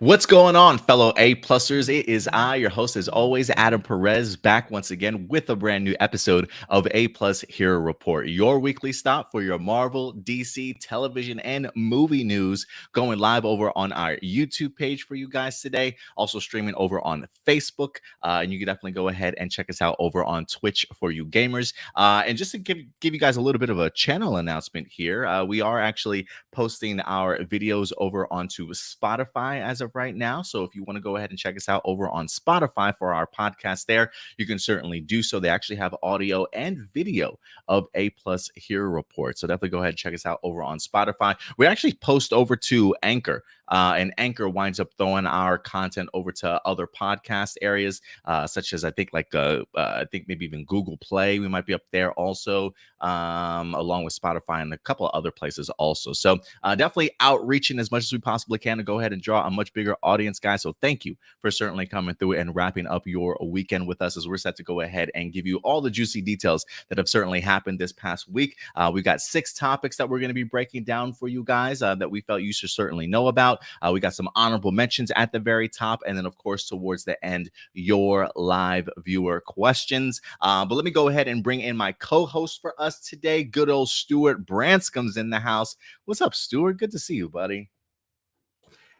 What's going on, fellow A-plussers? It is I, your host, as always, Adam Perez, back once again with a brand new episode of A-Plus Hero Report, your weekly stop for your Marvel, DC, television, and movie news, going live over on our YouTube page for you guys today, also streaming over on Facebook, and you can definitely go ahead and check us out over on Twitch for you gamers. And just to give you guys a little bit of a channel announcement here, we are actually posting our videos over onto Spotify as of right now. So if you want to go ahead and check us out over on Spotify for our podcast there, you can certainly do so. They actually have audio and video of A-Plus Hero Report. So definitely go ahead and check us out over on Spotify. We actually post over to Anchor. And Anchor winds up throwing our content over to other podcast areas, such as I think maybe even Google Play. We might be up there also, along with Spotify and a couple of other places also. So definitely outreaching as much as we possibly can to go ahead and draw a much bigger audience, guys. So thank you for certainly coming through and wrapping up your weekend with us as we're set to go ahead and give you all the juicy details that have certainly happened this past week. We've got 6 topics that we're going to be breaking down for you guys that we felt you should certainly know about. We got some honorable mentions at the very top, and then of course towards the end, your live viewer questions. But let me go ahead and bring in my co-host for us today. Good old Stuart Branscome's in the house. What's up, Stuart? Good to see you, buddy.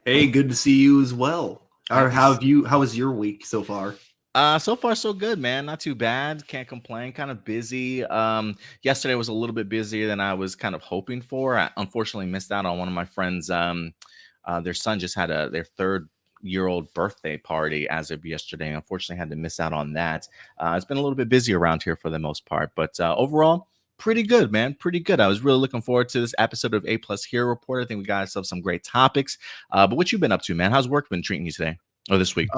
Hey, good to see you as well. How was your week so far? So far so good, man. Not too bad. Can't complain. Kind of busy. Yesterday was a little bit busier than I was kind of hoping for. I unfortunately missed out on one of my friends. Their son just had their 3rd-year-old birthday party as of yesterday. Unfortunately, had to miss out on that. It's been a little bit busy around here for the most part, but overall, pretty good, man. Pretty good. I was really looking forward to this episode of A-Plus Hero Report. I think we got ourselves some great topics. But what you been up to, man? How's work been treating you today or this week?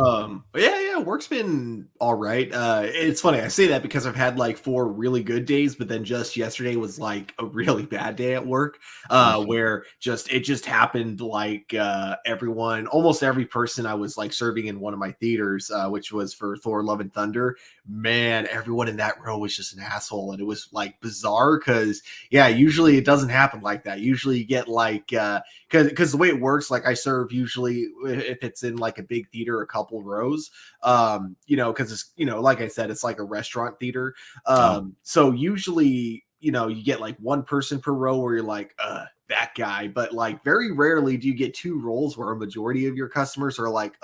Yeah, work's been all right. It's funny I say that because I've had like 4 really good days, but then just yesterday was like a really bad day at work, where it just happened like almost every person I was like serving in one of my theaters, which was for Thor: Love and Thunder. Man, everyone in that row was just an asshole, and it was like bizarre because usually it doesn't happen like that. Usually you get like because the way it works, like I serve usually if it's in like a big theater, a couple rows, because it's, like I said, it's like a restaurant theater. So usually, you get like one person per row where you're like, that guy, but like very rarely do you get 2 roles where a majority of your customers are like,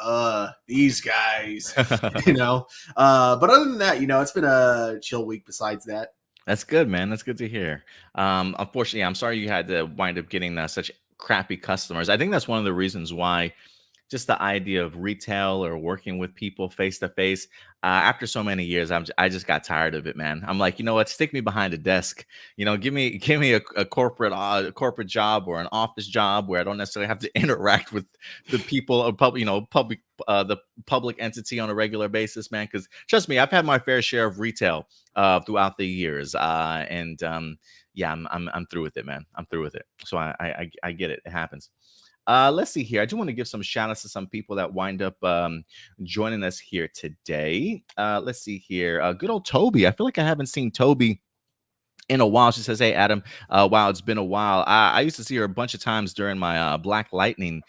these guys, but other than that, it's been a chill week besides that. That's good, man. That's good to hear. Unfortunately, I'm sorry you had to wind up getting such crappy customers. I think that's one of the reasons why just the idea of retail or working with people face to face. After so many years, I just got tired of it, man. I'm like, you know what? Stick me behind a desk. Give me a corporate job or an office job where I don't necessarily have to interact with the people or the public entity on a regular basis, man. Because trust me, I've had my fair share of retail throughout the years, I'm through with it, man. I'm through with it. So I get it. It happens. Let's see here. I do want to give some shout outs to some people that wind up joining us here today. Let's see here. Good old Toby. I feel like I haven't seen Toby in a while. She says, hey, Adam, wow, it's been a while. I used to see her a bunch of times during my Black Lightning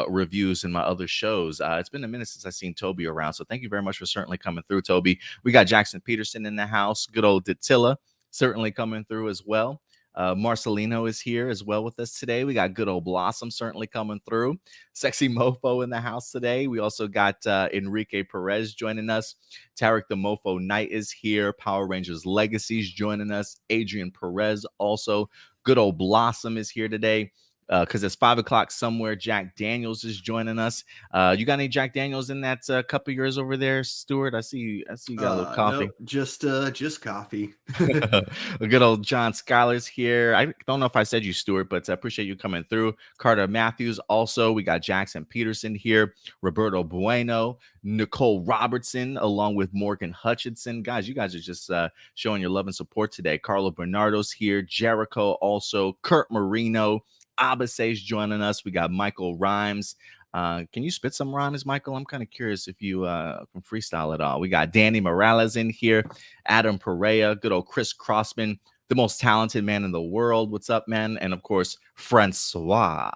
reviews and my other shows. It's been a minute since I've seen Toby around. So thank you very much for certainly coming through, Toby. We got Jackson Peterson in the house. Good old Datilla certainly coming through as well. Marcelino is here as well with us today. We got good old Blossom certainly coming through. Sexy Mofo in the house today. We also got Enrique Perez joining us. Tarek the Mofo Knight is here. Power Rangers Legacies joining us. Adrian Perez also. Good old Blossom is here today. Because it's 5 o'clock somewhere. Jack Daniels is joining us. You got any Jack Daniels in that cup of yours over there, Stuart? I see you got a little coffee. No, just coffee. Good old John Schuyler's here. I don't know if I said you, Stuart, but I appreciate you coming through. Carter Matthews also. We got Jackson Peterson here. Roberto Bueno, Nicole Robertson, along with Morgan Hutchinson. Guys, you guys are just showing your love and support today. Carlo Bernardo's here. Jericho also. Kurt Marino. Abase's joining us. We got Michael Rhymes. Can you spit some rhymes, Michael? I'm kind of curious if you can freestyle at all. We got Danny Morales in here. Adam Perea. Good old Chris Crossman, the most talented man in the world. What's up, man? And of course, Francois.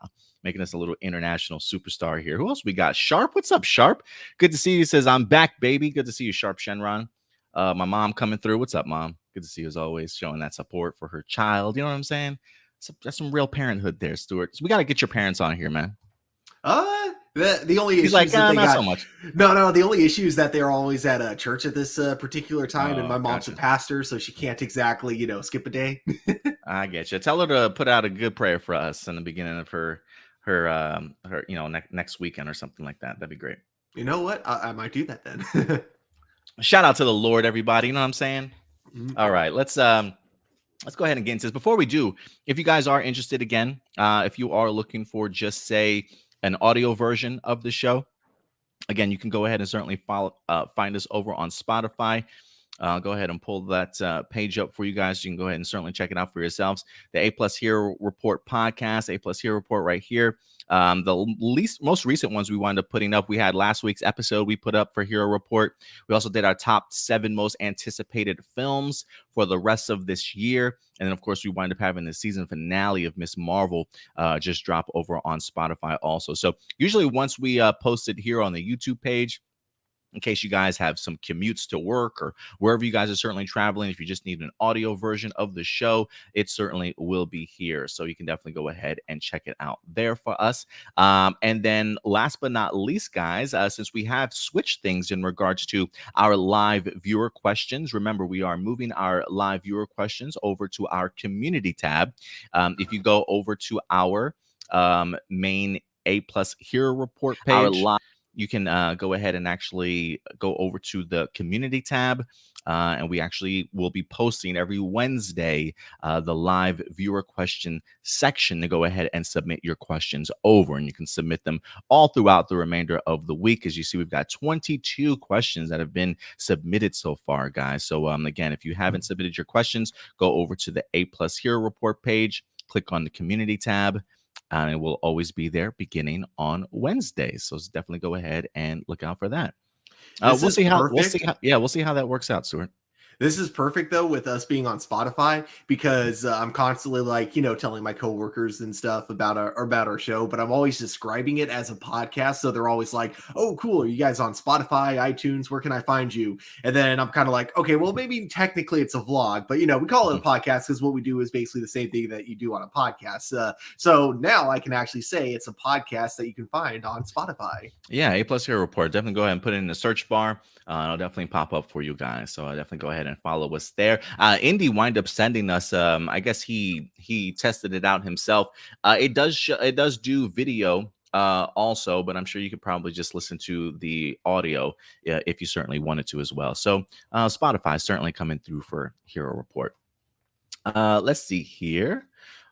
making us a little international superstar here. Who else we got? Sharp, what's up, Sharp? Good to see you. He says, I'm back, baby. Good to see you, Sharp Shenron. My mom coming through. What's up, Mom? Good to see you as always, showing that support for her child. You know what I'm saying? That's some real parenthood there, Stuart. So we got to get your parents on here, man. The only He's like, issues that they not got, so much. no, the only issue is that they're always at a church at this particular time, and my Oh, mom's a gotcha. pastor, so she can't exactly, skip a day. I get you. Tell her to put out a good prayer for us in the beginning of her next weekend or something like that. That'd be great. You know what? I might do that then. Shout out to the Lord, everybody. You know what I'm saying? Mhm. All right, let's go ahead and get into this. Before we do, if you guys are interested again, if you are looking for just say an audio version of the show, again, you can go ahead and certainly find us over on Spotify. Go ahead and pull that page up for you guys. You can go ahead and certainly check it out for yourselves. The A Plus Hero Report podcast, A Plus Hero Report right here. The most recent ones we wound up putting up, we had last week's episode we put up for Hero Report. We also did our top 7 most anticipated films for the rest of this year. And then, of course, we wind up having the season finale of Miss Marvel just drop over on Spotify also. So usually once we post it here on the YouTube page, in case you guys have some commutes to work or wherever you guys are certainly traveling, if you just need an audio version of the show, it certainly will be here. So you can definitely go ahead and check it out there for us. And then last but not least, guys, since we have switched things in regards to our live viewer questions, remember, we are moving our live viewer questions over to our community tab. If you go over to our main A Plus Hero Report page, you can go ahead and actually go over to the community tab. And we actually will be posting every Wednesday the live viewer question section to go ahead and submit your questions over. And you can submit them all throughout the remainder of the week. As you see, we've got 22 questions that have been submitted so far, guys. So again, if you haven't submitted your questions, go over to the A Plus Hero Report page, click on the community tab, and it will always be there beginning on Wednesdays. So definitely go ahead and look out for that. We'll see how that works out, Stuart. This is perfect though with us being on Spotify because I'm constantly like, telling my coworkers and stuff about our show, but I'm always describing it as a podcast. So they're always like, "Oh, cool. Are you guys on Spotify, iTunes? Where can I find you?" And then I'm kind of like, "Okay, well, maybe technically it's a vlog, but we call it a podcast because what we do is basically the same thing that you do on a podcast." So now I can actually say it's a podcast that you can find on Spotify. Yeah, A Plus Hero Report. Definitely go ahead and put it in the search bar. It'll definitely pop up for you guys. So definitely go ahead and follow us there. Indy wind up sending us. I guess he tested it out himself. It does do video also, but I'm sure you could probably just listen to the audio if you certainly wanted to as well. So Spotify is certainly coming through for Hero Report. Let's see here.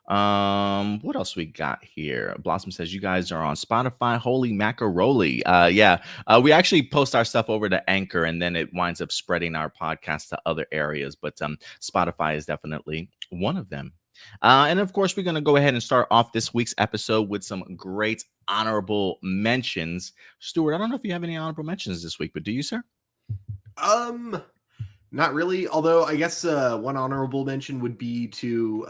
What else we got here? Blossom says you guys are on Spotify. Holy macaroni. We actually post our stuff over to Anchor, and then it winds up spreading our podcast to other areas, but Spotify is definitely one of them. And of course, we're going to go ahead and start off this week's episode with some great honorable mentions. Stuart, I don't know if you have any honorable mentions this week, but do you, sir? Not really, although I guess one honorable mention would be to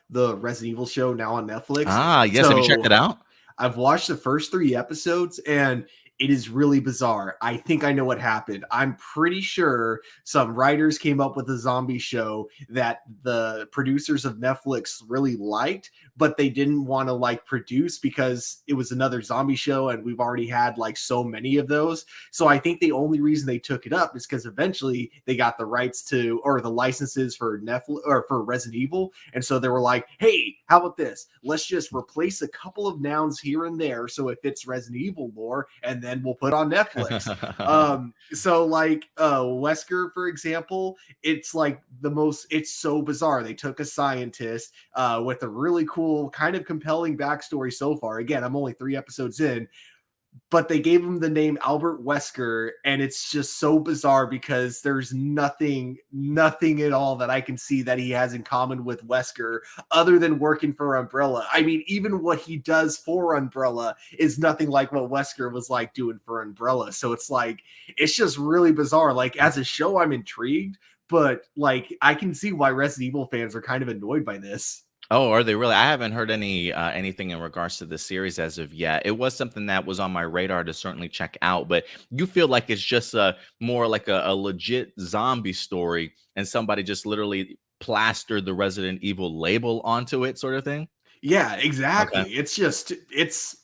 the Resident Evil show now on Netflix. Yes. So, have you checked it out? I've watched the first 3 episodes, and it is really bizarre. I think I know what happened. I'm pretty sure some writers came up with a zombie show that the producers of Netflix really liked, but they didn't want to produce because it was another zombie show and we've already had so many of those. So I think the only reason they took it up is because eventually they got the rights to, or the licenses for Netflix or for Resident Evil. And so they were like, "Hey, how about this? Let's just replace a couple of nouns here and there so it fits Resident Evil lore, and then we'll put on Netflix." So Wesker, for example, it's it's so bizarre. They took a scientist with a really cool, kind of compelling backstory so far. Again, I'm only 3 episodes in, but they gave him the name Albert Wesker, and it's just so bizarre because there's nothing at all that I can see that he has in common with Wesker other than working for Umbrella. I mean, even what he does for Umbrella is nothing like what Wesker was doing for Umbrella. So it's just really bizarre. As a show, I'm intrigued, but I can see why Resident Evil fans are kind of annoyed by this. Oh, are they really? I haven't heard anything in regards to the series as of yet. It was something that was on my radar to certainly check out, but you feel like it's just a more like a legit zombie story, and somebody just literally plastered the Resident Evil label onto it, sort of thing. Yeah, Okay. exactly. It's just it's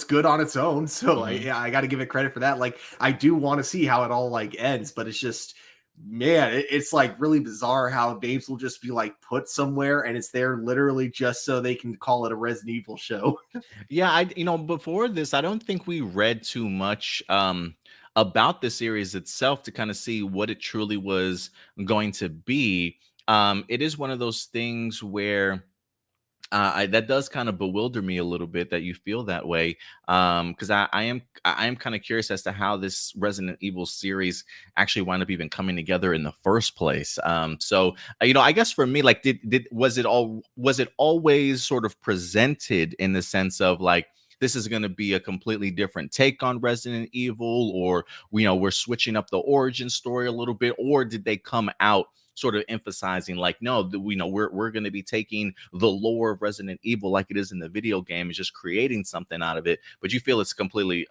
good on its own. So Hmm. I got to give it credit for that. Like I do want to see how it all like ends, but it's just man, it's like really bizarre how names will just be like put somewhere and it's there literally just so they can call it a Resident Evil show. Yeah, before this, I don't think we read too much about the series itself to kind of see what it truly was going to be. It is one of those things where that does kind of bewilder me a little bit that you feel that way, because I am kind of curious as to how this Resident Evil series actually wound up even coming together in the first place. So I guess for me, like, did was it always sort of presented in the sense of like, this is going to be a completely different take on Resident Evil, or we're switching up the origin story a little bit, or did they come out sort of emphasizing like, no, we know we're going to be taking the lore of Resident Evil like it is in the video game and just creating something out of it, but you feel it's completely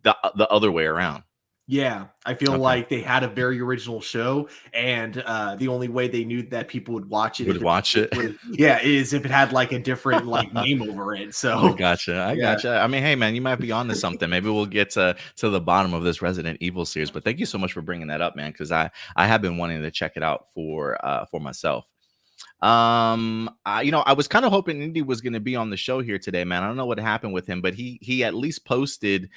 the other way around? Yeah, I feel Okay. like they had a very original show, and the only way they knew that people would watch it Would if it watch it. yeah, is if it had like a different like name over it. I So gotcha. I yeah. gotcha. I mean, hey man, you might be onto something. Maybe we'll get to the bottom of this Resident Evil series. But thank you so much for bringing that up, man, because I have been wanting to check it out for myself. I was kind of hoping Indy was going to be on the show here today, man. I don't know what happened with him, but he at least posted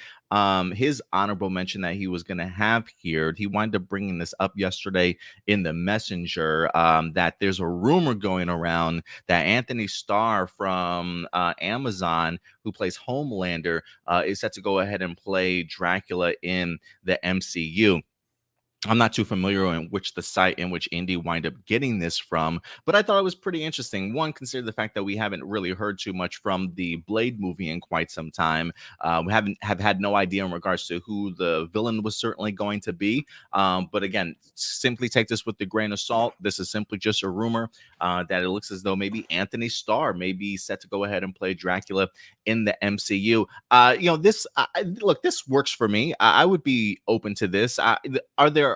his honorable mention that he was going to have here. He wound up bringing this up yesterday in the messenger, that there's a rumor going around that Anthony Starr from Amazon, who plays Homelander, is set to go ahead and play Dracula in the MCU. I'm not too familiar in which the site in which Indy wind up getting this from, but I thought it was pretty interesting. One, consider the fact that we haven't really heard too much from the Blade movie in quite some time. We have had no idea in regards to who the villain was certainly going to be. But again, simply take this with a grain of salt. This is simply just a rumor that it looks as though maybe Anthony Starr may be set to go ahead and play Dracula in the MCU. This look, this works for me. I would be open to this. Are there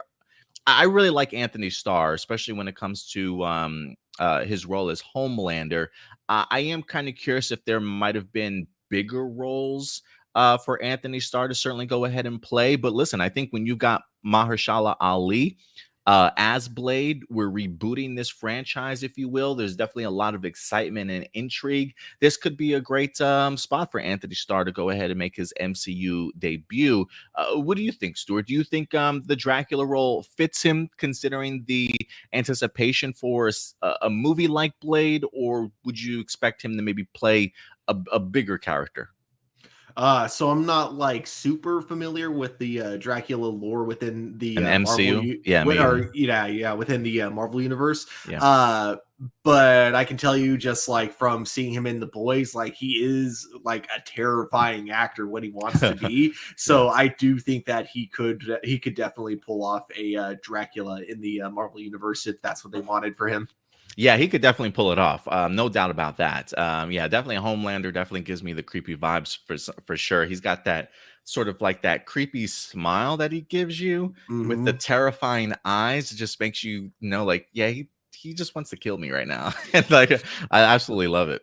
I really like Anthony Starr, especially when it comes to his role as Homelander. I am kind of curious if there might have been bigger roles for Anthony Starr to certainly go ahead and play. But listen, I think when you got Mahershala Ali as Blade, we're rebooting this franchise, if you will. There's definitely a lot of excitement and intrigue. This could be a great spot for Anthony Starr to go ahead and make his MCU debut. What do you think, Stuart? Do you think the Dracula role fits him, considering the anticipation for a movie like Blade, or would you expect him to maybe play a bigger character? So I'm not like super familiar with the Dracula lore within the An Marvel, MCU? Yeah, me either. or yeah, within the Marvel universe. Yeah. Uh, but I can tell you, just like from seeing him in The Boys, like he is like a terrifying actor when he wants to be. Yeah. So I do think that he could definitely pull off a Dracula in the Marvel universe if that's what they wanted for him. Yeah, he could definitely pull it off. No doubt about that. Yeah, definitely Homelander definitely gives me the creepy vibes for sure. He's got that sort of like that creepy smile that he gives you with the Hmm. terrifying eyes. It just makes you know, like, yeah, he just wants to kill me right now. And like, I absolutely love it.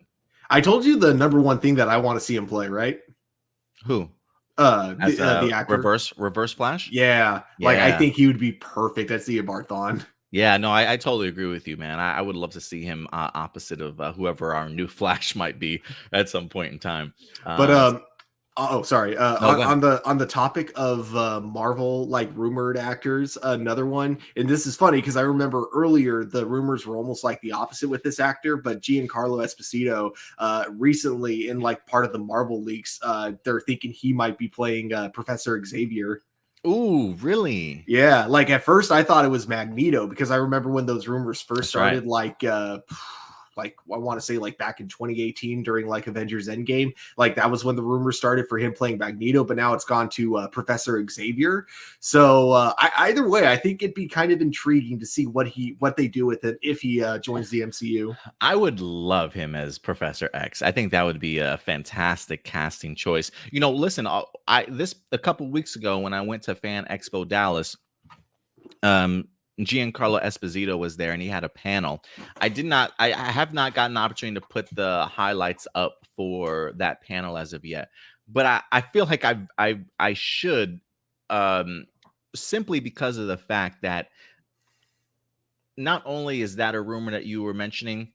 I told you the number one thing that I want to see him play, right? Who? As The a actor. reverse flash? Yeah, like I Yeah. think he would be perfect as the Barthon. Yeah, no, I totally agree with you, man. I would love to see him opposite of whoever our new Flash might be at some point in time. But Uh, oh sorry. no, go ahead. On the topic of Marvel like rumored actors, another one, and this is funny because I remember earlier the rumors were almost like the opposite with this actor, but Giancarlo Esposito recently in like part of the Marvel leaks, they're thinking he might be playing Professor Xavier. Ooh, really? Yeah, like at first I thought it was Magneto because I remember when those rumors first That's right. started, like like I want to say like back in 2018 during like Avengers Endgame. Like that was when the rumors started for him playing Magneto, but now it's gone to Professor Xavier. So either way, I think it'd be kind of intriguing to see what they do with it if he joins the MCU. I would love him as Professor X. I think that would be a fantastic casting choice. Listen, this a couple weeks ago when I went to Fan Expo Dallas, um Giancarlo Esposito was there and he had a panel. I have not gotten an opportunity to put the highlights up for that panel as of yet, but I feel like I should, um simply because of the fact that not only is that a rumor that you were mentioning,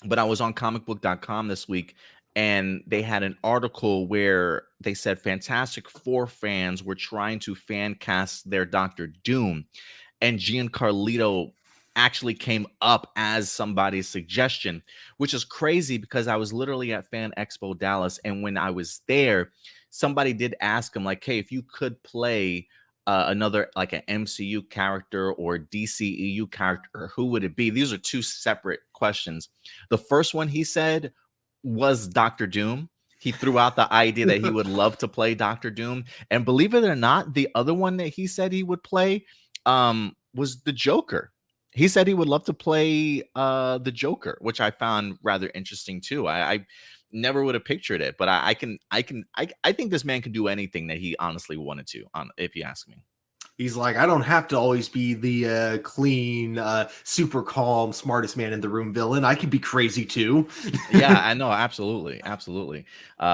but I was on comicbook.com this week and they had an article where they said Fantastic Four fans were trying to fan cast their Doctor Doom, and Giancarlo actually came up as somebody's suggestion, which is crazy because I was literally at Fan Expo Dallas, and when I was there, somebody did ask him like, "Hey, if you could play another like an MCU character or DCEU character, who would it be?" These are two separate questions. The first one he said was Doctor Doom. He threw out the idea that he would love to play Doctor Doom, and believe it or not, the other one that he said he would play was the Joker. He said he would love to play the Joker, which I found rather interesting too. I never would have pictured it, but I think this man can do anything that he honestly wanted to, if you ask me. He's like, I don't have to always be the clean, super calm, smartest man in the room villain. I can be crazy too. Yeah, I know, absolutely, absolutely.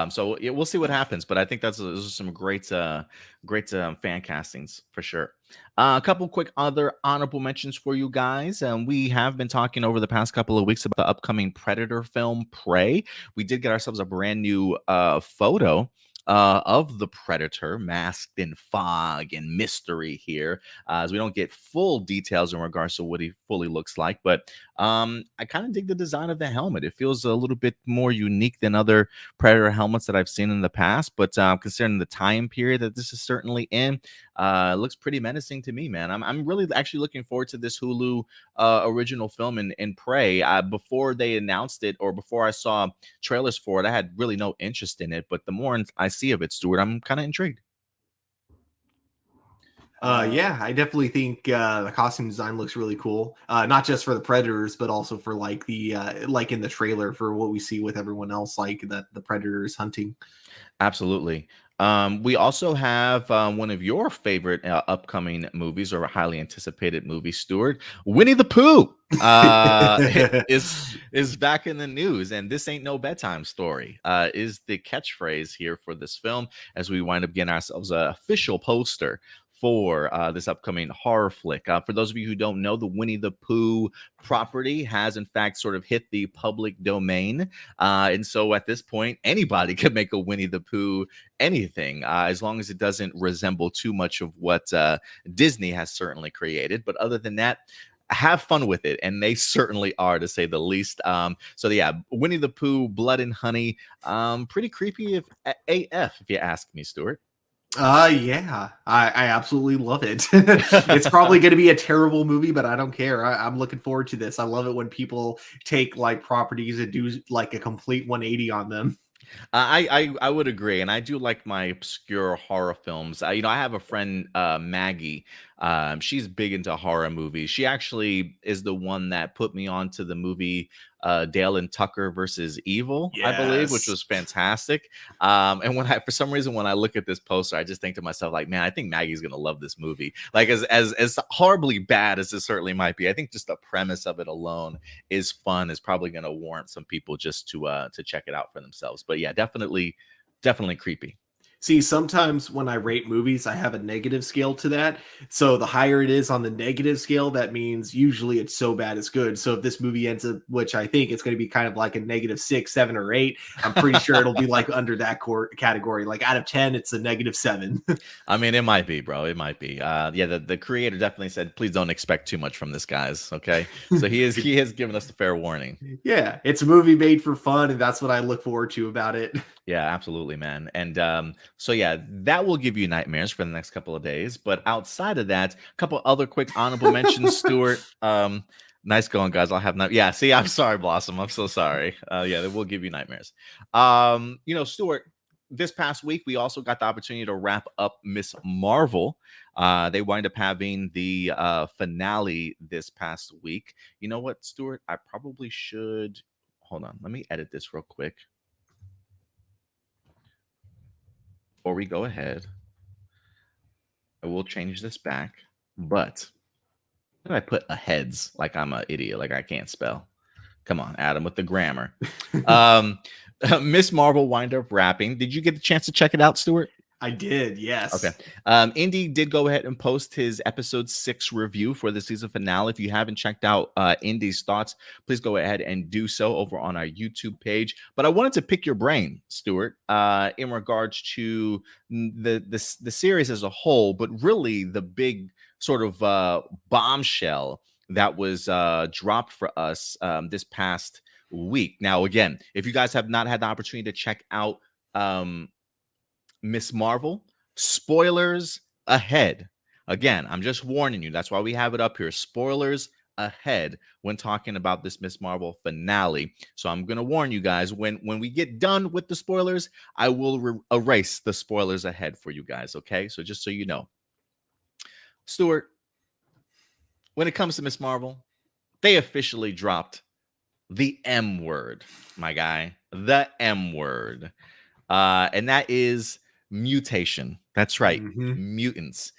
So yeah, we'll see what happens, but I think those are some great, fan castings for sure. A couple quick other honorable mentions for you guys. We have been talking over the past couple of weeks about the upcoming Predator film, Prey. We did get ourselves a brand new photo of the Predator masked in fog and mystery here, as we don't get full details in regards to what he fully looks like. But I kind of dig the design of the helmet. It feels a little bit more unique than other Predator helmets that I've seen in the past. But considering the time period that this is certainly in, it looks pretty menacing to me, man. I'm really actually looking forward to this Hulu original film in Prey. Before they announced it, or before I saw trailers for it, I had really no interest in it. But the more I see of it, Stuart, I'm kind of intrigued. Yeah, I definitely think the costume design looks really cool. Not just for the Predators, but also for like the like in the trailer for what we see with everyone else, like that the Predators hunting. Absolutely. We also have one of your favorite upcoming movies, or highly anticipated movie, Stuart. Winnie the Pooh is back in the news, and this ain't no bedtime story. Is the catchphrase here for this film, as we wind up getting ourselves an official poster for this upcoming horror flick. For those of you who don't know, the Winnie the Pooh property has in fact sort of hit the public domain. And so at this point, anybody can make a Winnie the Pooh anything, as long as it doesn't resemble too much of what Disney has certainly created. But other than that, have fun with it, and they certainly are, to say the least. So yeah, Winnie the Pooh, Blood and Honey, pretty creepy AF, if you ask me, Stuart. Yeah, I absolutely love it. It's probably going to be a terrible movie, but I don't care. I'm looking forward to this. I love it when people take like properties and do like a complete 180 on them. I would agree, and I do like my obscure horror films. I have a friend, Maggie. She's big into horror movies. She actually is the one that put me onto the movie Dale and Tucker versus Evil, I believe, which Yes. was fantastic. And for some reason, when I look at this poster, I just think to myself, like, man, I think Maggie's gonna love this movie. Like, as horribly bad as it certainly might be, I think just the premise of it alone is fun. Is probably gonna warrant some people just to check it out for themselves. But yeah, definitely creepy. See, sometimes when I rate movies, I have a negative scale to that. So the higher it is on the negative scale, that means usually it's so bad it's good. So if this movie ends up, which I think it's going to be kind of like a -6, 7, or 8, I'm pretty sure it'll be like under that category. Like out of 10, it's a -7. I mean, it might be, bro. It might be. Yeah, the creator definitely said, please don't expect too much from this, guys. Okay. So he has given us the fair warning. Yeah, it's a movie made for fun, and that's what I look forward to about it. Yeah, absolutely, man. And so yeah, that will give you nightmares for the next couple of days. But outside of that, a couple other quick honorable mentions, Stuart. Nice going, guys. I'll have yeah. See, I'm sorry, Blossom. I'm so sorry. Yeah, they will give you nightmares. Stuart, this past week we also got the opportunity to wrap up Miss Marvel. They wind up having the finale this past week. You know what, Stuart? I probably should hold on. Let me edit this real quick before we go ahead. I will change this back, but why did I put a heads like I'm an idiot, like I can't spell? Come on, Adam, with the grammar. Miss Marvel wind up rapping. Did you get the chance to check it out, Stuart? I did, yes. Okay. Indy did go ahead and post his episode 6 review for the season finale. If you haven't checked out Indy's thoughts, please go ahead and do so over on our YouTube page. But I wanted to pick your brain, Stuart, in regards to the series as a whole, but really the big sort of bombshell that was dropped for us this past week. Now, again, if you guys have not had the opportunity to check out Miss Marvel, spoilers ahead. Again, I'm just warning you. That's why we have it up here. Spoilers ahead when talking about this Miss Marvel finale. So I'm going to warn you guys, when we get done with the spoilers, I will erase the spoilers ahead for you guys, okay? So just so you know. Stuart, when it comes to Miss Marvel, they officially dropped the M word, my guy. The M word. And that is mutation. That's right. Mutants.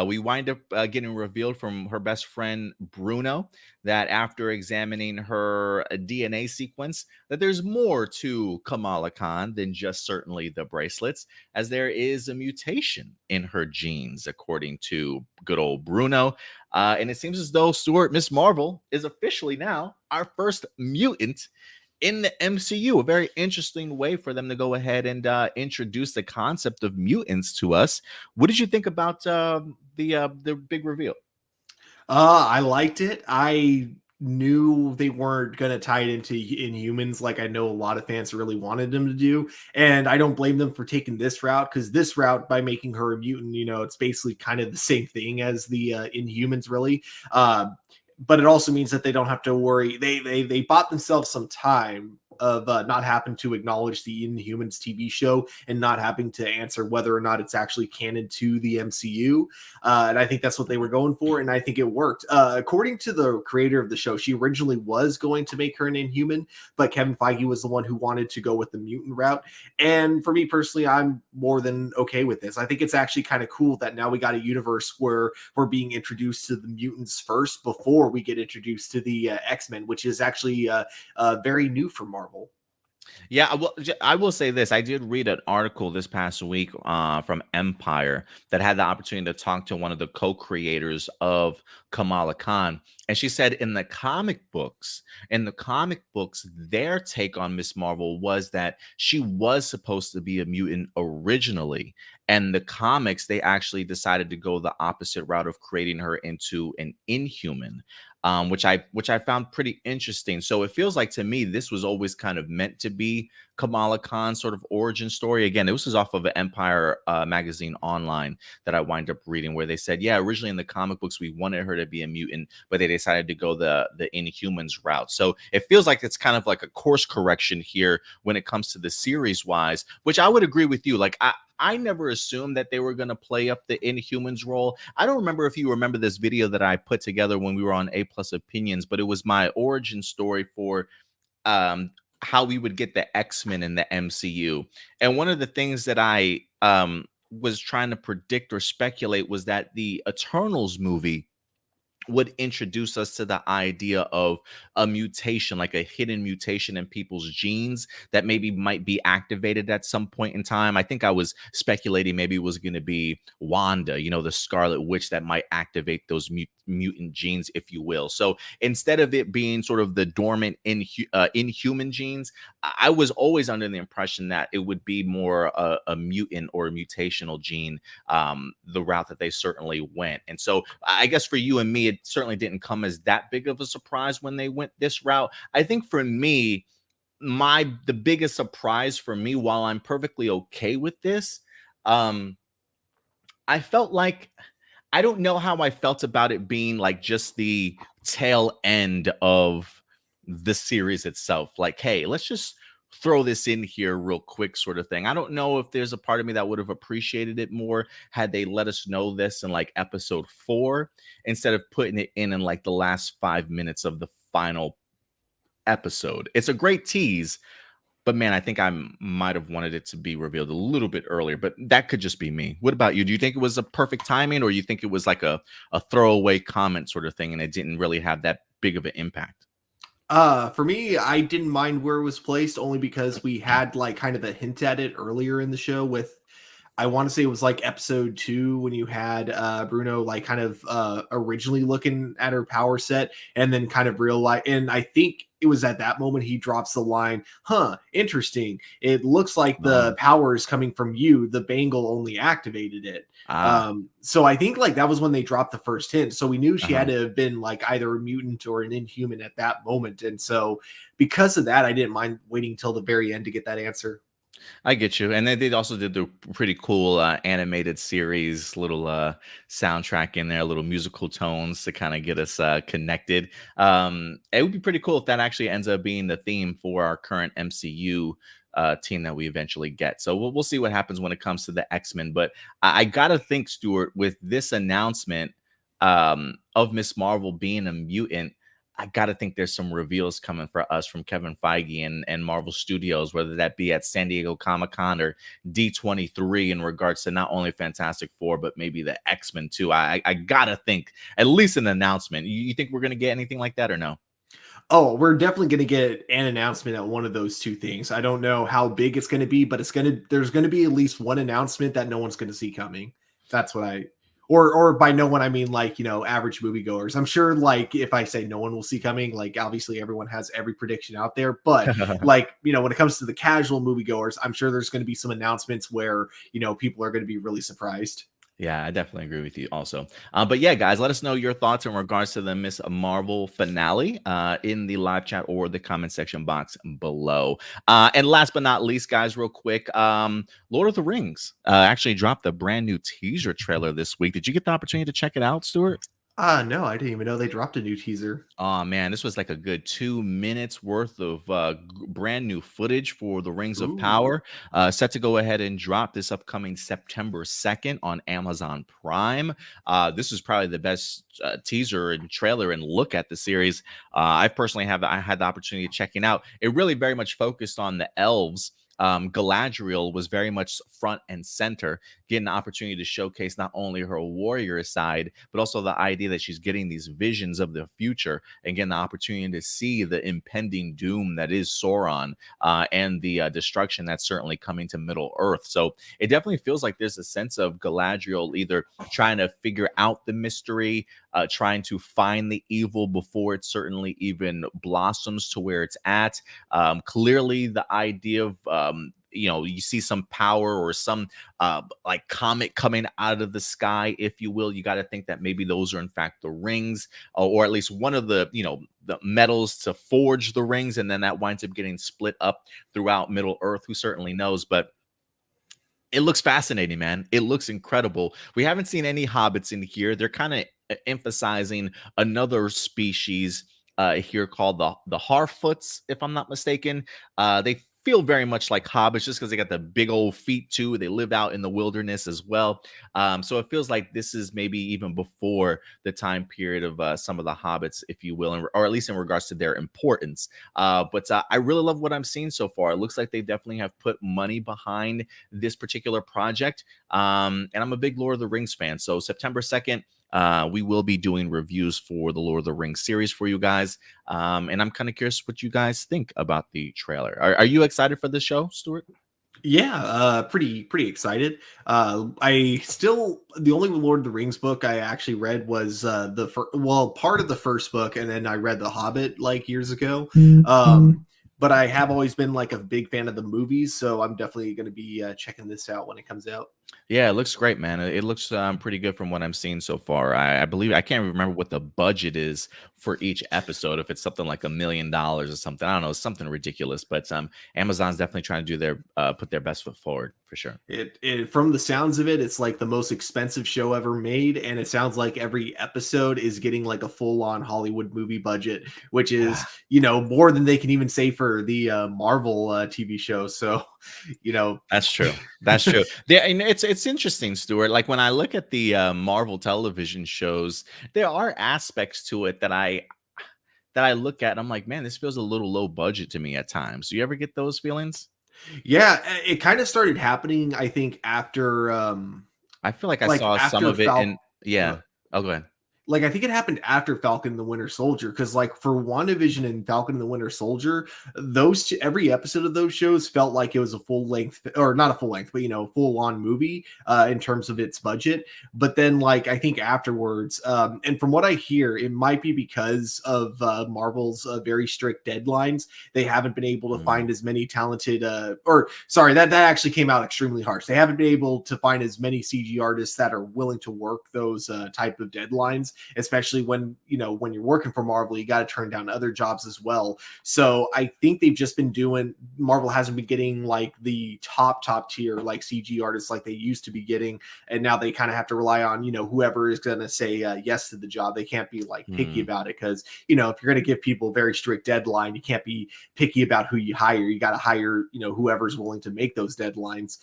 We wind up getting revealed from her best friend Bruno that after examining her DNA sequence, that there's more to Kamala Khan than just certainly the bracelets, as there is a mutation in her genes, according to good old Bruno. And it seems as though Stuart, Miss Marvel, is officially now our first mutant in the MCU. A very interesting way for them to go ahead and introduce the concept of mutants to us. What did you think about the big reveal? I liked it. I knew they weren't going to tie it into Inhumans like I know a lot of fans really wanted them to do, and I don't blame them for taking this route, because this route, by making her a mutant, it's basically kind of the same thing as the Inhumans, really. But it also means that they don't have to worry. They bought themselves some time of not having to acknowledge the Inhumans TV show and not having to answer whether or not it's actually canon to the MCU. And I think that's what they were going for, and I think it worked. According to the creator of the show, she originally was going to make her an Inhuman, but Kevin Feige was the one who wanted to go with the mutant route. And for me personally, I'm more than okay with this. I think it's actually kind of cool that now we got a universe where we're being introduced to the mutants first before we get introduced to the X-Men, which is actually very new for Marvel. Yeah, I will say this. I did read an article this past week from Empire that had the opportunity to talk to one of the co-creators of Kamala Khan. And she said in the comic books, their take on Miss Marvel was that she was supposed to be a mutant originally. And the comics, they actually decided to go the opposite route of creating her into an Inhuman. Which I found pretty interesting. So it feels like to me this was always kind of meant to be Kamala Khan's sort of origin story. Again, this was off of an Empire magazine online that I wind up reading, where they said, yeah, originally in the comic books we wanted her to be a mutant, but they decided to go the Inhumans route. So it feels like it's kind of like a course correction here when it comes to the series wise, which I would agree with you. Like I never assumed that they were going to play up the Inhumans role. I don't remember if you remember this video that I put together when we were on A+ Opinions, but it was my origin story for how we would get the X-Men in the MCU. And one of the things that I was trying to predict or speculate was that the Eternals movie would introduce us to the idea of a mutation, like a hidden mutation in people's genes that maybe might be activated at some point in time. I think I was speculating maybe it was going to be Wanda, the Scarlet Witch, that might activate those mutant genes, if you will. So instead of it being sort of the dormant inhuman genes, I was always under the impression that it would be more a mutant or a mutational gene, the route that they certainly went. And so I guess for you and me, it certainly didn't come as that big of a surprise when they went this route. I think for me, the biggest surprise for me, while I'm perfectly okay with this, I felt like, I don't know how I felt about it being like just the tail end of the series itself. Like, hey, let's just throw this in here real quick, sort of thing. I don't know if there's a part of me that would have appreciated it more had they let us know this in like episode 4 instead of putting it in like the last 5 minutes of the final episode. It's a great tease, but man, I think I might have wanted it to be revealed a little bit earlier, but that could just be me. What about you? Do you think it was a perfect timing, or you think it was like a throwaway comment sort of thing and it didn't really have that big of an impact? For me, I didn't mind where it was placed only because we had like kind of a hint at it earlier in the show with, I want to say it was like episode 2 when you had Bruno like kind of originally looking at her power set and then kind of realize, and I think it was at that moment he drops the line, huh, interesting. It looks like the Oh, power is coming from you. The bangle only activated it. ah, So I think like that was when they dropped the first hint. So we knew she uh-huh. had to have been like either a mutant or an inhuman at that moment. And so because of that, I didn't mind waiting till the very end to get that answer. I get you. And they also did the pretty cool animated series, little soundtrack in there, little musical tones to kind of get us connected. It would be pretty cool if that actually ends up being the theme for our current MCU team that we eventually get. So we'll see what happens when it comes to the X-Men. But I got to think, Stuart, with this announcement of Miss Marvel being a mutant, I got to think there's some reveals coming for us from Kevin Feige and Marvel Studios, whether that be at San Diego Comic-Con or D23 in regards to not only Fantastic Four, but maybe the X-Men too. I got to think at least an announcement. You think we're going to get anything like that or no? Oh, we're definitely going to get an announcement at one of those two things. I don't know how big it's going to be, but there's going to be at least one announcement that no one's going to see coming. That's what I or by no one I mean like, you know, average moviegoers. I'm sure like if I say no one will see coming, like obviously everyone has every prediction out there, but like, you know, when it comes to the casual moviegoers, I'm sure there's going to be some announcements where, you know, people are going to be really surprised. Yeah, I definitely agree with you also. But yeah, guys, let us know your thoughts in regards to the Miss Marvel finale in the live chat or the comment section box below. And last but not least, guys, real quick, Lord of the Rings actually dropped a brand new teaser trailer this week. Did you get the opportunity to check it out, Stuart? No, I didn't even know they dropped a new teaser. Oh man, this was like a good 2 minutes worth of brand new footage for the Rings of Ooh. Power. Set to go ahead and drop this upcoming September 2nd on Amazon Prime. This is probably the best teaser and trailer and look at the series. I personally I had the opportunity of checking out. It really very much focused on the elves. Galadriel was very much front and center, getting the opportunity to showcase not only her warrior side, but also the idea that she's getting these visions of the future and getting the opportunity to see the impending doom that is Sauron and the destruction that's certainly coming to Middle Earth. So it definitely feels like there's a sense of Galadriel either trying to figure out the mystery, trying to find the evil before it certainly even blossoms to where it's at. Clearly, the idea of you see some power or some like comet coming out of the sky, if you will. You got to think that maybe those are in fact the rings, or at least one of the the metals to forge the rings, and then that winds up getting split up throughout Middle Earth. Who certainly knows, but it looks fascinating, man. It looks incredible. We haven't seen any hobbits in here. They're kind of emphasizing another species here called the Harfoots, if I'm not mistaken. They feel very much like hobbits just because they got the big old feet too. They live out in the wilderness as well. So it feels like this is maybe even before the time period of some of the hobbits, if you will, or at least in regards to their importance. But I really love what I'm seeing so far. It looks like they definitely have put money behind this particular project. And I'm a big Lord of the Rings fan. So September 2nd, we will be doing reviews for the Lord of the Rings series for you guys. And I'm kind of curious what you guys think about the trailer. Are you excited for this show, Stuart? Yeah, pretty excited. I still the only Lord of the Rings book I actually read was part of the first book, and then I read The Hobbit like years ago. But I have always been like a big fan of the movies, so I'm definitely going to be checking this out when it comes out. Yeah, it looks great, man. It looks pretty good from what I'm seeing so far. I believe I can't remember what the budget is for each episode. If it's something like $1 million or something, I don't know, something ridiculous. But Amazon's definitely trying to do their put their best foot forward for sure. It from the sounds of it, it's like the most expensive show ever made, and it sounds like every episode is getting like a full-on Hollywood movie budget, which Yeah. is, more than they can even say for the Marvel TV show. So, you know, That's true. That's true. Yeah, and it's interesting, Stuart. Like when I look at the Marvel television shows, there are aspects to it that I look at and I'm like, man, this feels a little low budget to me at times. Do you ever get those feelings? yeah, it kind of started happening, I think, after I feel like I like saw some after of it Falcon. in yeah. Oh, go ahead. Like, I think it happened after Falcon and the Winter Soldier, because like for WandaVision and Falcon and the Winter Soldier, every episode of those shows felt like it was a full length, or not a full length, but full on movie in terms of its budget. But then, like, I think afterwards, and from what I hear, it might be because of Marvel's very strict deadlines. They haven't been able to Mm, find as many talented, or sorry, that actually came out extremely harsh. They haven't been able to find as many CG artists that are willing to work those type of deadlines, especially when when you're working for Marvel, you got to turn down other jobs as well. So I think they've just been doing, Marvel hasn't been getting like the top tier like CG artists like they used to be getting, and now they kind of have to rely on whoever is going to say yes to the job. They can't be like picky mm. about it, because if you're going to give people a very strict deadline, you can't be picky about who you hire. You got to hire whoever's willing to make those deadlines.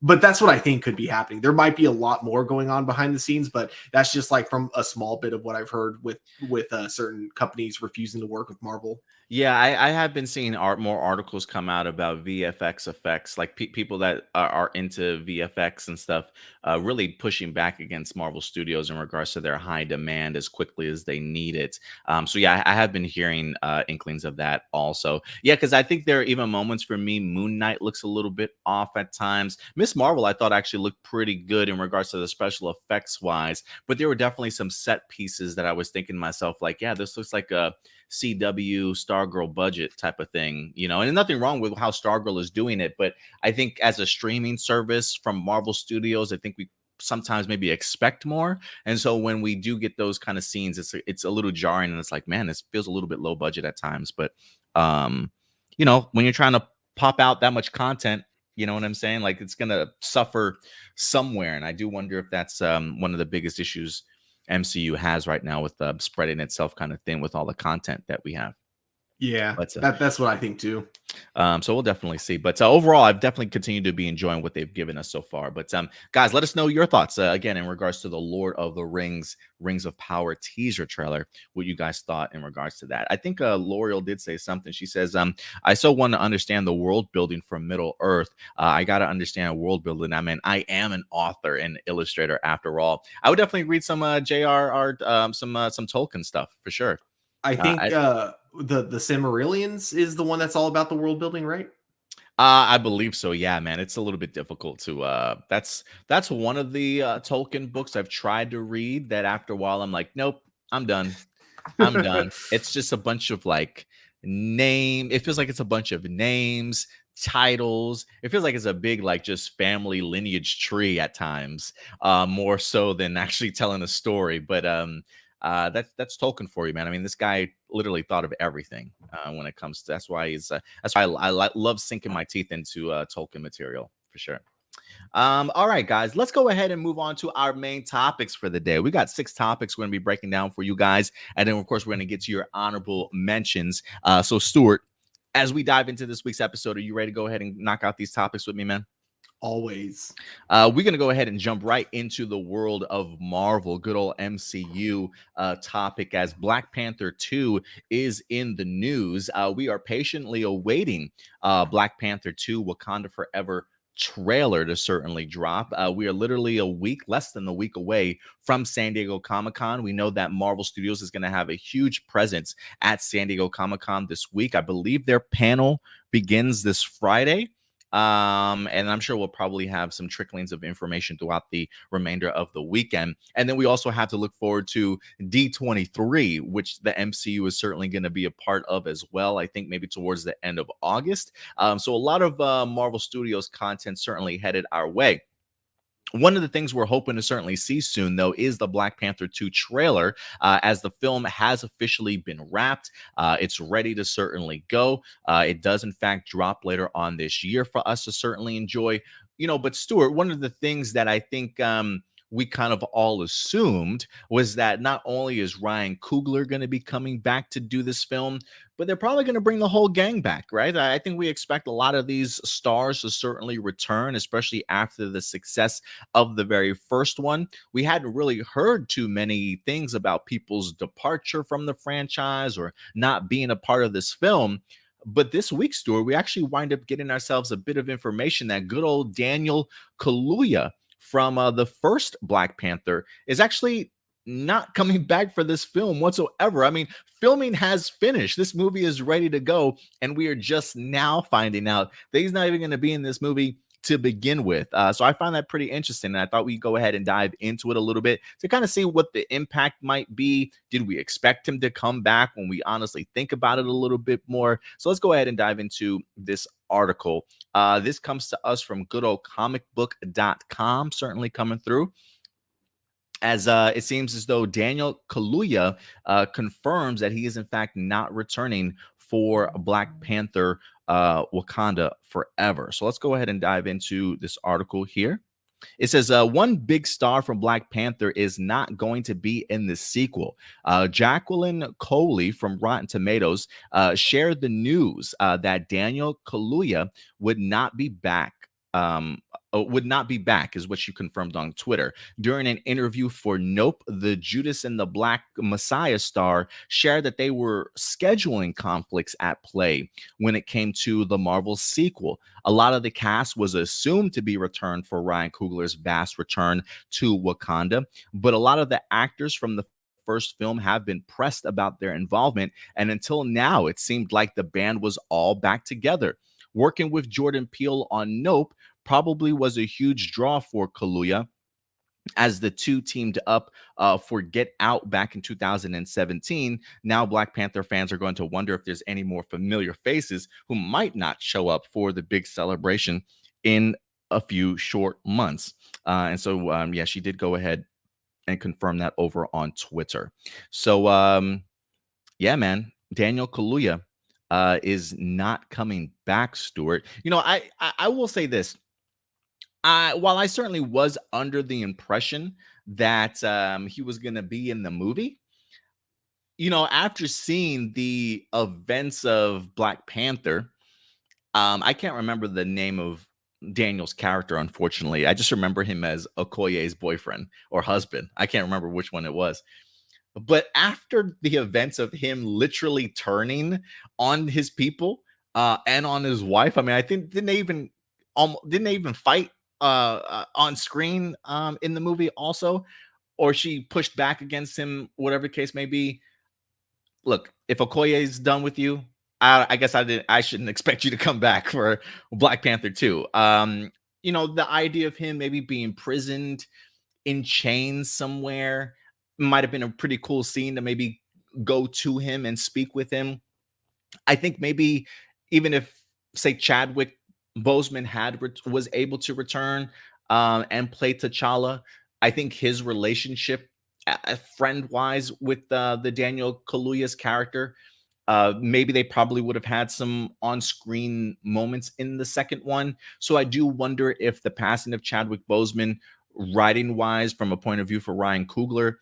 But that's what I think could be happening. There might be a lot more going on behind the scenes, but that's just like from a small bit of what I've heard with certain companies refusing to work with Marvel. Yeah, I have been seeing more articles come out about VFX effects, like people that are into VFX and stuff, really pushing back against Marvel Studios in regards to their high demand as quickly as they need it. So yeah, I have been hearing inklings of that also. Yeah, because I think there are even moments for me. Moon Knight looks a little bit off at times. Miss Marvel, I thought actually looked pretty good in regards to the special effects wise, but there were definitely some set pieces that I was thinking to myself, like, yeah, this looks like a CW Stargirl budget type of thing, and nothing wrong with how Stargirl is doing it. But I think as a streaming service from Marvel Studios, I think we sometimes maybe expect more. And so when we do get those kind of scenes, it's a little jarring and it's like, man, this feels a little bit low budget at times. But, um, when you're trying to pop out that much content, you know what I'm saying? Like it's going to suffer somewhere. And I do wonder if that's one of the biggest issues MCU has right now with spreading itself kind of thin with all the content that we have. Yeah, But that's what I think too. so we'll definitely see. But overall, I've definitely continued to be enjoying what they've given us so far. But guys, let us know your thoughts again in regards to the Lord of the Rings, Rings of Power teaser trailer. What you guys thought in regards to that? I think L'Oreal did say something. She says, "I so want to understand the world building from Middle Earth. I got to understand world building. I mean, I am an author and illustrator after all. I would definitely read some J.R.R. Some Tolkien stuff for sure." I think I the Silmarillions is the one that's all about the world building, right? I believe so. Yeah, man. It's a little bit difficult to that's one of the Tolkien books I've tried to read that after a while I'm like, nope, I'm done. I'm done. It's just a bunch of like it feels like it's a bunch of names, titles. It feels like it's a big like just family lineage tree at times, more so than actually telling a story. But that's Tolkien for you, man. I mean, this guy literally thought of everything when it comes to. That's why I love sinking my teeth into Tolkien material for sure. All right, guys, let's go ahead and move on to our main topics for the day. We got 6 topics we're going to be breaking down for you guys. And then, of course, we're going to get to your honorable mentions. So, Stuart, as we dive into this week's episode, are you ready to go ahead and knock out these topics with me, man? Always. We're going to go ahead and jump right into the world of Marvel, good old MCU topic, as Black Panther 2 is in the news. We are patiently awaiting Black Panther 2 Wakanda Forever trailer to certainly drop. We are literally less than a week away from San Diego Comic-Con. We know that Marvel Studios is going to have a huge presence at San Diego Comic-Con this week. I believe their panel begins this Friday. And I'm sure we'll probably have some tricklings of information throughout the remainder of the weekend. And then we also have to look forward to D23, which the MCU is certainly going to be a part of as well. I think maybe towards the end of August. So a lot of Marvel Studios content certainly headed our way. One of the things we're hoping to certainly see soon, though, is the Black Panther 2 trailer, as the film has officially been wrapped. It's ready to certainly go. It does, in fact, drop later on this year for us to certainly enjoy. But Stuart, one of the things that I think we kind of all assumed was that not only is Ryan Coogler going to be coming back to do this film, but they're probably going to bring the whole gang back, right? I think we expect a lot of these stars to certainly return, especially after the success of the very first one. We hadn't really heard too many things about people's departure from the franchise or not being a part of this film. But this week's Stuart, we actually wind up getting ourselves a bit of information that good old Daniel Kaluuya from the first Black Panther is actually not coming back for this film whatsoever. I mean, filming has finished. This movie is ready to go, and we are just now finding out that he's not even going to be in this movie to begin with. So I found that pretty interesting. And I thought we'd go ahead and dive into it a little bit to kind of see what the impact might be. Did we expect him to come back when we honestly think about it a little bit more? So let's go ahead and dive into this article. This comes to us from good old comicbook.com, certainly coming through. As it seems as though Daniel Kaluuya confirms that he is in fact not returning for Black Panther Wakanda Forever. So let's go ahead and dive into this article here. It says one big star from Black Panther is not going to be in the sequel. Jacqueline Coley from Rotten Tomatoes shared the news that Daniel Kaluuya would not be back. Would not be back, is what she confirmed on Twitter. During an interview for Nope, the Judas and the Black Messiah star shared that they were scheduling conflicts at play when it came to the Marvel sequel. A lot of the cast was assumed to be returned for Ryan Coogler's vast return to Wakanda, but a lot of the actors from the first film have been pressed about their involvement, and until now, it seemed like the band was all back together. Working with Jordan Peele on Nope probably was a huge draw for Kaluuya, as the two teamed up for Get Out back in 2017. Now Black Panther fans are going to wonder if there's any more familiar faces who might not show up for the big celebration in a few short months. And so, yeah, she did go ahead and confirm that over on Twitter. So, yeah, man, Daniel Kaluuya is not coming back, Stuart. I will say this. While I certainly was under the impression that he was going to be in the movie, after seeing the events of Black Panther, I can't remember the name of Daniel's character, unfortunately. I just remember him as Okoye's boyfriend or husband. I can't remember which one it was. But after the events of him literally turning on his people and on his wife, I mean, I think didn't they even fight on screen in the movie also, or she pushed back against him, whatever the case may be. Look, if Okoye is done with you, I guess I shouldn't expect you to come back for Black Panther 2. The idea of him maybe being imprisoned in chains somewhere might have been a pretty cool scene to maybe go to him and speak with him. I think maybe even if, say, Chadwick Boseman was able to return and play T'Challa, I think his relationship, friend wise, with the Daniel Kaluuya's character, maybe they probably would have had some on-screen moments in the second one. So I do wonder if the passing of Chadwick Boseman, writing wise, from a point of view for Ryan Coogler,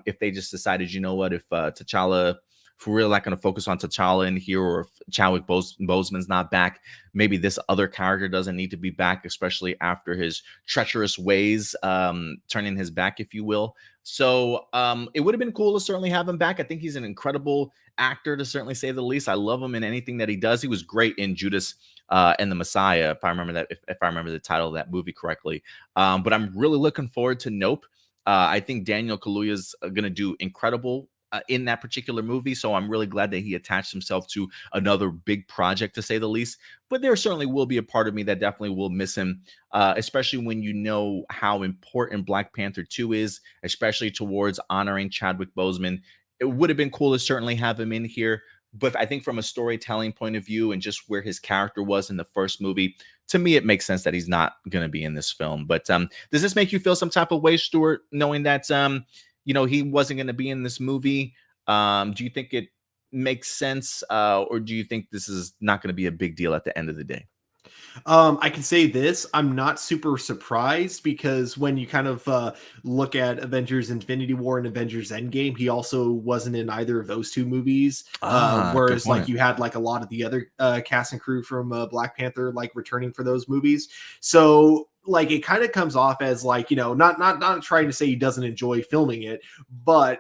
if they just decided, you know what, if T'Challa, if we're really not going to focus on T'Challa in here, or if Chadwick Boseman's not back, maybe this other character doesn't need to be back, especially after his treacherous ways, turning his back, if you will. So it would have been cool to certainly have him back. I think he's an incredible actor, to certainly say the least. I love him in anything that he does. He was great in Judas and the Messiah, if I remember that, if I remember the title of that movie correctly. But I'm really looking forward to Nope. I think Daniel Kaluuya is going to do incredible in that particular movie. So I'm really glad that he attached himself to another big project, to say the least. But there certainly will be a part of me that definitely will miss him, especially when you know how important Black Panther 2 is, especially towards honoring Chadwick Boseman. It would have been cool to certainly have him in here. But I think from a storytelling point of view and just where his character was in the first movie, to me, it makes sense that he's not going to be in this film. But does this make you feel some type of way, Stuart, knowing that he wasn't going to be in this movie? Do you think it makes sense, or do you think this is not going to be a big deal at the end of the day? I can say this: I'm not super surprised because when you kind of look at Avengers: Infinity War and Avengers: Endgame, he also wasn't in either of those two movies. Good Whereas, like, point. you had like a lot of the other cast and crew from Black Panther like returning for those movies. So like it kind of comes off as like, not trying to say he doesn't enjoy filming it, but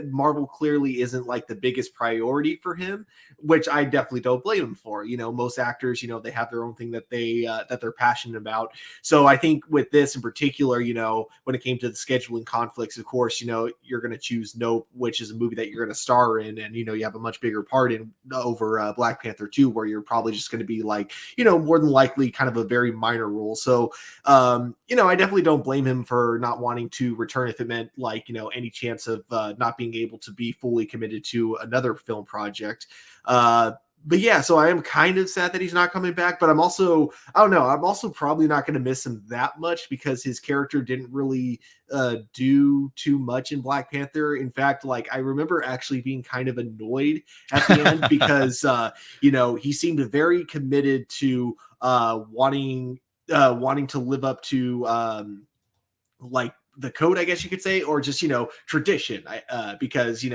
Marvel clearly isn't like the biggest priority for him, which I definitely don't blame him for. Most actors, they have their own thing that they're passionate about. So I think with this in particular, when it came to the scheduling conflicts, of course, you're going to choose Nope, which is a movie that you're going to star in, and you have a much bigger part in over Black Panther 2, where you're probably just going to be like, more than likely kind of a very minor role. So I definitely don't blame him for not wanting to return if it meant like, any chance of not being able to be fully committed to another film project. But yeah, so I am kind of sad that he's not coming back, but I don't know, I'm also probably not going to miss him that much because his character didn't really do too much in Black Panther. In fact, like I remember actually being kind of annoyed at the end because he seemed very committed to wanting to live up to like the code, I guess you could say, or just tradition. Because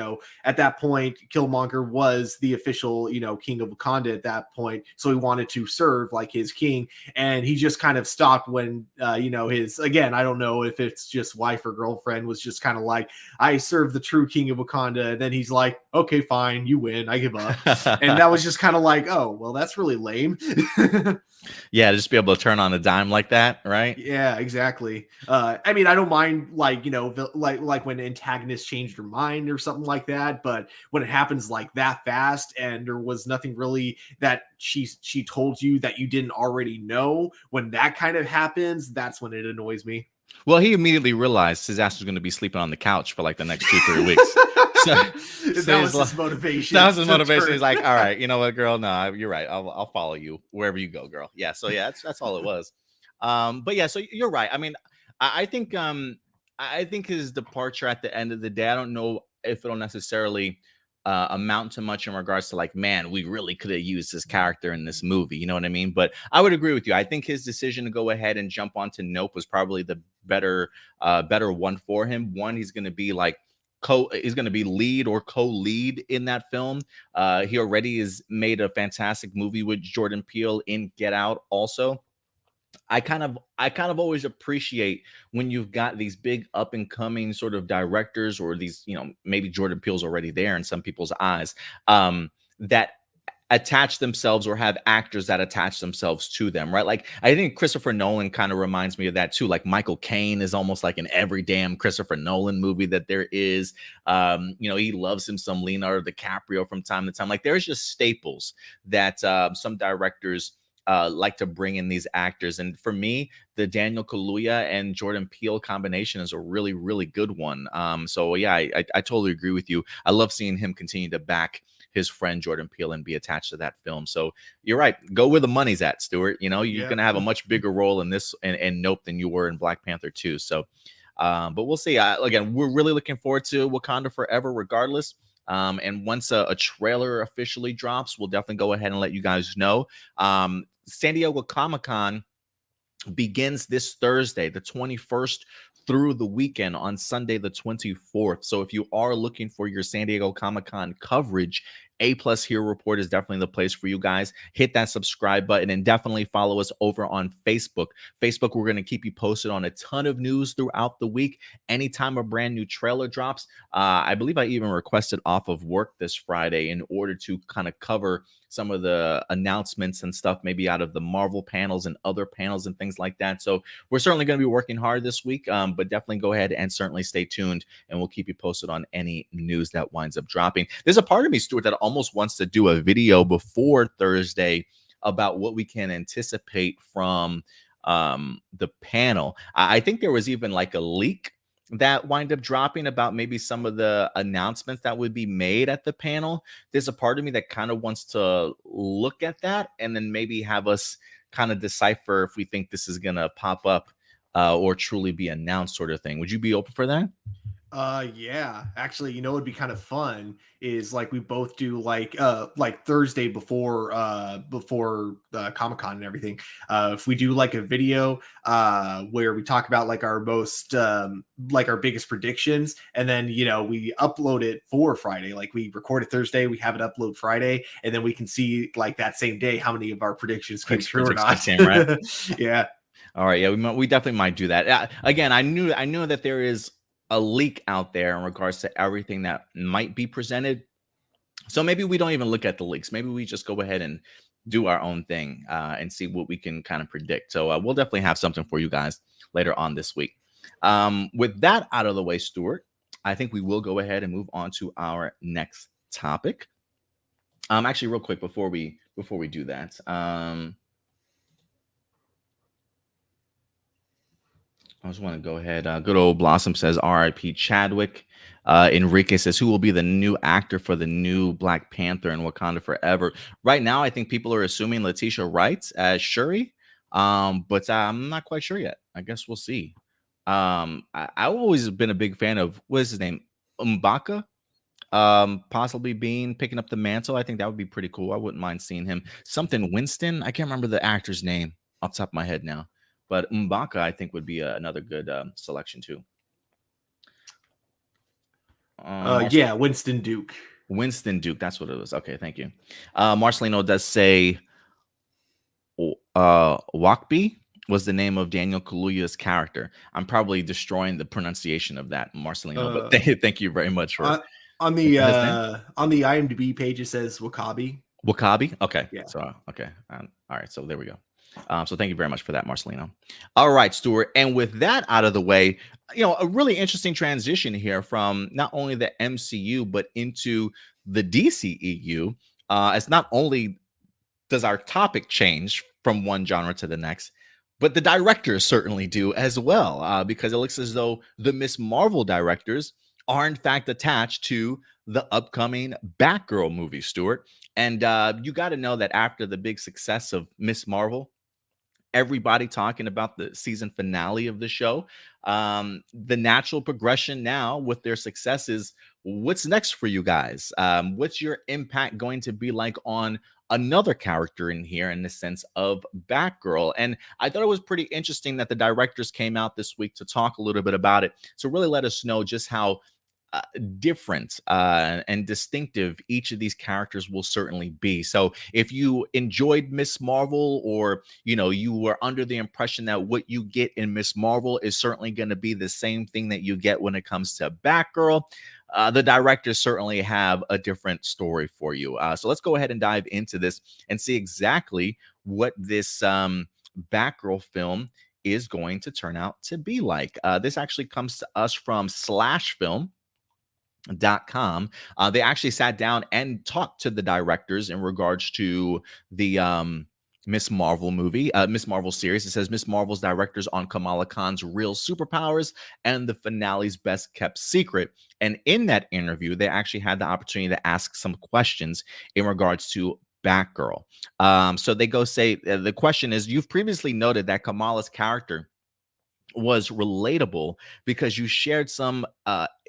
at that point, Killmonger was the official king of Wakanda at that point, so he wanted to serve like his king, and he just kind of stopped when his, again, I don't know if it's just wife or girlfriend, was just kind of like, I serve the true king of Wakanda, and then he's like, okay, fine, you win, I give up. And that was just kind of like, oh well, that's really lame. Yeah, just be able to turn on a dime like that, right? Yeah, exactly. I mean, I don't mind like like when antagonists change their mind or something like that, but when it happens like that fast and there was nothing really that she told you that you didn't already know, when that kind of happens, that's when it annoys me. Well, he immediately realized his ass was going to be sleeping on the couch for like the next 2-3 weeks. So, That he's was like, his that motivation was his to motivation. turn. He's like, all right, you know what, girl? No, you're right. I'll follow you wherever you go, girl. Yeah. So yeah, that's all it was. But yeah, so you're right. I mean, I think I think his departure at the end of the day, I don't know if it'll necessarily amount to much in regards to like, man, we really could have used this character in this movie. You know what I mean? But I would agree with you. I think his decision to go ahead and jump onto Nope was probably the better one for him. One, he's going to be like he's going to be lead or co-lead in that film. He already has made a fantastic movie with Jordan Peele in Get Out also. I kind of always appreciate when you've got these big up and coming sort of directors, or these, maybe Jordan Peele's already there in some people's eyes, that attach themselves or have actors that attach themselves to them, right? Like I think Christopher Nolan kind of reminds me of that too. Like Michael Caine is almost like in every damn Christopher Nolan movie that there is. He loves him some Leonardo DiCaprio from time to time. Like there's just staples that some directors like to bring in these actors. And for me, the Daniel Kaluuya and Jordan Peele combination is a really, really good one. So yeah, I totally agree with you. I love seeing him continue to back his friend Jordan Peele and be attached to that film. So you're right. Go where the money's at, Stuart. You're Yeah. going to have a much bigger role in this and Nope than you were in Black Panther 2. So, but we'll see. Again, we're really looking forward to Wakanda Forever regardless. And once a trailer officially drops, we'll definitely go ahead and let you guys know. San Diego Comic-Con begins this Thursday, the 21st, through the weekend on Sunday, the 24th. So if you are looking for your San Diego Comic-Con coverage, A Plus Hero Report is definitely the place for you guys. Hit that subscribe button and definitely follow us over on Facebook. Facebook, we're going to keep you posted on a ton of news throughout the week. Anytime a brand new trailer drops, I believe I even requested off of work this Friday in order to kind of cover some of the announcements and stuff, maybe out of the Marvel panels and other panels and things like that. So we're certainly going to be working hard this week, but definitely go ahead and certainly stay tuned, and we'll keep you posted on any news that winds up dropping. There's a part of me, Stuart, that almost wants to do a video before Thursday about what we can anticipate from the panel. I think there was even like a leak that wind up dropping about maybe some of the announcements that would be made at the panel, there's a part of me that kind of wants to look at that and then maybe have us kind of decipher if we think this is going to pop up or truly be announced, sort of thing. Would you be open for that? Yeah. Actually, it'd be kind of fun is like we both do like Thursday before Comic-Con and everything. If we do like a video where we talk about like our most like our biggest predictions, and then we upload it for Friday. Like we record it Thursday, we have it upload Friday, and then we can see like that same day how many of our predictions came true or not. Came, right? Yeah. All right, yeah, we definitely might do that. Again, I knew that there is a leak out there in regards to everything that might be presented. So maybe we don't even look at the leaks. Maybe we just go ahead and do our own thing and see what we can kind of predict. So we'll definitely have something for you guys later on this week. With that out of the way, Stuart, I think we will go ahead and move on to our next topic. Actually, real quick before we do that. I just want to go ahead. Good old Blossom says R.I.P. Chadwick. Enrique says, who will be the new actor for the new Black Panther in Wakanda Forever? Right now, I think people are assuming Letitia Wright as Shuri, but I'm not quite sure yet. I guess we'll see. I've always been a big fan of, what is his name? M'Baka, possibly picking up the mantle. I think that would be pretty cool. I wouldn't mind seeing him. Something Winston. I can't remember the actor's name off the top of my head now. But M'Baka, I think, would be another good selection too. Yeah, Winston Duke. Winston Duke, that's what it was. Okay, thank you. Marcelino does say Wakbi was the name of Daniel Kaluuya's character. I'm probably destroying the pronunciation of that, Marcelino, but thank you very much for on the IMDb page. It says Wakabi. Wakabi? Okay. Yeah. So okay. All right. So there we go. So thank you very much for that, Marcelino. All right, Stuart. And with that out of the way, a really interesting transition here from not only the MCU, but into the DCEU. As not only does our topic change from one genre to the next, but the directors certainly do as well, because it looks as though the Miss Marvel directors are in fact attached to the upcoming Batgirl movie, Stuart. And you got to know that after the big success of Miss Marvel, everybody talking about the season finale of the show, the natural progression now with their success is, what's next for you guys? What's your impact going to be like on another character in here in the sense of Batgirl? And I thought it was pretty interesting that the directors came out this week to talk a little bit about it, to really let us know just how different and distinctive each of these characters will certainly be. So if you enjoyed Miss Marvel, or you were under the impression that what you get in Miss Marvel is certainly going to be the same thing that you get when it comes to Batgirl, the directors certainly have a different story for you. So let's go ahead and dive into this and see exactly what this Batgirl film is going to turn out to be like. This actually comes to us from slashfilm.com. They actually sat down and talked to the directors in regards to the Miss Marvel movie, Miss Marvel series. It says Miss Marvel's directors on Kamala Khan's real superpowers and the finale's best kept secret. And in that interview, they actually had the opportunity to ask some questions in regards to Batgirl. So they go say, the question is, you've previously noted that Kamala's character was relatable because you shared some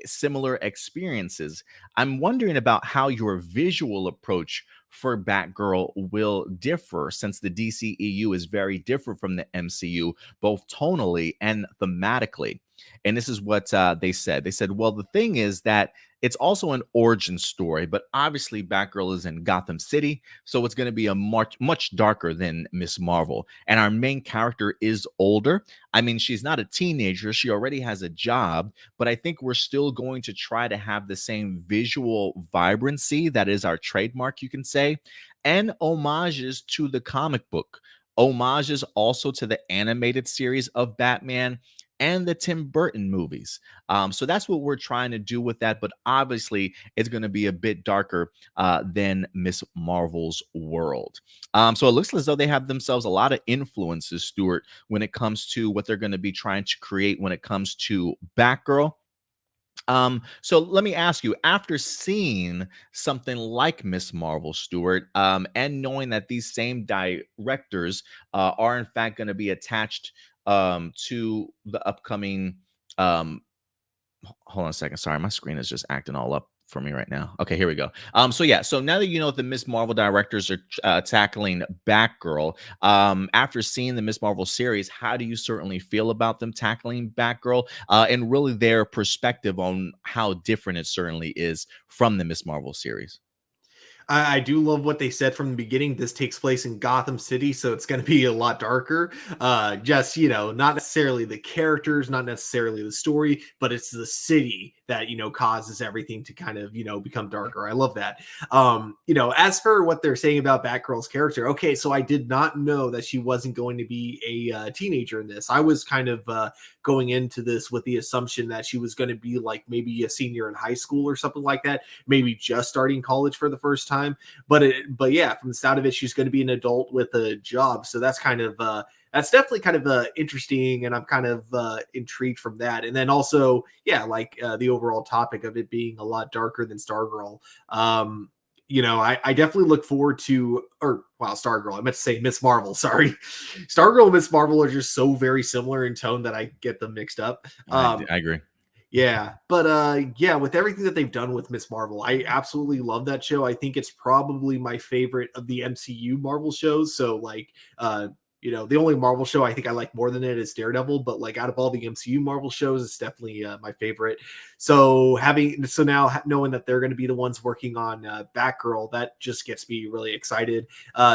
similar experiences. I'm wondering about how your visual approach for Batgirl will differ, since the DCEU is very different from the MCU, both tonally and thematically. And this is what they said. They said, well, the thing is that it's also an origin story, but obviously Batgirl is in Gotham City, so it's going to be a much darker than Miss Marvel. And our main character is older. I mean, she's not a teenager. She already has a job, but I think we're still going to try to have the same visual vibrancy that is our trademark, you can say, and homages to the comic book, homages also to the animated series of Batman, and the Tim Burton movies. So that's what we're trying to do with that. But obviously, it's going to be a bit darker than Miss Marvel's world. So it looks as though they have themselves a lot of influences, Stuart, when it comes to what they're going to be trying to create when it comes to Batgirl. So let me ask you, after seeing something like Miss Marvel, Stewart, and knowing that these same directors are in fact going to be attached to the upcoming um, hold on a second. Sorry, my screen is just acting all up for me right now. Okay, here we go. So yeah, so now that you know the Miss Marvel directors are tackling Batgirl, after seeing the Miss Marvel series, how do you certainly feel about them tackling Batgirl, and really their perspective on how different it certainly is from the Miss Marvel series? I do love what they said from the beginning. This takes place in Gotham City, so it's going to be a lot darker. Just, not necessarily the characters, not necessarily the story, but it's the city that, causes everything to kind of, become darker. I love that. As for what they're saying about Batgirl's character, okay, so I did not know that she wasn't going to be a teenager in this. I was kind of going into this with the assumption that she was going to be like maybe a senior in high school or something like that, maybe just starting college for the first time. But yeah, from the sound of it, she's going to be an adult with a job. So that's definitely kind of interesting, and I'm kind of intrigued from that. And then also, yeah, like the overall topic of it being a lot darker than Stargirl. I definitely look forward to, or wow, Stargirl. I meant to say Miss Marvel. Sorry, Stargirl and Miss Marvel are just so very similar in tone that I get them mixed up. I agree. Yeah, but yeah, with everything that they've done with Miss Marvel, I absolutely love that show. I think it's probably my favorite of the MCU Marvel shows. So like the only Marvel show I think I like more than it is Daredevil, but like out of all the MCU Marvel shows, it's definitely my favorite. So now knowing that they're going to be the ones working on Batgirl, that just gets me really excited.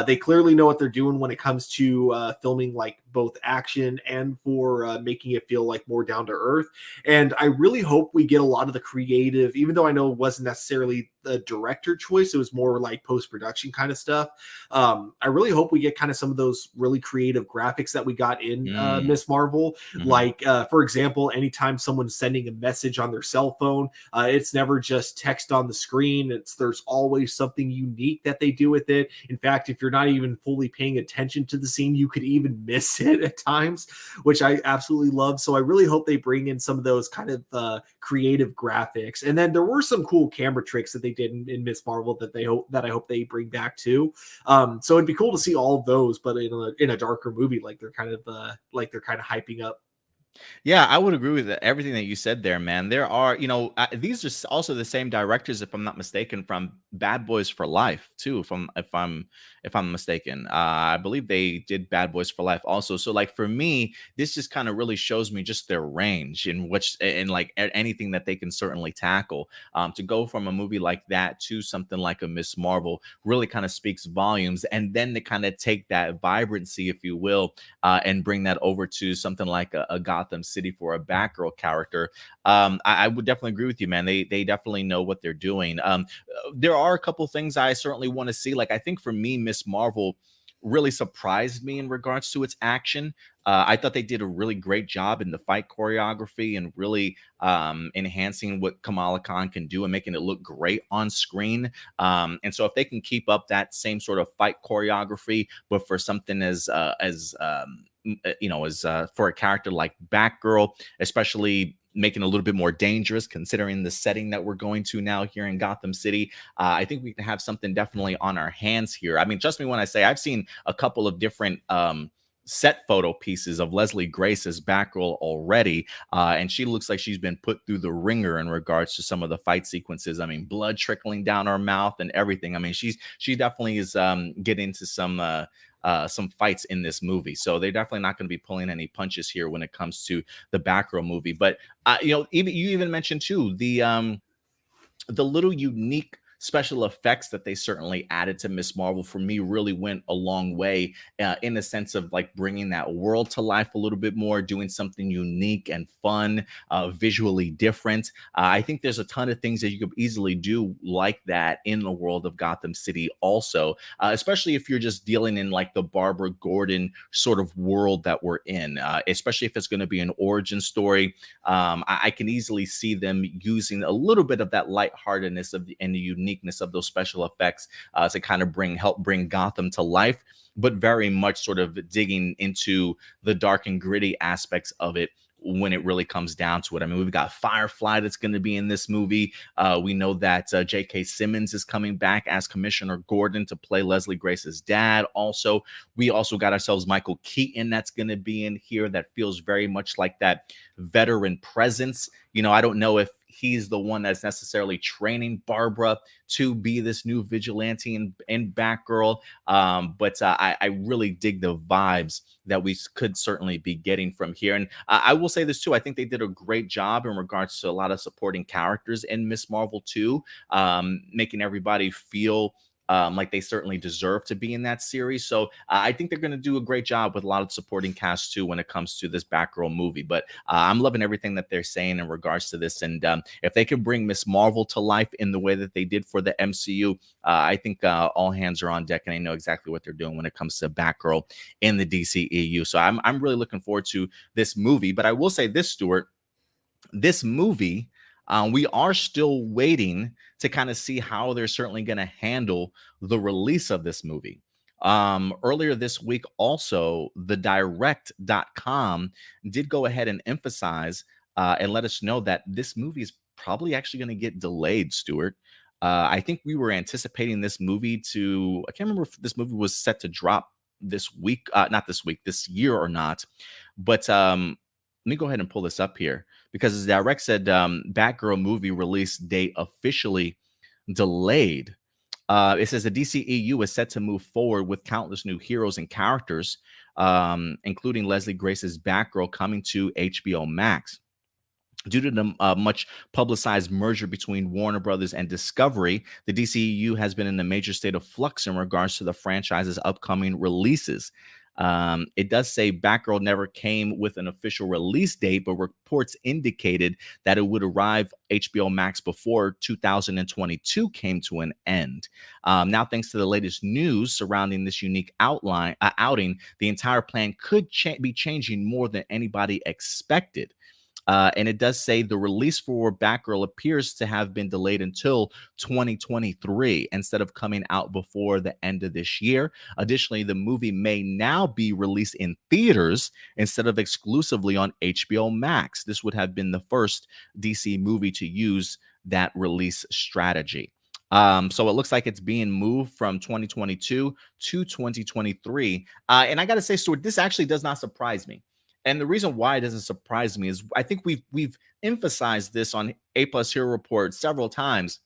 They clearly know what they're doing when it comes to filming like both action and for making it feel like more down to earth. And I really hope we get a lot of the creative, even though I know it wasn't necessarily the director choice, it was more like post-production kind of stuff. I really hope we get kind of some of those really creative graphics that we got in Mm, Miss Marvel. mhm. Like, for example, anytime someone's sending a message on their cell phone, it's never just text on the screen. There's always something unique that they do with it. In fact, if you're not even fully paying attention to the scene, you could even miss it at times, which I absolutely love. So I really hope they bring in some of those kind of creative graphics. And then there were some cool camera tricks that they did in Miss Marvel that I hope they bring back too. So it'd be cool to see all of those, but in a darker movie, like they're kind of hyping up. Yeah, I would agree with everything that you said there, man. There are, these are also the same directors, if I'm not mistaken, from Bad Boys for Life too. If I'm mistaken, I believe they did Bad Boys for Life also. So, like for me, this just kind of really shows me just their range in which, in like anything that they can certainly tackle. To go from a movie like that to something like a Miss Marvel really kind of speaks volumes, and then to kind of take that vibrancy, if you will, and bring that over to something like a Gotham City for a Batgirl character. I would definitely agree with you, man. They definitely know what they're doing. There are a couple things I certainly want to see. Like I think for me, Miss Marvel really surprised me in regards to its action. I thought they did a really great job in the fight choreography and really enhancing what Kamala Khan can do and making it look great on screen. And so if they can keep up that same sort of fight choreography, but for something as for a character like Batgirl, especially making it a little bit more dangerous considering the setting that we're going to now here in Gotham City. I think we can have something definitely on our hands here. I mean, trust me when I say I've seen a couple of different set photo pieces of Leslie Grace as Batgirl already, and she looks like she's been put through the ringer in regards to some of the fight sequences. I mean, blood trickling down her mouth and everything. I mean, she definitely is getting into some fights in this movie. So they're definitely not going to be pulling any punches here when it comes to the Batgirl movie. But even you even mentioned too the little unique special effects that they certainly added to Miss Marvel for me really went a long way in the sense of like bringing that world to life a little bit more, doing something unique and fun, visually different. I think there's a ton of things that you could easily do like that in the world of Gotham City, also, especially if you're just dealing in like the Barbara Gordon sort of world that we're in, especially if it's going to be an origin story. I can easily see them using a little bit of that lightheartedness of and the uniqueness of those special effects to kind of help bring Gotham to life, but very much sort of digging into the dark and gritty aspects of it when it really comes down to it. I mean, we've got Firefly that's going to be in this movie. We know that J.K. Simmons is coming back as Commissioner Gordon to play Leslie Grace's dad. Also, we also got ourselves Michael Keaton that's going to be in here. That feels very much like that veteran presence. You know, I don't know if he's the one that's necessarily training Barbara to be this new vigilante in Batgirl. But I really dig the vibes that we could certainly be getting from here. And I will say this too. I think they did a great job in regards to a lot of supporting characters in Miss Marvel too, making everybody feel like they certainly deserve to be in that series. So I think they're going to do a great job with a lot of supporting cast too when it comes to this Batgirl movie. But I'm loving everything that they're saying in regards to this. And if they can bring Miss Marvel to life in the way that they did for the MCU, I think all hands are on deck, and they know exactly what they're doing when it comes to Batgirl in the DCEU. So I'm really looking forward to this movie. But I will say this, Stuart, this movie, we are still waiting to kind of see how they're certainly going to handle the release of this movie. Earlier this week, also, the direct.com did go ahead and emphasize and let us know that this movie is probably actually going to get delayed, Stuart. I think we were anticipating this movie to, I can't remember if this movie was set to drop this week, not this week, this year or not. But let me go ahead and pull this up here, because as Direct said, Batgirl movie release date officially delayed. It says the DCEU is set to move forward with countless new heroes and characters, including Leslie Grace's Batgirl coming to HBO Max. Due to the much publicized merger between Warner Brothers and Discovery, the DCEU has been in a major state of flux in regards to the franchise's upcoming releases. It does say Batgirl never came with an official release date, but reports indicated that it would arrive HBO Max before 2022 came to an end. Now, thanks to the latest news surrounding this unique outing, the entire plan could be changing more than anybody expected. And it does say the release for Batgirl appears to have been delayed until 2023 instead of coming out before the end of this year. Additionally, the movie may now be released in theaters instead of exclusively on HBO Max. This would have been the first DC movie to use that release strategy. So it looks like it's being moved from 2022 to 2023. And I got to say, Stuart, this actually does not surprise me. And the reason why it doesn't surprise me is I think we've emphasized this on A Plus Hero Report several times.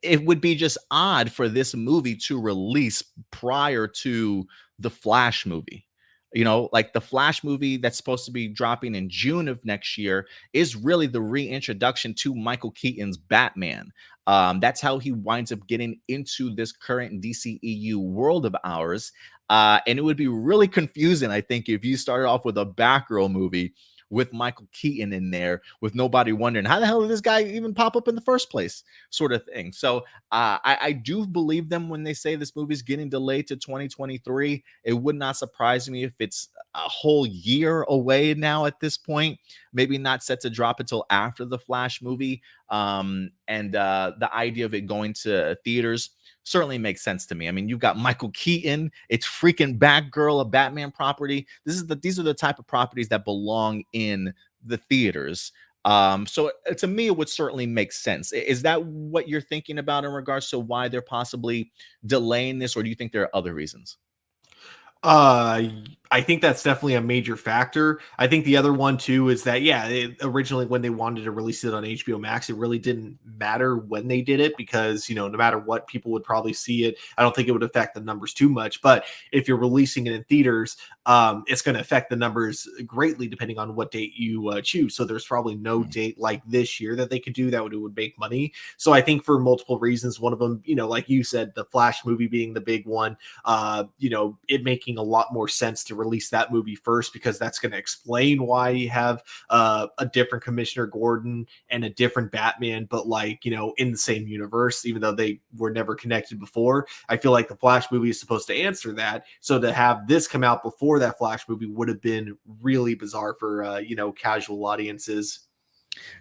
It would be just odd for this movie to release prior to the Flash movie. You know, like the Flash movie that's supposed to be dropping in June of next year is really the reintroduction to Michael Keaton's Batman. That's how he winds up getting into this current DCEU world of ours. And it would be really confusing, I think, if you started off with a Batgirl movie with Michael Keaton in there, with nobody wondering how the hell did this guy even pop up in the first place, sort of thing. So I do believe them when they say this movie's getting delayed to 2023. It would not surprise me if it's a whole year away now at this point, maybe not set to drop until after the Flash movie. And the idea of it going to theaters certainly makes sense to me. I mean, you've got Michael Keaton, it's freaking Batgirl, a Batman property. These are the type of properties that belong in the theaters. So to me, it would certainly make sense. Is that what you're thinking about in regards to why they're possibly delaying this, or do you think there are other reasons? Uh, I think that's definitely a major factor. I think the other one too is that yeah, originally when they wanted to release it on HBO Max, it really didn't matter when they did it because no matter what, people would probably see it. I don't think it would affect the numbers too much. But if you're releasing it in theaters, it's going to affect the numbers greatly depending on what date you choose. So there's probably no date like this year that they could do that would make money. So I think for multiple reasons, one of them, like you said, the Flash movie being the big one, it making a lot more sense to release that movie first because that's going to explain why you have a different Commissioner Gordon and a different Batman, but in the same universe, even though they were never connected before. I feel like the Flash movie is supposed to answer that. So to have this come out before that Flash movie would have been really bizarre for casual audiences.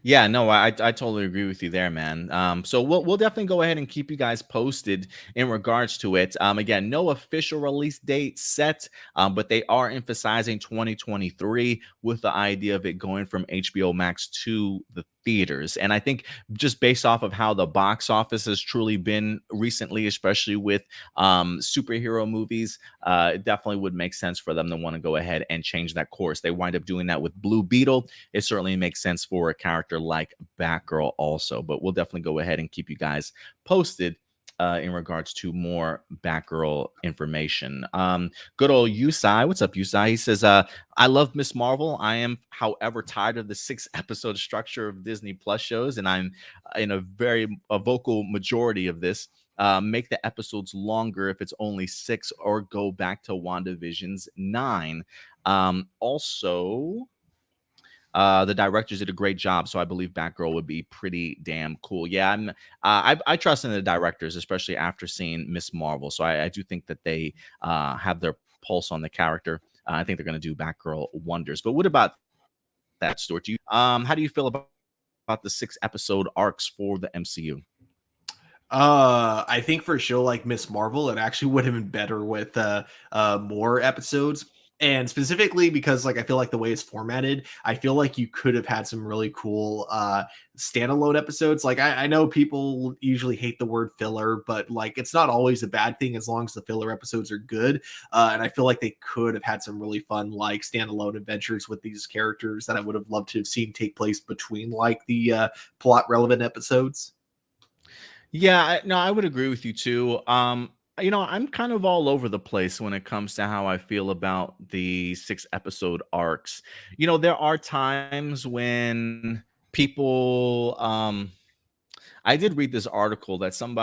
Yeah, no, I totally agree with you there, man. So we'll definitely go ahead and keep you guys posted in regards to it. Again, no official release date set, but they are emphasizing 2023 with the idea of it going from HBO Max to the theaters. And I think just based off of how the box office has truly been recently, especially with superhero movies, it definitely would make sense for them to want to go ahead and change that course. They wind up doing that with Blue Beetle. It certainly makes sense for a character like Batgirl also, but we'll definitely go ahead and keep you guys posted in regards to more Batgirl information. Good old Yusai. What's up, Yusai? He says, I love Miss Marvel. I am, however, tired of the 6-episode structure of Disney Plus shows, and I'm in a vocal majority of this. Make the episodes longer if it's only 6, or go back to WandaVision's 9. Also, the directors did a great job, so I believe Batgirl would be pretty damn cool. Yeah, I trust in the directors, especially after seeing Miss Marvel. So I do think that they have their pulse on the character. I think they're going to do Batgirl wonders. But what about that, Stuart? How do you feel about the 6-episode arcs for the MCU? I think for a show like Miss Marvel, it actually would have been better with more episodes. And specifically because I feel like the way it's formatted, I feel like you could have had some really cool standalone episodes. I know people usually hate the word filler, but it's not always a bad thing as long as the filler episodes are good. And I feel like they could have had some really fun standalone adventures with these characters that I would have loved to have seen take place between the plot relevant episodes. Yeah, no, I would agree with you too. I'm kind of all over the place when it comes to how I feel about the 6-episode arcs. There are times when people I did read this article that some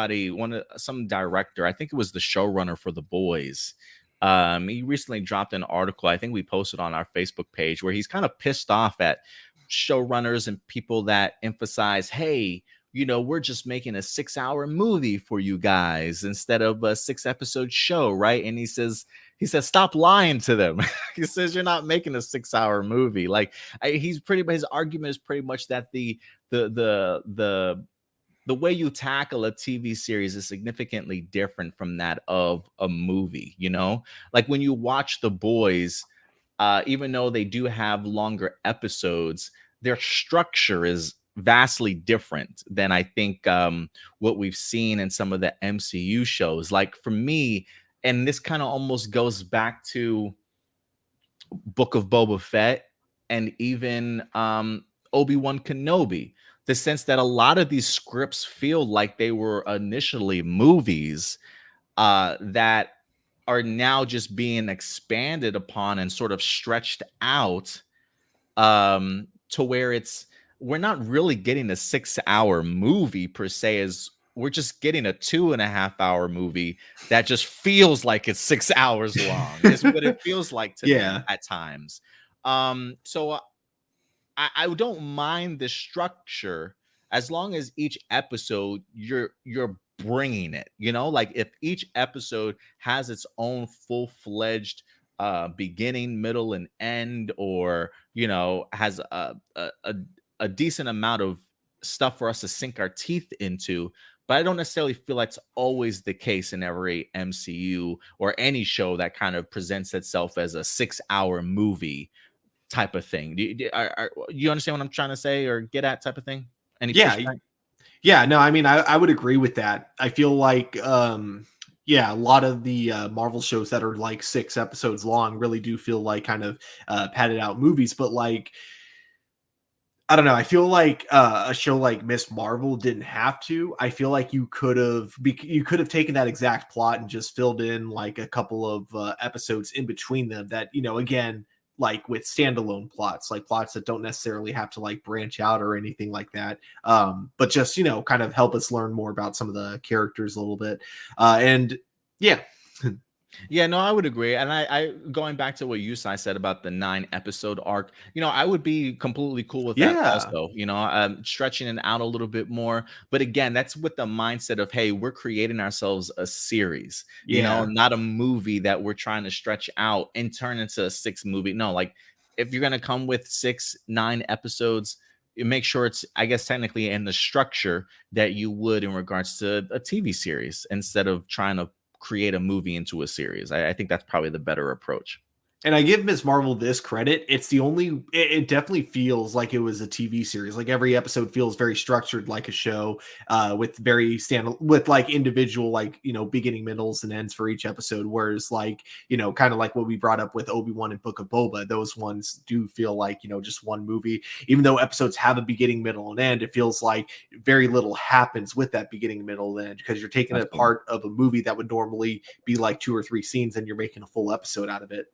director, I think it was the showrunner for The Boys. He recently dropped an article, I think we posted on our Facebook page, where he's kind of pissed off at showrunners and people that emphasize, hey, we're just making a 6-hour movie for you guys instead of a 6-episode show, right? And he says, stop lying to them. He says, you're not making a 6-hour movie. His argument is pretty much that the way you tackle a TV series is significantly different from that of a movie, Like when you watch The Boys, even though they do have longer episodes, their structure is vastly different than I think what we've seen in some of the MCU shows. Like for me, and this kind of almost goes back to Book of Boba Fett and even Obi-Wan Kenobi, the sense that a lot of these scripts feel like they were initially movies that are now just being expanded upon and sort of stretched out to where we're not really getting a 6-hour movie per se, as we're just getting a 2.5-hour movie that just feels like it's 6 hours long is what it feels like to me Yeah. at times. So I don't mind the structure as long as each episode you're bringing it, like if each episode has its own full-fledged beginning, middle, and end, or has a decent amount of stuff for us to sink our teeth into. But I don't necessarily feel like it's always the case in every MCU or any show that kind of presents itself as a 6-hour movie type of thing. You understand what I'm trying to say or get at type of thing? Any Yeah. pushback? Yeah, no, I mean, I would agree with that. I feel like Yeah, a lot of the Marvel shows that are like 6 episodes long really do feel like kind of padded out movies. But like, I don't know. I feel like a show like Miss Marvel didn't have to. I feel like you could have taken that exact plot and just filled in like a couple of episodes in between them. That, again, like with standalone plots, like plots that don't necessarily have to like branch out or anything like that. But just kind of help us learn more about some of the characters a little bit. And yeah, Yeah, no, I would agree. And I going back to what you said about the 9 episode arc, I would be completely cool with that yeah, also, stretching it out a little bit more. But again, that's with the mindset of, hey, we're creating ourselves a series, yeah. not a movie that we're trying to stretch out and turn into a 6 movie. No, like if you're going to come with 9 episodes, you make sure it's, I guess, technically in the structure that you would in regards to a TV series instead of trying to create a movie into a series. I think that's probably the better approach. And I give Ms. Marvel this credit. It's the only it definitely feels like it was a TV series. Like every episode feels very structured like a show, with very stand with like individual, like, beginning, middles, and ends for each episode. Whereas like, kind of like what we brought up with Obi-Wan and Book of Boba, those ones do feel like, just one movie. Even though episodes have a beginning, middle, and end, it feels like very little happens with that beginning, middle, and end, because you're taking a Absolutely. part of a movie that would normally be like 2 or 3 scenes and you're making a full episode out of it.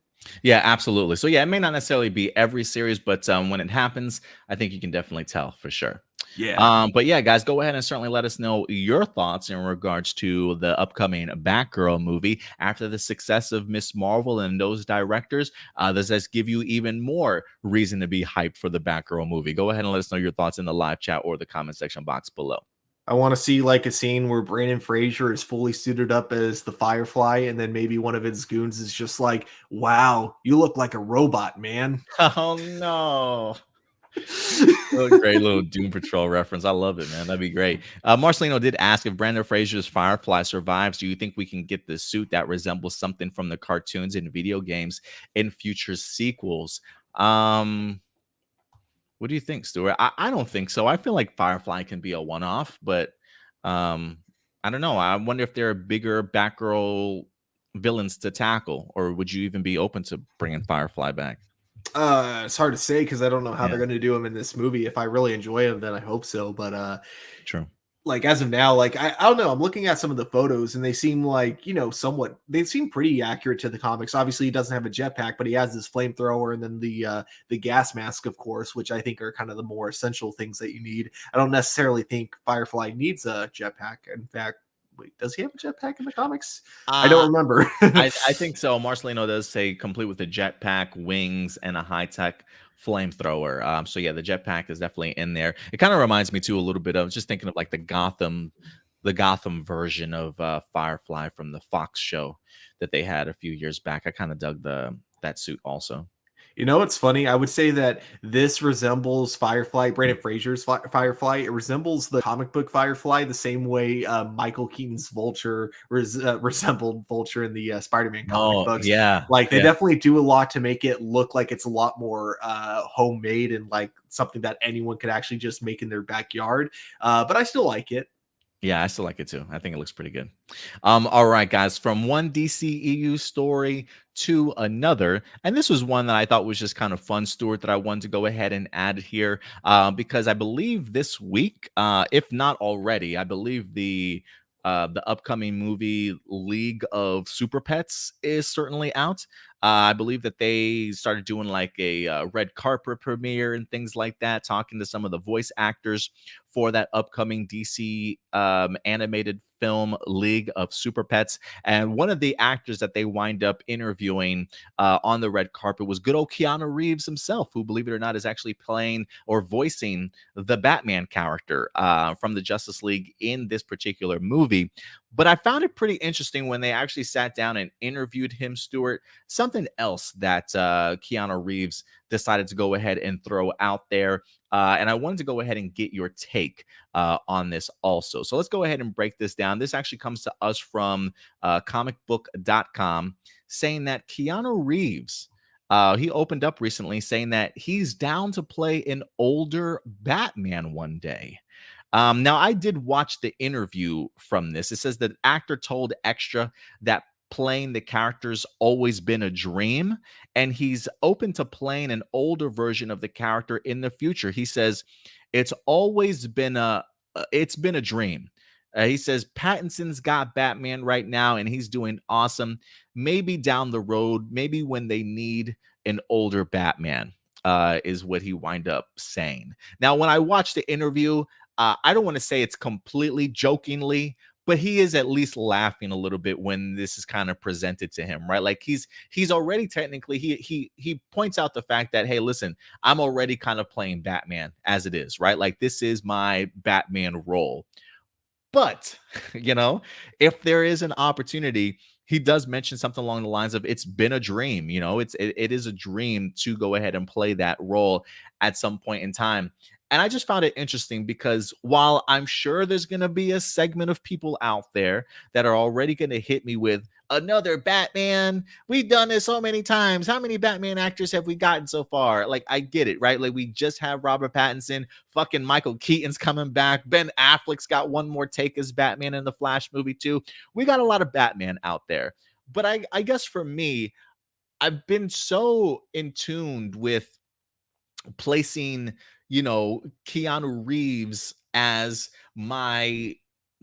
Yeah, absolutely. So yeah, it may not necessarily be every series, but when it happens, I think you can definitely tell for sure. Yeah. But yeah, guys, go ahead and certainly let us know your thoughts in regards to the upcoming Batgirl movie. After the success of Miss Marvel and those directors, does this give you even more reason to be hyped for the Batgirl movie? Go ahead and let us know your thoughts in the live chat or the comment section box below. I want to see like a scene where Brandon Fraser is fully suited up as the Firefly, and then maybe one of his goons is just like, "Wow, you look like a robot, man." Oh no. Oh, great little Doom Patrol reference. I love it, man. That'd be great. Marcelino did ask if Brandon Fraser's Firefly survives. Do you think we can get the suit that resembles something from the cartoons and video games in future sequels? Um, what do you think, Stuart? I don't think so. I feel like Firefly can be a one-off, but um, I don't know. I wonder if there are bigger Batgirl villains to tackle, or would you even be open to bringing Firefly back? It's hard to say because I don't know how Yeah, they're going to do him in this movie. If I really enjoy him, then I hope so. But true. like as of now, like I don't know. I'm looking at some of the photos and they seem like, somewhat they seem pretty accurate to the comics. Obviously, he doesn't have a jetpack, but he has this flamethrower and then the gas mask, of course, which I think are kind of the more essential things that you need. I don't necessarily think Firefly needs a jetpack. In fact, wait, does he have a jetpack in the comics? I Uh, don't remember. I think so. Marcelino does say complete with a jetpack, wings, and a high tech flamethrower. So yeah, the jetpack is definitely in there. It kind of reminds me too a little bit of just thinking of like the Gotham version of Firefly from the Fox show that they had a few years back. I kind of dug the that suit also. You know what's funny? I would say that this resembles Firefly, Brandon Fraser's Firefly. It resembles the comic book Firefly the same way Michael Keaton's Vulture resembled Vulture in the Spider-Man comic Oh books. yeah, Like they yeah. definitely do a lot to make it look like it's a lot more homemade and like something that anyone could actually just make in their backyard. But I still like it. Yeah, I still like it too. I think it looks pretty good. All right, guys, from one DCEU story to another, and this was one that I thought was just kind of fun, Stuart, that I wanted to go ahead and add here, because I believe this week, if not already, I believe the upcoming movie League of Super Pets is certainly out. I believe that they started doing like a red carpet premiere and things like that, talking to some of the voice actors for that upcoming DC animated film League of Super Pets. And one of the actors that they wind up interviewing on the red carpet was good old Keanu Reeves himself, who, believe it or not, is actually playing or voicing the Batman character from the Justice League in this particular movie. But I found it pretty interesting when they actually sat down and interviewed him, Stuart. Something else that Keanu Reeves decided to go ahead and throw out there. And I wanted to go ahead and get your take on this also. So let's go ahead and break this down. This actually comes to us from comicbook.com, saying that Keanu Reeves, he opened up recently saying that he's down to play an older Batman one day. Now, I did watch the interview from this. It says that actor told Extra that playing the character's always been a dream, and he's open to playing an older version of the character in the future. He says it's always been a dream. He says Pattinson's got Batman right now, and he's doing awesome. Maybe down the road, maybe when they need an older Batman, is what he wind up saying. Now, when I watched the interview, I don't want to say it's completely jokingly, but he is at least laughing a little bit when this is kind of presented to him, right? Like he's already technically he points out the fact that, hey, listen, I'm already kind of playing Batman as it is, right? Like this is my Batman role. But, if there is an opportunity, he does mention something along the lines of it's been a dream, it is a dream to go ahead and play that role at some point in time. And I just found it interesting because while I'm sure there's going to be a segment of people out there that are already going to hit me with another Batman, we've done this so many times. How many Batman actors have we gotten so far? Like, I get it, right? Like, we just have Robert Pattinson, fucking Michael Keaton's coming back. Ben Affleck's got one more take as Batman in the Flash movie, too. We got a lot of Batman out there. But I guess for me, I've been so in tuned with placing, Keanu Reeves as my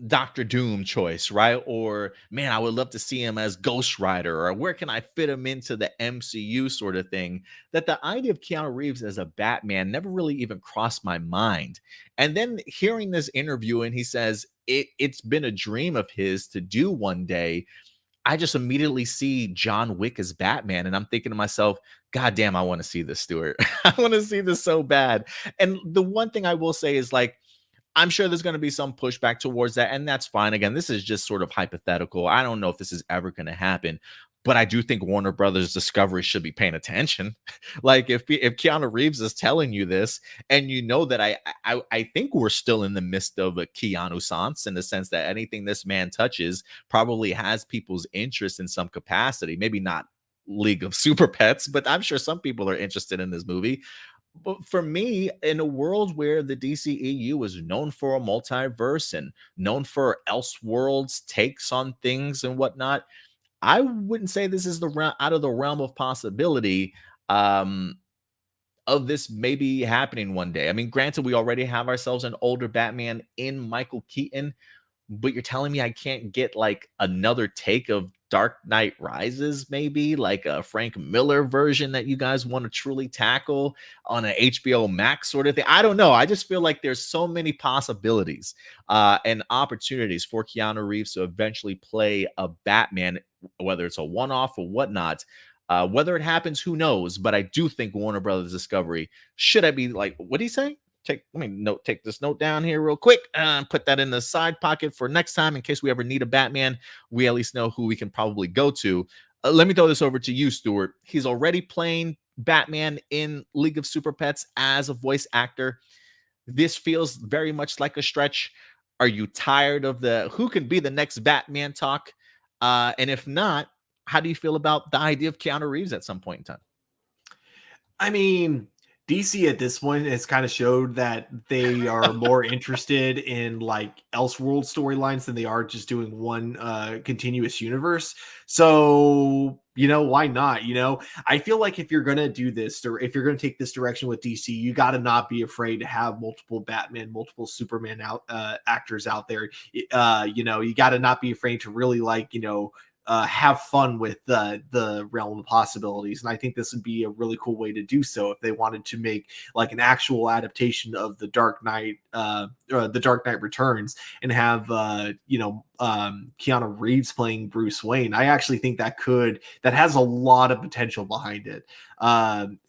Doctor Doom choice, right? Or man, I would love to see him as Ghost Rider, or where can I fit him into the MCU sort of thing. That the idea of Keanu Reeves as a Batman never really even crossed my mind. And then hearing this interview, and he says it's been a dream of his to do one day. I just immediately see John Wick as Batman, and I'm thinking to myself, God damn, I want to see this, Stuart. I want to see this so bad. And the one thing I will say is, like, I'm sure there's going to be some pushback towards that, and that's fine. Again, this is just sort of hypothetical. I don't know if this is ever going to happen, but I do think Warner Brothers Discovery should be paying attention. Like, if Keanu Reeves is telling you this, and that I think we're still in the midst of a Keanu Sans, in the sense that anything this man touches probably has people's interest in some capacity. Maybe not League of Super Pets, but I'm sure some people are interested in this movie. But for me, in a world where the DCEU is known for a multiverse and known for Elseworlds takes on things and whatnot, I wouldn't say this is out of the realm of possibility, um, of this maybe happening one day. I mean, granted, we already have ourselves an older Batman in Michael Keaton, but you're telling me I can't get like another take of Dark Knight Rises, maybe like a Frank Miller version that you guys want to truly tackle on an HBO Max sort of thing. I don't know. I just feel like there's so many possibilities and opportunities for Keanu Reeves to eventually play a Batman, whether it's a one-off or whatnot. Whether it happens, who knows? But I do think Warner Brothers Discovery, should I be like, what do you say? Take this note down here real quick and put that in the side pocket for next time in case we ever need a Batman. We at least know who we can probably go to. Let me throw this over to you, Stuart. He's already playing Batman in League of Super Pets as a voice actor. This feels very much like a stretch. Are you tired of the who can be the next Batman talk? And if not, how do you feel about the idea of Keanu Reeves at some point in time? I mean, DC at this point has kind of showed that they are more interested in like Elseworld storylines than they are just doing one continuous universe. So, why not? I feel like if you're going to do this, or if you're going to take this direction with DC, you got to not be afraid to have multiple Batman, multiple Superman actors out there. You got to not be afraid to really have fun with the realm of possibilities. And I think this would be a really cool way to do so if they wanted to make like an actual adaptation of the Dark Knight, or the Dark Knight Returns, and have Keanu Reeves playing Bruce Wayne. I actually think that has a lot of potential behind it,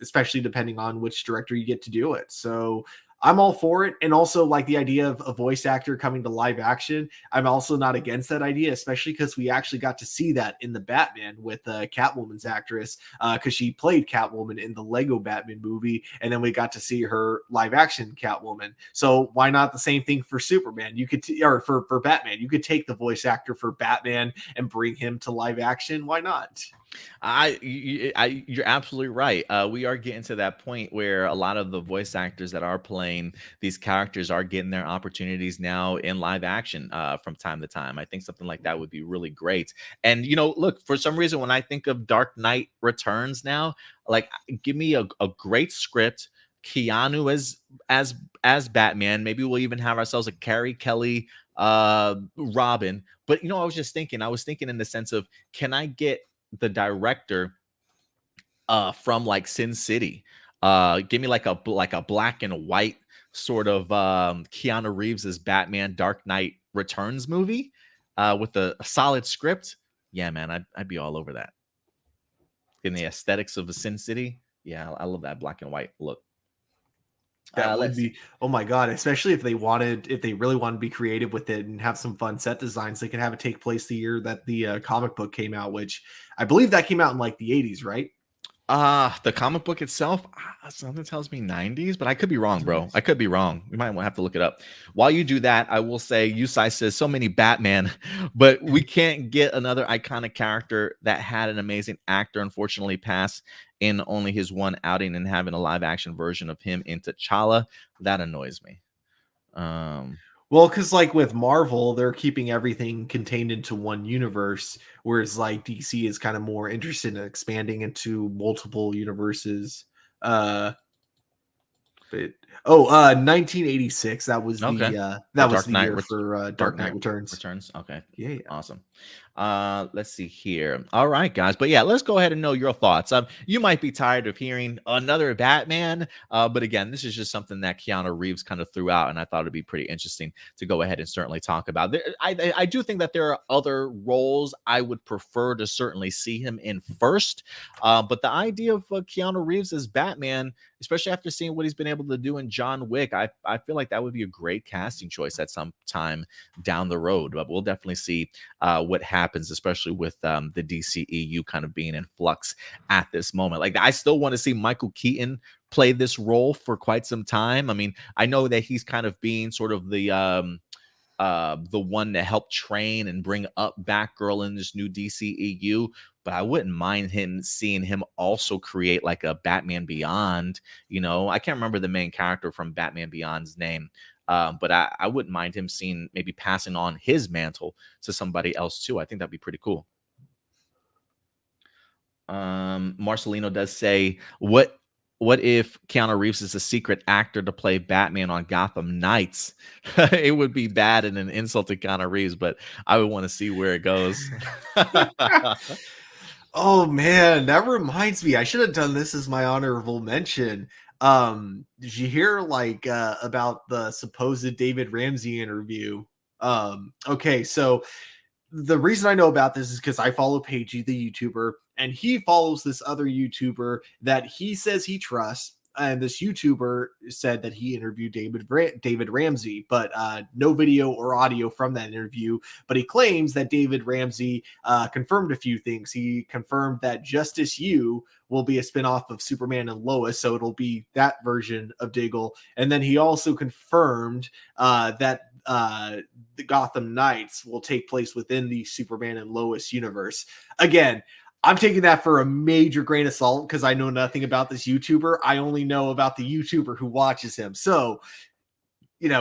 especially depending on which director you get to do it. So I'm all for it. And also, like, the idea of a voice actor coming to live action, I'm also not against that idea, especially because we actually got to see that in the Batman with Catwoman's actress, because she played Catwoman in the Lego Batman movie, and then we got to see her live action Catwoman. So why not the same thing for Superman? You could or for Batman, you could take the voice actor for Batman and bring him to live action. Why not? You're absolutely right. We are getting to that point where a lot of the voice actors that are playing these characters are getting their opportunities now in live action from time to time. I think something like that would be really great. And look, for some reason, when I think of Dark Knight Returns now, like give me a great script. Keanu as as Batman. Maybe we'll even have ourselves a Carrie Kelly Robin. But I was thinking in the sense of, can I get the director from like Sin City? Give me like a black and white sort of Keanu Reeves as Batman Dark Knight Returns movie with a solid script. Yeah, man, I'd be all over that. In the aesthetics of a Sin City. Yeah, I love that black and white look. That would Let's see. be, oh my god, especially if they really wanted to be creative with it and have some fun set designs. They could have it take place the year that the comic book came out, which I believe that came out in like the 80s, right? The comic book itself, something tells me 90s, but I could be wrong, bro. Nice. I could be wrong. We might have to look it up. While you do that, I will say Yusai says so many Batman, but we can't get another iconic character that had an amazing actor unfortunately pass in only his one outing and having a live action version of him in T'Challa. That annoys me. Well, because like with Marvel, they're keeping everything contained into one universe, whereas like DC is kind of more interested in expanding into multiple universes. Uh, but 1986. Okay. For That was the year for Dark Dark Knight Knight Returns. Returns. Okay. Yeah, yeah. Awesome. Let's see here. All right, guys. But yeah, let's go ahead and know your thoughts. You might be tired of hearing another Batman. But again, this is just something that Keanu Reeves kind of threw out, and I thought it'd be pretty interesting to go ahead and certainly talk about. I do think that there are other roles I would prefer to certainly see him in first. But the idea of Keanu Reeves as Batman, especially after seeing what he's been able to do in John Wick, I feel like that would be a great casting choice at some time down the road. But we'll definitely see what happens, especially with the DCEU kind of being in flux at this moment. Like, I still want to see Michael Keaton play this role for quite some time. I mean, I know that he's kind of being sort of the one to help train and bring up Batgirl in this new DCEU. But I wouldn't mind seeing him also create like a Batman Beyond. I can't remember the main character from Batman Beyond's name. But I wouldn't mind him seeing maybe passing on his mantle to somebody else too. I think that'd be pretty cool. Marcelino does say, what if Keanu Reeves is a secret actor to play Batman on Gotham Knights? It would be bad and an insult to Keanu Reeves, but I would want to see where it goes. Oh man, that reminds me. I should have done this as my honorable mention. Did you hear like about the supposed David Ramsey interview? Okay, so the reason I know about this is because I follow Pagey, the YouTuber, and he follows this other YouTuber that he says he trusts. And this YouTuber said that he interviewed David Ramsey, but no video or audio from that interview. But he claims that David Ramsey confirmed a few things. He confirmed that Justice You will be a spinoff of Superman and Lois, so it'll be that version of Diggle. And then he also confirmed that the Gotham Knights will take place within the Superman and Lois universe. Again, I'm taking that for a major grain of salt because I know nothing about this YouTuber. I only know about the YouTuber who watches him. So,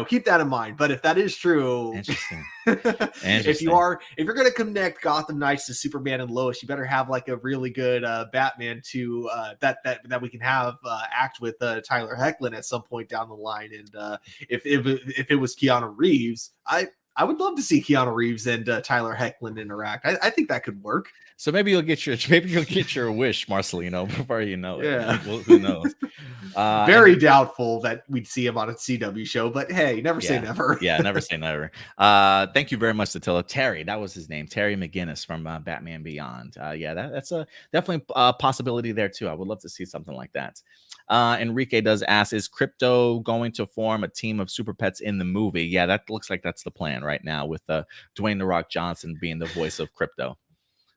keep that in mind. But if that is true, Interesting. if you're going to connect Gotham Knights to Superman and Lois, you better have like a really good Batman to that we can have act with Tyler Hoechlin at some point down the line. And if it was Keanu Reeves, I would love to see Keanu Reeves and Tyler Hoechlin interact. I think that could work. So maybe you'll get your wish, Marcelino, before you know it. Yeah. Well, who knows? Very doubtful that we'd see him on a CW show, but hey, never say never. Yeah, never say never. Thank you very much, Attila. Terry, that was his name, Terry McGinnis from Batman Beyond. Yeah, that's definitely a possibility there too. I would love to see something like that. Enrique does ask, is Crypto going to form a team of super pets in the movie? Yeah, that looks like that's the plan right now, with Dwayne The Rock Johnson being the voice of Crypto.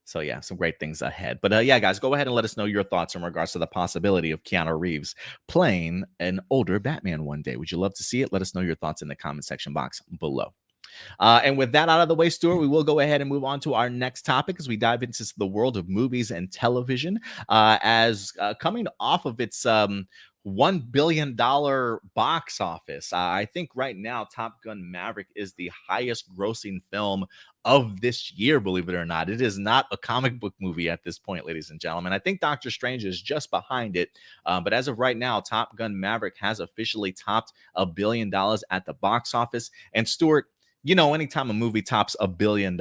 So yeah, some great things ahead. But yeah, guys, go ahead and let us know your thoughts in regards to the possibility of Keanu Reeves playing an older Batman one day. Would you love to see it? Let us know your thoughts in the comment section box below. And with that out of the way, Stuart, we will go ahead and move on to our next topic as we dive into the world of movies and television. As coming off of its $1 billion box office. I think right now, Top Gun Maverick is the highest grossing film of this year, believe it or not. It is not a comic book movie at this point, ladies and gentlemen. I think Doctor Strange is just behind it. But as of right now, Top Gun Maverick has officially topped $1 billion at the box office. And Stuart, you know, anytime a movie tops $1 billion,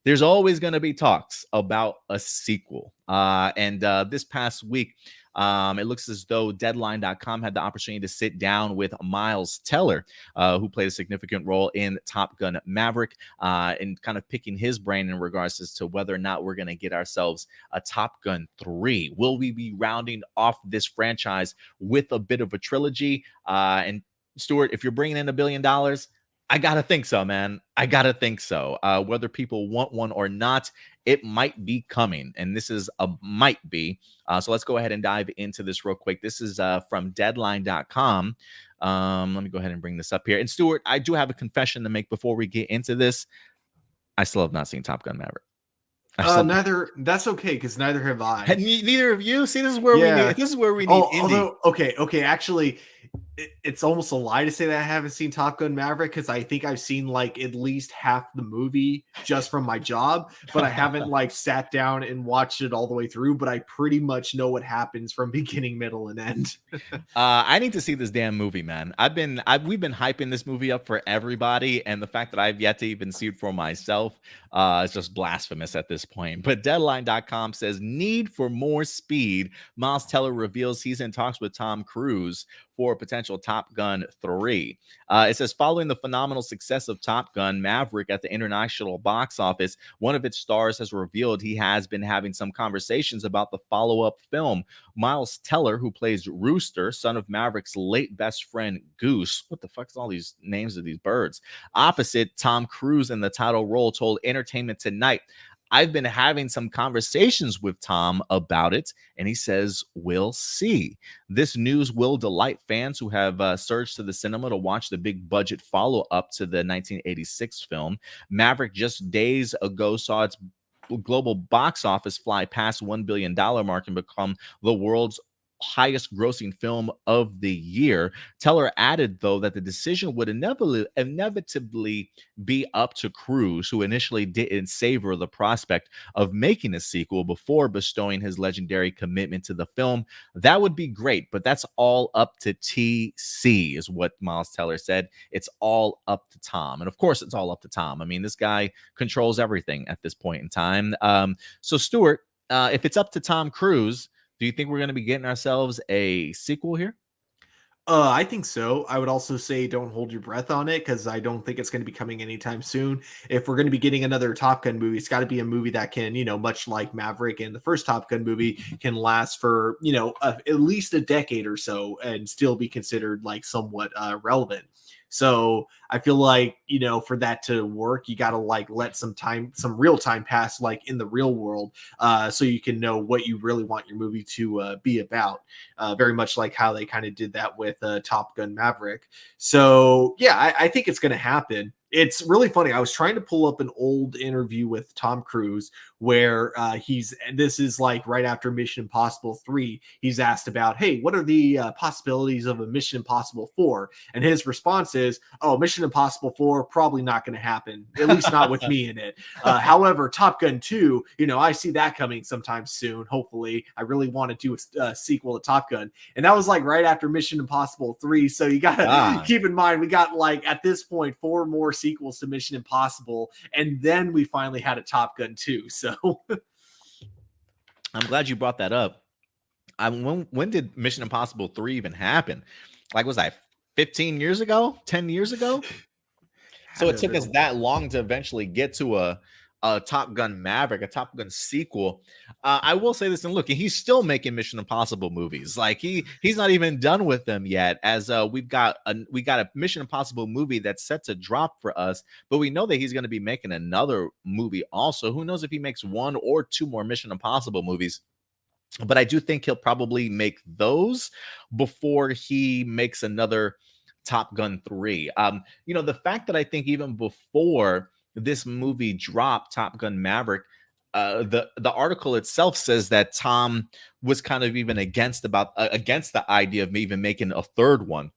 there's always going to be talks about a sequel. And this past week, it looks as though Deadline.com had the opportunity to sit down with Miles Teller, who played a significant role in Top Gun Maverick, and kind of picking his brain in regards as to whether or not we're going to get ourselves a Top Gun 3. Will we be rounding off this franchise with a bit of a trilogy? And Stuart, if you're bringing in $1 billion, I gotta think so, man. I gotta think so. Whether people want one or not, it might be coming, and this is a might be. So let's go ahead and dive into this real quick. This is from Deadline.com. Let me go ahead and bring this up here. And Stuart, I do have a confession to make before we get into this. I still have not seen Top Gun Maverick. Neither. That's okay because neither have I. Neither of you. See, this is where we need. This is where we need. Although, okay. Actually, it's almost a lie to say that I haven't seen Top Gun Maverick because I think I've seen like at least half the movie just from my job, but I haven't like sat down and watched it all the way through. But I pretty much know what happens from beginning, middle, and end. I need to see this damn movie, man. We've been hyping this movie up for everybody, and the fact that I've yet to even see it for myself is just blasphemous at this point. But Deadline.com says need for more speed. Miles Teller reveals he's in talks with Tom Cruise for a potential Top Gun 3. It says, following the phenomenal success of Top Gun Maverick at the international box office, one of its stars has revealed he has been having some conversations about the follow-up film. Miles Teller, who plays Rooster, son of Maverick's late best friend Goose. What the fuck's all these names of these birds? Opposite Tom Cruise in the title role, told Entertainment Tonight, I've been having some conversations with Tom about it, and he says, we'll see. This news will delight fans who have surged to the cinema to watch the big budget follow-up to the 1986 film. Maverick just days ago saw its global box office fly past $1 billion mark and become the world's highest grossing film of the year. Teller added, though, that the decision would inevitably be up to Cruise, who initially didn't savor the prospect of making a sequel before bestowing his legendary commitment to the film. That would be great, but that's all up to TC, is what Miles Teller said. It's all up to Tom. And of course, it's all up to Tom. I mean, this guy controls everything at this point in time. So, Stuart, if it's up to Tom Cruise, do you think we're going to be getting ourselves a sequel here? I think so. I would also say don't hold your breath on it because I don't think it's going to be coming anytime soon. If we're going to be getting another Top Gun movie, it's got to be a movie that can, much like Maverick and the first Top Gun movie, can last for, at least a decade or so and still be considered like somewhat relevant. So I feel like, for that to work, you got to like let some real time pass like in the real world so you can know what you really want your movie to be about. Very much like how they kind of did that with Top Gun Maverick. So, yeah, I think it's going to happen. It's really funny. I was trying to pull up an old interview with Tom Cruise where this is like right after Mission Impossible 3. He's asked about, hey, what are the possibilities of a Mission Impossible 4? And his response is, oh, Mission Impossible 4, probably not going to happen, at least not with me in it. However, Top Gun 2, I see that coming sometime soon, hopefully. I really want to do a sequel to Top Gun. And that was like right after Mission Impossible 3. So you got to keep in mind, we got like at this point 4 more sequels to Mission Impossible, and then we finally had a Top Gun 2. So I'm glad you brought that up. When did Mission Impossible 3 even happen? Like, was that 15 years ago? 10 years ago? So it took us that long to eventually get to a Top Gun Maverick, a Top Gun sequel. I will say this, and look, he's still making Mission Impossible movies. Like he's not even done with them yet. As we got a Mission Impossible movie that's set to drop for us, but we know that he's going to be making another movie also. Who knows if he makes 1 or 2 more Mission Impossible movies? But I do think he'll probably make those before he makes another Top Gun 3. The fact that I think even before this movie dropped, Top Gun Maverick, the article itself says that Tom was kind of even against the idea of even making a third one.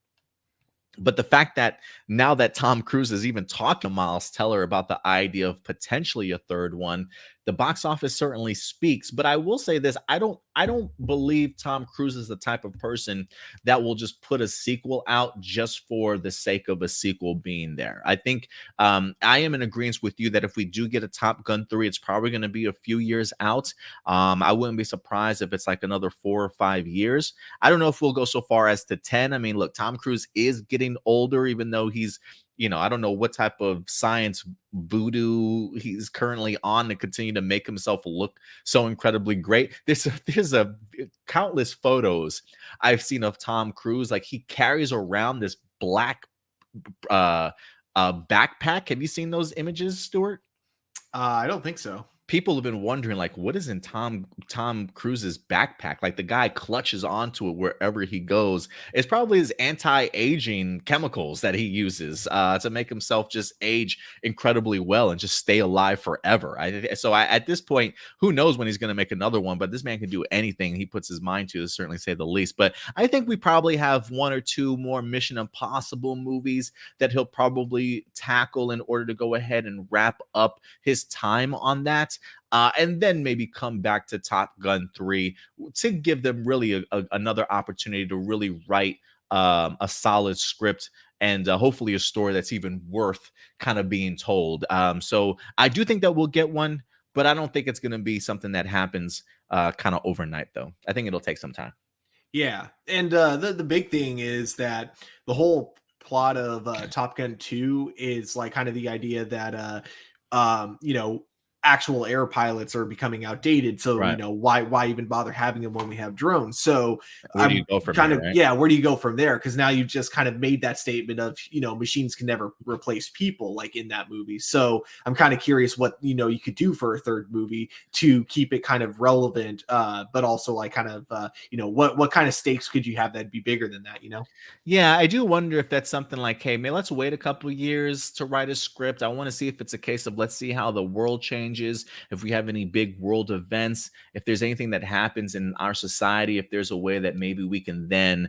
But the fact that now that Tom Cruise is even talking to Miles Teller about the idea of potentially a third one, the box office certainly speaks. But I will say this: I don't believe Tom Cruise is the type of person that will just put a sequel out just for the sake of a sequel being there. I think I am in agreement with you that if we do get a Top Gun 3, it's probably going to be a few years out. I wouldn't be surprised if it's like another 4 or 5 years. I don't know if we'll go so far as to 10. I mean, look, Tom Cruise is getting older, even though he's, I don't know what type of science voodoo he's currently on to continue to make himself look so incredibly great. There's a countless photos I've seen of Tom Cruise. Like, he carries around this black uh backpack. Have you seen those images, Stuart? I don't think so. People have been wondering, like, what is in Tom Cruise's backpack? Like, the guy clutches onto it wherever he goes. It's probably his anti-aging chemicals that he uses to make himself just age incredibly well and just stay alive forever. At this point, who knows when he's going to make another one? But this man can do anything he puts his mind to certainly say the least. But I think we probably have one or two more Mission Impossible movies that he'll probably tackle in order to go ahead and wrap up his time on that. And then maybe come back to Top Gun 3 to give them really another opportunity to really write a solid script and hopefully a story that's even worth kind of being told. So I do think that we'll get one, but I don't think it's going to be something that happens kind of overnight, though. I think it'll take some time. Yeah, and the big thing is that the whole plot of Top Gun 2 is like kind of the idea that actual air pilots are becoming outdated. So, Right. why even bother having them when we have drones? So Where do you I'm go from kind here, of, right? yeah, where do you go from there? Because now you've just kind of made that statement of, machines can never replace people like in that movie. So I'm kind of curious what, you could do for a third movie to keep it kind of relevant, but also like kind of, what kind of stakes could you have that'd be bigger than that, Yeah, I do wonder if that's something like, hey, man, let's wait a couple of years to write a script. I want to see if it's a case of let's see how the world changes, if we have any big world events, if there's anything that happens in our society, if there's a way that maybe we can then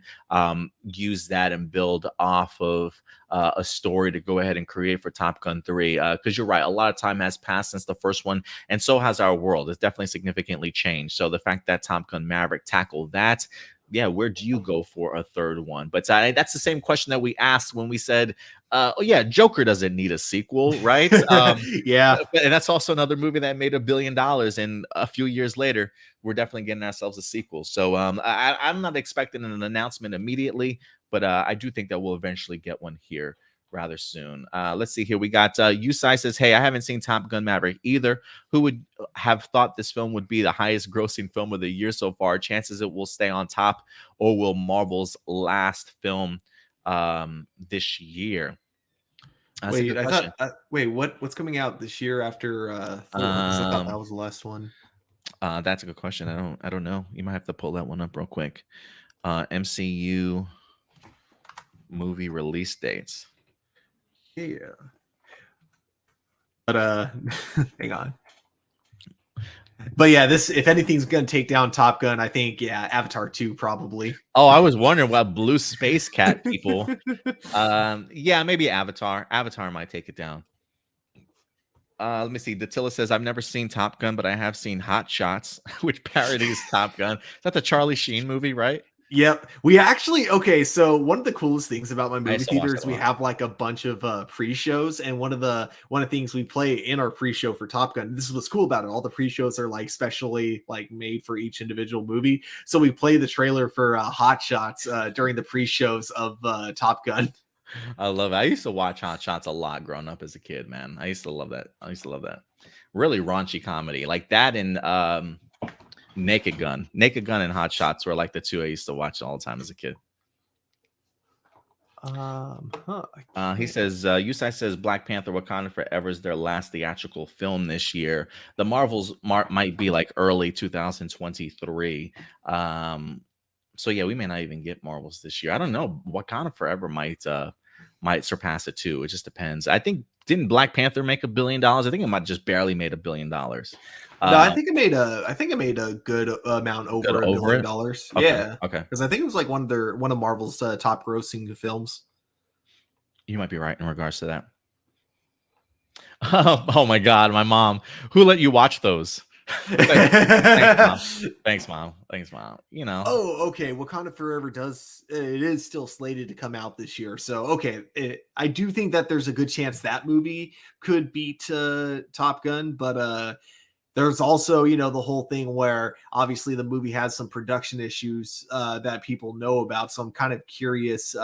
use that and build off of a story to go ahead and create for Top Gun 3. Because you're right, a lot of time has passed since the first one, and so has our world. It's definitely significantly changed. So the fact that Top Gun Maverick tackled that, yeah, where do you go for a third one? But that's the same question that we asked when we said, oh yeah, Joker doesn't need a sequel, right? Yeah. And that's also another movie that made $1 billion, and a few years later, we're definitely getting ourselves a sequel. So I'm not expecting an announcement immediately, but I do think that we'll eventually get one here rather soon. Let's see here. We got Usai says, hey, I haven't seen Top Gun Maverick either. Who would have thought this film would be the highest grossing film of the year so far? Chances it will stay on top, or will Marvel's last film this year? That's a Wait, good I question. thought. Wait, what's coming out this year after Thor? Because I thought that was the last one. That's a good question. I don't know. You might have to pull that one up real quick. MCU movie release dates. Yeah. But hang on. But yeah, this, if anything's gonna take down Top Gun, I think, yeah, Avatar 2 probably. Oh, I was wondering what blue space cat people. Yeah, maybe Avatar. Avatar might take it down. Let me see. Datilla says, I've never seen Top Gun, but I have seen Hot Shots, which parodies Top Gun. Is that the Charlie Sheen movie, right? Yep. We actually, okay, so one of the coolest things about my I movie used to watch theater that is a we lot. have like a bunch of pre-shows, and one of the things we play in our pre-show for Top Gun, this is what's cool about it. All the pre-shows are like specially like made for each individual movie. So we play the trailer for Hot Shots during the pre-shows of Top Gun. I love it. I used to watch Hot Shots a lot growing up as a kid, man. I used to love that. I used to love that. Really raunchy comedy. Like that and Naked Gun. Naked Gun and Hot Shots were like the two I used to watch all the time as a kid. He says, Usai says Black Panther Wakanda Forever is their last theatrical film this year. The Marvels might be like early 2023. So yeah, we may not even get Marvels this year. I don't know. Wakanda Forever might surpass it too. It just depends. I think didn't Black Panther make $1 billion? I think it might just barely made $1 billion. No, Uh, I think it made a good amount good over a over billion it. dollars. Okay, Yeah, okay. because I think it was like one of Marvel's top grossing films. You might be right in regards to that. Oh my God, my mom. Who let you watch those? Thanks, mom. Thanks, mom. Thanks, mom. You know, Oh, okay. Wakanda Forever does it is still slated to come out this year. So, okay, I do think that there's a good chance that movie could beat Top Gun, but there's also, the whole thing where obviously the movie has some production issues that people know about. So I'm kind of curious,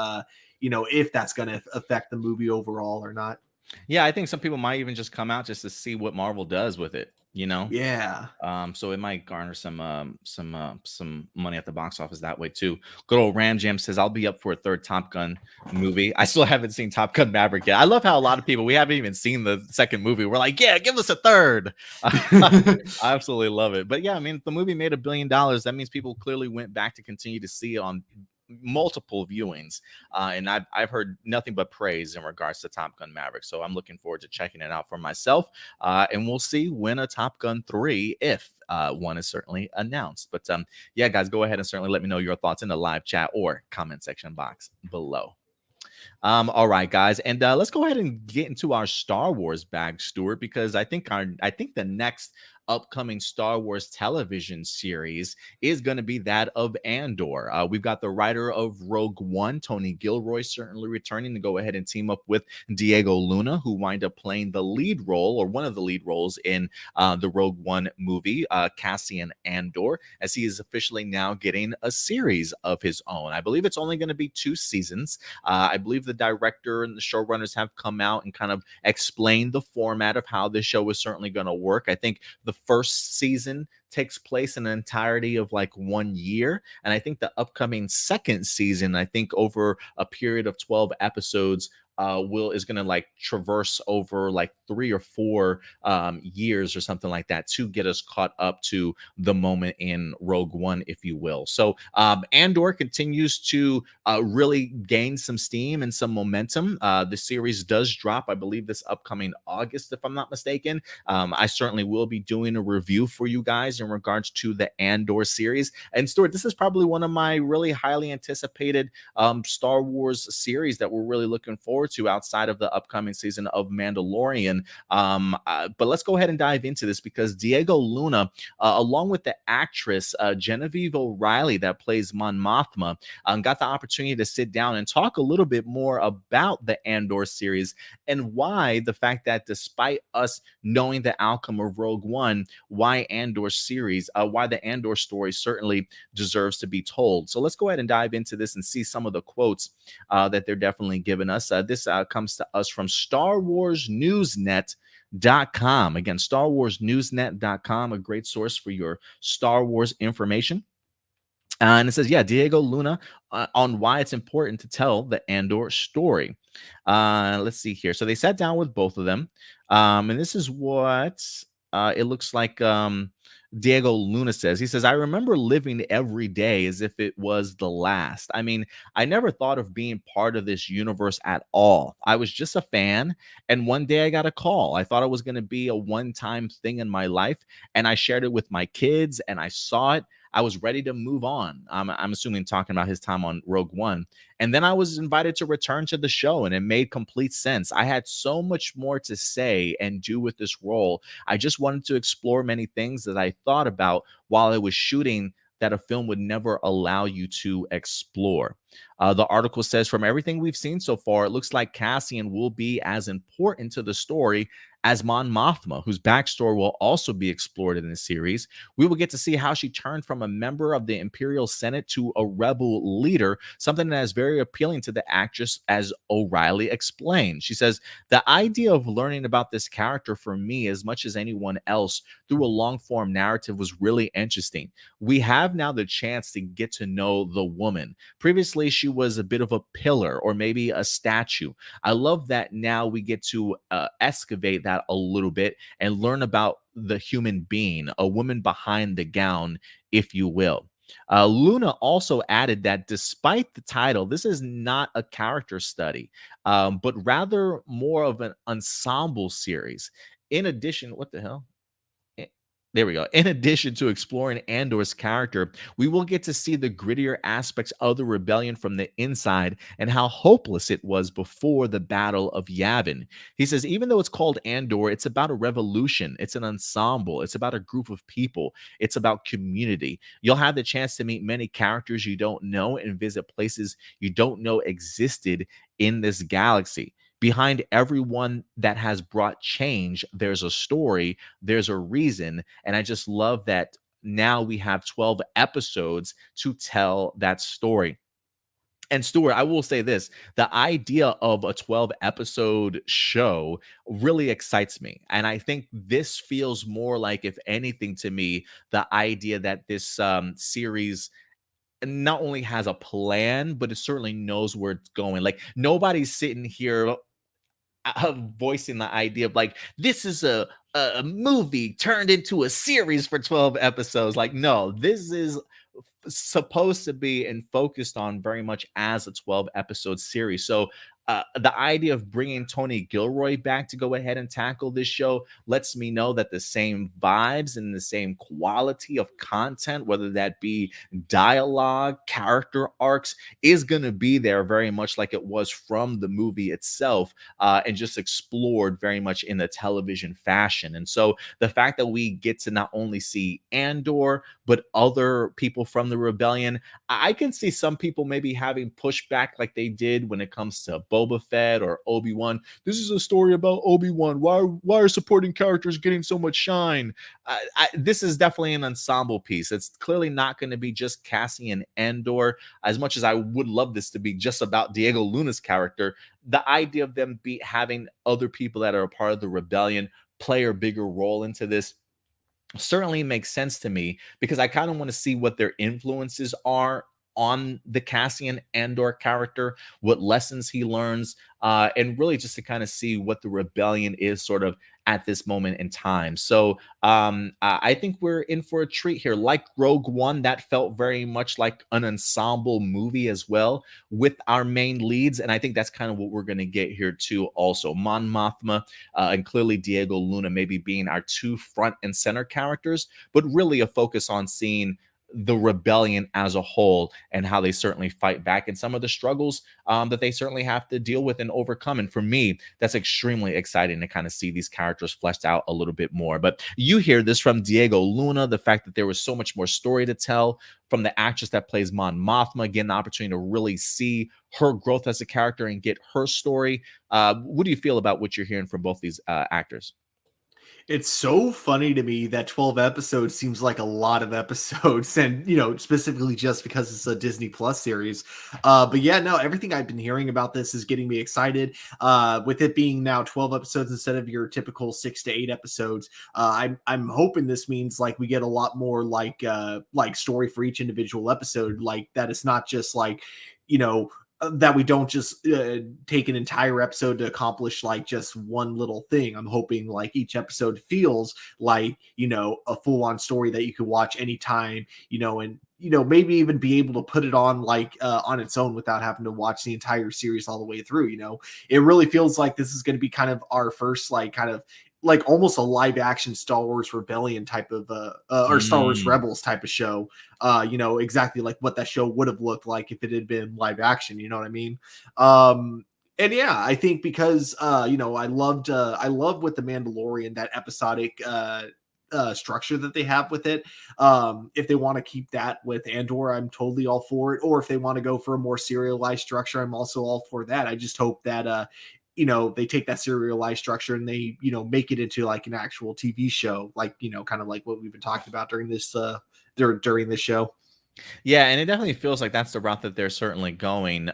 if that's going to affect the movie overall or not. yeah, I think some people might even just come out just to see what Marvel does with it. You know, Yeah. so it might garner some money at the box office that way too. Good old Ram Jam says I'll be up for a third Top Gun movie. I still haven't seen Top Gun Maverick yet. I love how a lot of people we haven't even seen the second movie. We're like, yeah, give us a third. I absolutely love it. But yeah, I mean, if the movie made $1 billion, that means people clearly went back to continue to see it on multiple viewings, and I've heard nothing but praise in regards to Top Gun Maverick. So I'm looking forward to checking it out for myself, and we'll see when a Top Gun 3, if one is certainly announced. But yeah, guys, go ahead and certainly let me know your thoughts in the live chat or comment section box below. All right, guys, and let's go ahead and get into our Star Wars bag, Stuart, because I think the next upcoming Star Wars television series is going to be that of Andor. We've got the writer of Rogue One, Tony Gilroy, certainly returning to go ahead and team up with Diego Luna, who wind up playing the lead role or one of the lead roles in the Rogue One movie, Cassian Andor, as he is officially now getting a series of his own. I believe it's only going to be 2 seasons. I believe the director and the showrunners have come out and kind of explained the format of how this show is certainly going to work. I think the first season takes place in an entirety of like 1 year, and I think the upcoming second season, I think over a period of 12 episodes, is going to like traverse over like 3 or 4 years or something like that to get us caught up to the moment in Rogue One, if you will. So Andor continues to really gain some steam and some momentum. The series does drop, I believe, this upcoming August, if I'm not mistaken. I certainly will be doing a review for you guys in regards to the Andor series. And Stuart, this is probably one of my really highly anticipated Star Wars series that we're really looking forward to outside of the upcoming season of Mandalorian. But let's go ahead and dive into this because Diego Luna, along with the actress Genevieve O'Reilly that plays Mon Mothma, got the opportunity to sit down and talk a little bit more about the Andor series and why the fact that despite us knowing the outcome of Rogue One, why Andor series, why the Andor story certainly deserves to be told. So let's go ahead and dive into this and see some of the quotes that they're definitely giving us. This comes to us from Star Wars Newsnet.com. Again, Star Wars Newsnet.com, a great source for your Star Wars information. And it says, yeah, Diego Luna on why it's important to tell the Andor story. Let's see here. So they sat down with both of them. And this is what it looks like Diego Luna says. He says, I remember living every day as if it was the last. I mean, I never thought of being part of this universe at all. I was just a fan. And one day I got a call. I thought it was going to be a one-time thing in my life. And I shared it with my kids and I saw it. I was ready to move on. I'm assuming talking about his time on Rogue One. And then I was invited to return to the show, and it made complete sense. I had so much more to say and do with this role. I just wanted to explore many things that I thought about while I was shooting that a film would never allow you to explore. The article says, from everything we've seen so far, it looks like Cassian will be as important to the story as Mon Mothma, whose backstory will also be explored in the series. We will get to see how she turned from a member of the Imperial Senate to a rebel leader, something that is very appealing to the actress, as O'Reilly explained. She says, the idea of learning about this character for me, as much as anyone else, through a long-form narrative was really interesting. We have now the chance to get to know the woman. Previously, she was a bit of a pillar or maybe a statue. I love that now we get to excavate that a little bit and learn about the human being, a woman behind the gown, if you will. Luna also added that despite the title, this is not a character study, but rather more of an ensemble series. In addition, what the hell? Eh, There we go. In addition to exploring Andor's character, we will get to see the grittier aspects of the rebellion from the inside and how hopeless it was before the Battle of Yavin. He says, even though it's called Andor, it's about a revolution, it's an ensemble, it's about a group of people, it's about community. You'll have the chance to meet many characters you don't know and visit places you don't know existed in this galaxy. Behind everyone that has brought change, there's a story, there's a reason. And I just love that now we have 12 episodes to tell that story. And Stuart, I will say this, the idea of a 12 episode show really excites me. And I think this feels more like, if anything, to me, the idea that this series not only has a plan, but it certainly knows where it's going. Like, nobody's sitting here voicing the idea of like, this is a movie turned into a series for 12 episodes. Like, no, this is supposed to be and focused on very much as a 12 episode series. So the idea of bringing Tony Gilroy back to go ahead and tackle this show lets me know that the same vibes and the same quality of content, whether that be dialogue, character arcs, is going to be there very much like it was from the movie itself, and just explored very much in the television fashion. And so the fact that we get to not only see Andor, but other people from the rebellion, I can see some people maybe having pushback like they did when it comes to Boba Fett or Obi-Wan. This is a story about Obi-Wan. Why are supporting characters getting so much shine? This is definitely an ensemble piece. It's clearly not going to be just Cassian Andor. As much as I would love this to be just about Diego Luna's character, the idea of them having other people that are a part of the rebellion play a bigger role into this certainly makes sense to me, because I kind of want to see what their influences are on the Cassian Andor character, what lessons he learns, and really just to kind of see what the rebellion is sort of at this moment in time. So I think we're in for a treat here. Like Rogue One, that felt very much like an ensemble movie as well, with our main leads. And I think that's kind of what we're going to get here too also. Mon Mothma and clearly Diego Luna maybe being our two front and center characters, but really a focus on seeing the rebellion as a whole and how they certainly fight back and some of the struggles that they certainly have to deal with and overcome. And for me, that's extremely exciting to kind of see these characters fleshed out a little bit more. But you hear this from Diego Luna, the fact that there was so much more story to tell from the actress that plays Mon Mothma, getting the opportunity to really see her growth as a character and get her story. What do you feel about what you're hearing from both these actors? It's so funny to me that 12 episodes seems like a lot of episodes, and specifically just because it's a Disney Plus series. But yeah, no, everything I've been hearing about this is getting me excited. With it being now 12 episodes instead of your typical 6 to 8 episodes, I'm hoping this means like we get a lot more like story for each individual episode, like that it's not just like you know that we don't just take an entire episode to accomplish like just one little thing. I'm hoping like each episode feels like, a full on story that you could watch anytime, and maybe even be able to put it on like on its own without having to watch the entire series all the way through. It really feels like this is going to be kind of our first like kind of like almost a live action Star Wars Rebellion type of or Star Wars Mm. Rebels type of show. Exactly like what that show would have looked like if it had been live action, you know what I mean? And yeah, I think because I love with the Mandalorian that episodic structure that they have with it. If they want to keep that with Andor, I'm totally all for it. Or if they want to go for a more serialized structure, I'm also all for that. I just hope that they take that serialized structure and they, make it into like an actual TV show, like, kind of like what we've been talking about during this during this show. Yeah, and it definitely feels like that's the route that they're certainly going.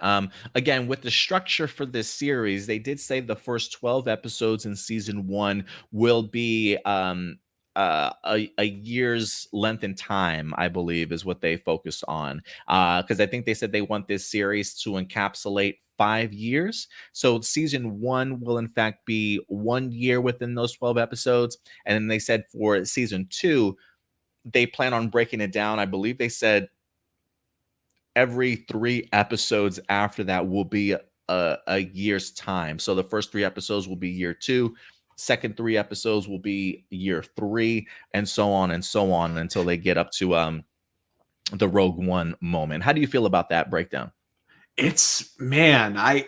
Again, with the structure for this series, they did say the first 12 episodes in season one will be a year's length in time, I believe, is what they focused on. Because I think they said they want this series to encapsulate 5 years. So season one will, in fact, be 1 year within those 12 episodes. And then they said for season two, they plan on breaking it down. I believe they said every 3 episodes after that will be a year's time. So the first 3 episodes will be year two, second 3 episodes will be year three, and so on until they get up to the Rogue One moment. How do you feel about that breakdown? It's man, I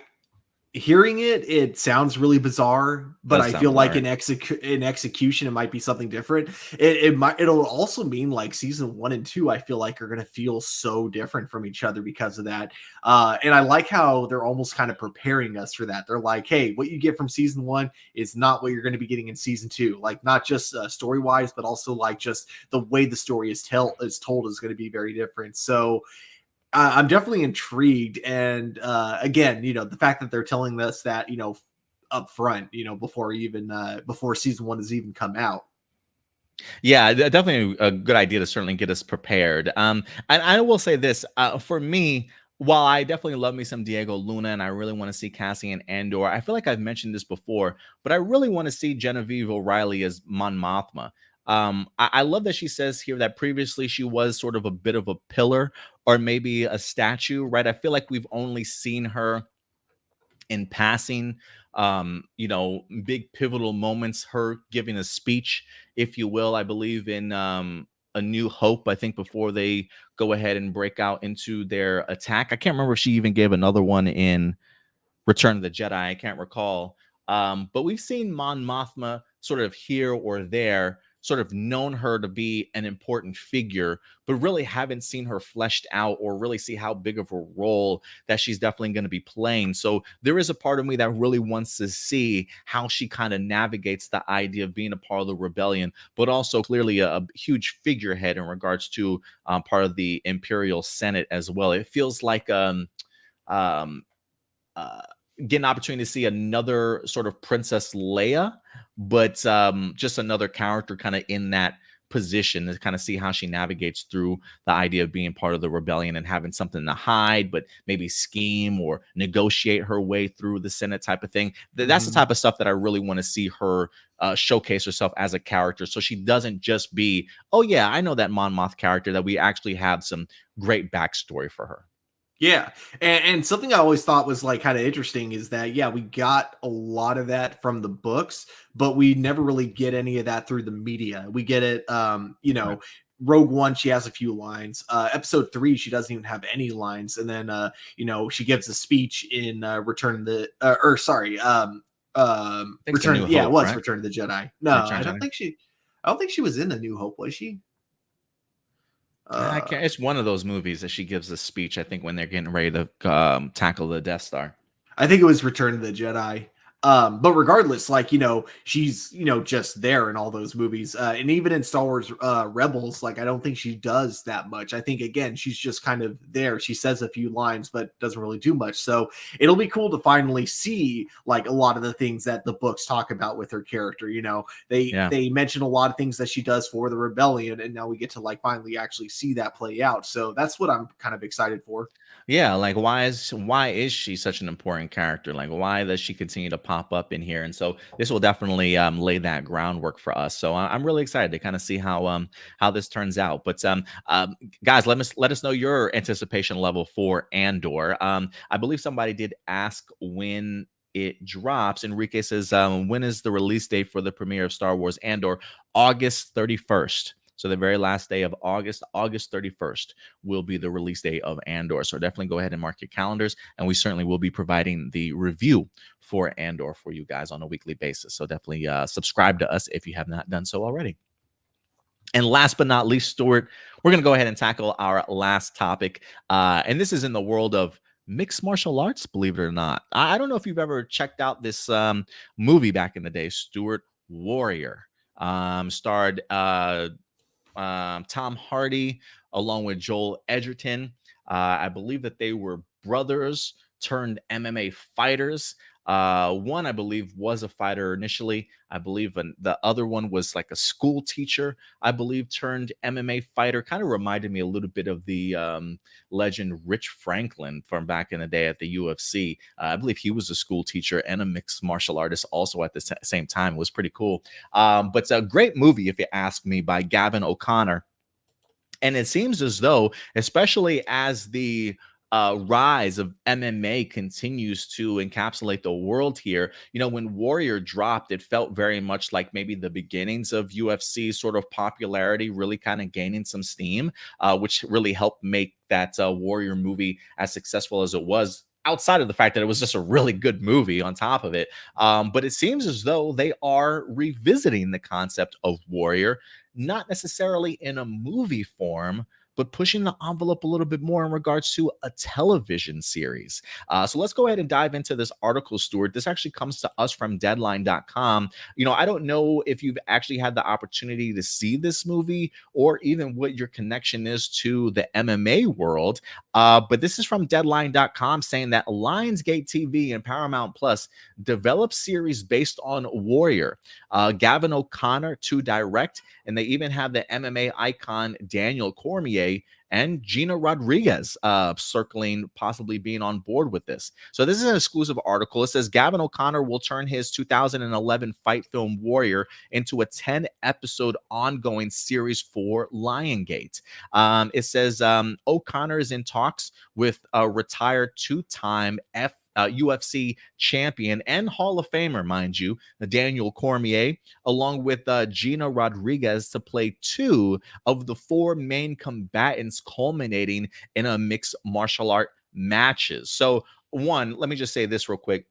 hearing it, it sounds really bizarre, but Does I sound feel like bizarre. in execution, it might be something different. It might it'll also mean like season one and two, I feel like are gonna feel so different from each other because of that. And I like how they're almost kind of preparing us for that. They're like, hey, what you get from season one is not what you're going to be getting in season two. Like not just story wise, but also like just the way the story is told is going to be very different. So I'm definitely intrigued, and again, the fact that they're telling us that up front, before even before season one has even come out. Yeah, definitely a good idea to certainly get us prepared. And I will say this for me, while I definitely love me some Diego Luna and I really want to see Cassian Andor, I feel like I've mentioned this before, but I really want to see Genevieve O'Reilly as Mon Mothma. I love that she says here that previously she was sort of a bit of a pillar or maybe a statue, right? I feel like we've only seen her in passing, big pivotal moments, her giving a speech, if you will, I believe in A New Hope, I think, before they go ahead and break out into their attack. I can't remember if she even gave another one in Return of the Jedi. I can't recall. But we've seen Mon Mothma sort of here or there, sort of known her to be an important figure, but really haven't seen her fleshed out or really see how big of a role that she's definitely going to be playing. So there is a part of me that really wants to see how she kind of navigates the idea of being a part of the rebellion, but also clearly a huge figurehead in regards to part of the Imperial Senate as well. It feels like um, uh, get an opportunity to see another sort of Princess Leia, but just another character kind of in that position to kind of see how she navigates through the idea of being part of the rebellion and having something to hide, but maybe scheme or negotiate her way through the Senate type of thing. That's the Mhm. type of stuff that I really want to see her showcase herself as a character. So she doesn't just be, oh, yeah, I know that Mon Moth character, that we actually have some great backstory for her. Yeah, and something I always thought was like kind of interesting is that yeah, we got a lot of that from the books, but we never really get any of that through the media. We get it, Right. Rogue One, she has a few lines. Episode three, she doesn't even have any lines, and then she gives a speech in Return of the, or sorry, I think it's A Return. New Yeah, it Hope, was right? Return of the Jedi. No, Return Jedi. I don't think she was in A New Hope, was she? I Uh, can't. It's one of those movies that she gives a speech. I think when they're getting ready to tackle the Death Star. I think it was Return of the Jedi. But regardless, like, she's, just there in all those movies. And even in Star Wars Rebels, like, I don't think she does that much. I think, again, she's just kind of there. She says a few lines, but doesn't really do much. So it'll be cool to finally see, like, a lot of the things that the books talk about with her character. Yeah. They mention a lot of things that she does for the rebellion. And now we get to, like, finally actually see that play out. So that's what I'm kind of excited for. Yeah, like why is she such an important character? Like why does she continue to pop up in here? And so this will definitely lay that groundwork for us. So I'm really excited to kind of see how this turns out. But guys, let us know your anticipation level for Andor. I believe somebody did ask when it drops. Enrique says, when is the release date for the premiere of Star Wars Andor? August 31st. So the very last day of August, August 31st, will be the release date of Andor. So definitely go ahead and mark your calendars. And we certainly will be providing the review for Andor for you guys on a weekly basis. So definitely subscribe to us if you have not done so already. And last but not least, Stuart, we're going to go ahead and tackle our last topic. And this is in the world of mixed martial arts, believe it or not. I don't know if you've ever checked out this movie back in the day, Stuart Warrior. Starred Tom Hardy along with Joel Edgerton. I believe that they were brothers turned MMA fighters. One, I believe, was a fighter initially. I believe the other one was like a school teacher, I believe, turned MMA fighter. Kind of reminded me a little bit of the legend Rich Franklin from back in the day at the UFC. I believe he was a school teacher and a mixed martial artist also at the same time. It was pretty cool. But it's a great movie, if you ask me, by Gavin O'Connor. And it seems as though, especially as the rise of MMA continues to encapsulate the world here, when Warrior dropped, it felt very much like maybe the beginnings of UFC sort of popularity really kind of gaining some steam, which really helped make that Warrior movie as successful as it was. Outside of the fact that it was just a really good movie on top of it. But it seems as though they are revisiting the concept of Warrior, not necessarily in a movie form, but pushing the envelope a little bit more in regards to a television series. So let's go ahead and dive into this article, Stuart. This actually comes to us from deadline.com. I don't know if you've actually had the opportunity to see this movie or even what your connection is to the MMA world. But this is from deadline.com saying that Lionsgate TV and Paramount Plus develop series based on Warrior. Gavin O'Connor to direct, and they even have the MMA icon Daniel Cormier and Gina Rodriguez circling possibly being on board with this. So this is an exclusive article. It says Gavin O'Connor will turn his 2011 fight film Warrior into a 10-episode ongoing series for Lionsgate. It says O'Connor is in talks with a retired two-time UFC champion and Hall of Famer, mind you, Daniel Cormier, along with Gina Rodriguez to play two of the four main combatants, culminating in a mixed martial art matches. So, one, let me just say this real quick.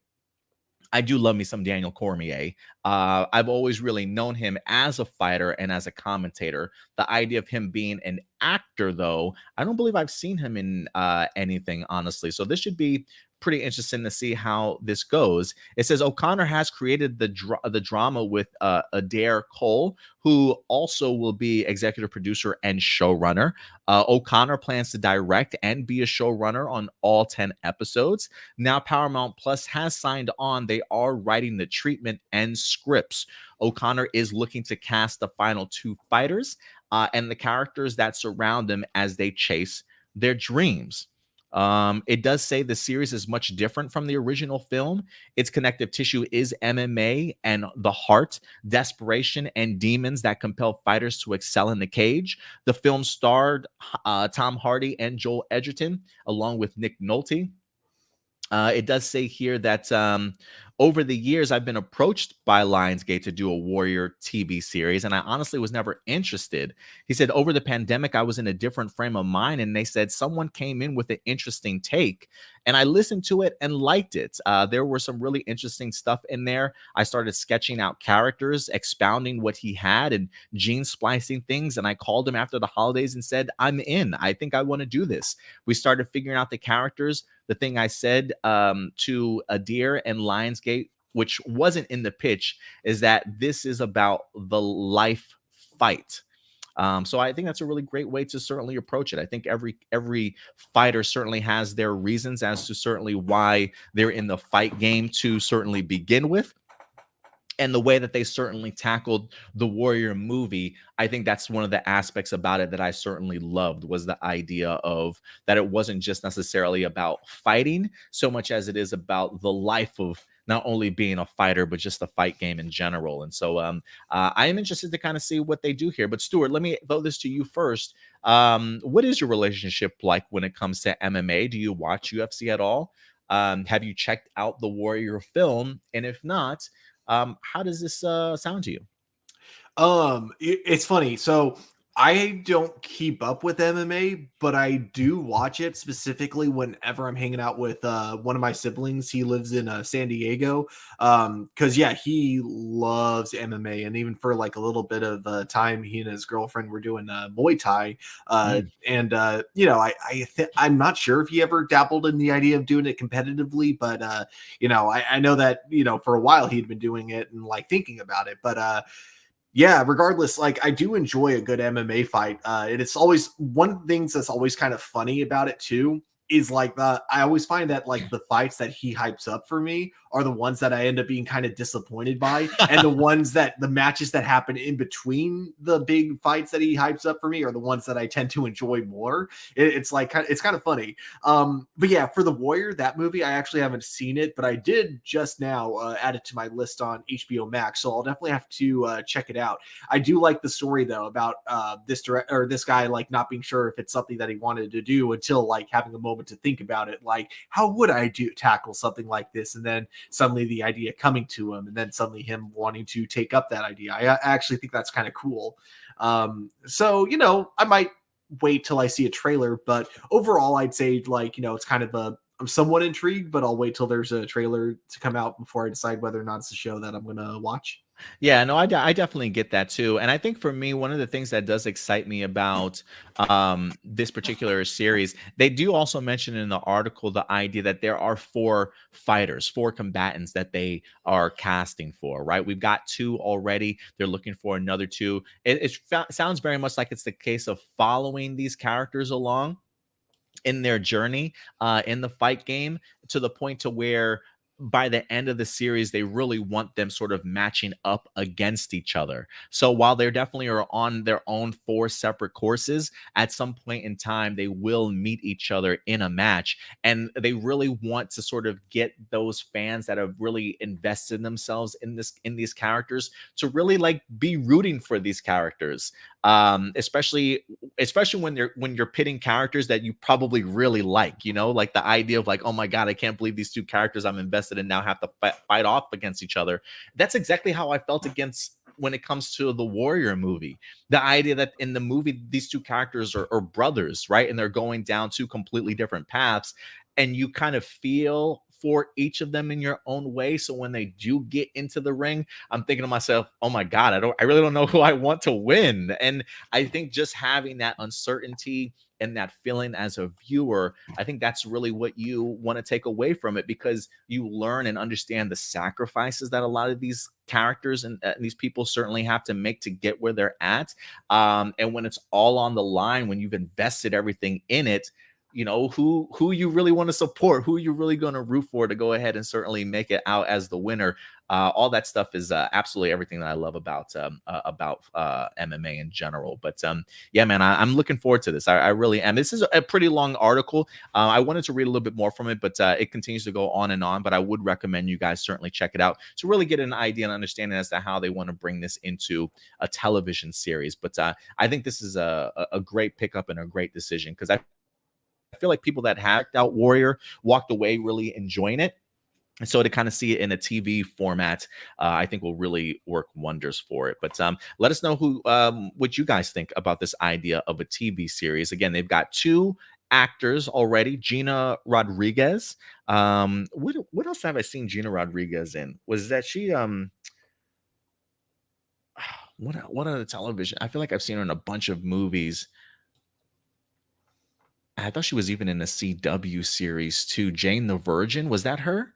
I do love me some Daniel Cormier. I've always really known him as a fighter and as a commentator. The idea of him being an actor, though, I don't believe I've seen him in anything, honestly. So this should be pretty interesting to see how this goes. It says O'Connor has created the drama with Adair Cole, who also will be executive producer and showrunner. O'Connor plans to direct and be a showrunner on all 10 episodes. Now Paramount Plus has signed on. They are writing the treatment and scripts. O'Connor is looking to cast the final two fighters and the characters that surround them as they chase their dreams. It does say the series is much different from the original film. Its connective tissue is MMA and the heart, desperation, and demons that compel fighters to excel in the cage. The film starred Tom Hardy and Joel Edgerton, along with Nick Nolte. It does say here that over the years, I've been approached by Lionsgate to do a Warrior TV series, and I honestly was never interested. He said, over the pandemic, I was in a different frame of mind, and they said someone came in with an interesting take, and I listened to it and liked it. There were some really interesting stuff in there. I started sketching out characters, expounding what he had, and gene splicing things, and I called him after the holidays and said, I'm in. I think I want to do this. We started figuring out the characters. The thing I said to Adair and Lionsgate, which wasn't in the pitch, is that this is about the life fight. So I think that's a really great way to certainly approach it. I think every fighter certainly has their reasons as to certainly why they're in the fight game to certainly begin with. And the way that they certainly tackled the Warrior movie, I think that's one of the aspects about it that I certainly loved, was the idea of that it wasn't just necessarily about fighting so much as it is about the life of not only being a fighter, but just the fight game in general. And so I am interested to kind of see what they do here. But Stuart, let me throw this to you first. What is your relationship like when it comes to MMA? Do you watch UFC at all? Have you checked out the Warrior film? And if not, how does this sound to you? It's funny. So I don't keep up with MMA, but I do watch it specifically whenever I'm hanging out with one of my siblings. He lives in San Diego. Because yeah, he loves MMA, and even for like a little bit of time, he and his girlfriend were doing Muay Thai. And I'm not sure if he ever dabbled in the idea of doing it competitively, but I know that for a while he'd been doing it and like thinking about it, but yeah, regardless, like I do enjoy a good MMA fight. And it's always one of the things that's always kind of funny about it too is like I always find that like the fights that he hypes up for me are the ones that I end up being kind of disappointed by, and the matches that happen in between the big fights that he hypes up for me are the ones that I tend to enjoy more. It's like it's kind of funny. But yeah, for the Warrior, that movie, I actually haven't seen it, but I did just now add it to my list on HBO Max, so I'll definitely have to check it out. I do like the story though about this guy like not being sure if it's something that he wanted to do until like having a moment to think about it. Like, how would I tackle something like this? And then suddenly the idea coming to him, and then suddenly him wanting to take up that idea. I actually think that's kind of cool. So I might wait till I see a trailer, but overall, I'd say like it's kind of I'm somewhat intrigued, but I'll wait till there's a trailer to come out before I decide whether or not it's a show that I'm gonna watch. Yeah, no, I definitely get that too. And I think for me, one of the things that does excite me about this particular series, they do also mention in the article the idea that there are four fighters, four combatants that they are casting for, right? We've got two already. They're looking for another two. It sounds very much like it's the case of following these characters along in their journey in the fight game to the point to where by the end of the series they really want them sort of matching up against each other. So while they definitely are on their own four separate courses, at some point in time they will meet each other in a match, and they really want to sort of get those fans that have really invested themselves in these characters to really like be rooting for these characters, especially when you're pitting characters that you probably really like, like the idea of like, oh my god, I can't believe these two characters I'm invested in now have to fight off against each other. That's exactly how I felt against when it comes to the Warrior movie. The idea that in the movie these two characters are brothers, right, and they're going down two completely different paths, and you kind of feel for each of them in your own way. So when they do get into the ring, I'm thinking to myself, oh my god, I really don't know who I want to win. And I think just having that uncertainty and that feeling as a viewer, I think that's really what you want to take away from it, because you learn and understand the sacrifices that a lot of these characters and these people certainly have to make to get where they're at. And when it's all on the line, when you've invested everything in it, who you really want to support, who you're really going to root for to go ahead and certainly make it out as the winner. All that stuff is absolutely everything that I love about MMA in general. But yeah, man, I'm looking forward to this. I really am. This is a pretty long article. I wanted to read a little bit more from it, but it continues to go on and on. But I would recommend you guys certainly check it out to really get an idea and understanding as to how they want to bring this into a television series. But I think this is a great pickup and a great decision, because I feel like people that have out Warrior walked away really enjoying it. And so to kind of see it in a TV format, I think will really work wonders for it. But let us know what you guys think about this idea of a TV series. Again, they've got two actors already. Gina Rodriguez. What else have I seen Gina Rodriguez in? Was that she? What other television? I feel like I've seen her in a bunch of movies. I thought she was even in a CW series too. Jane the Virgin. Was that her?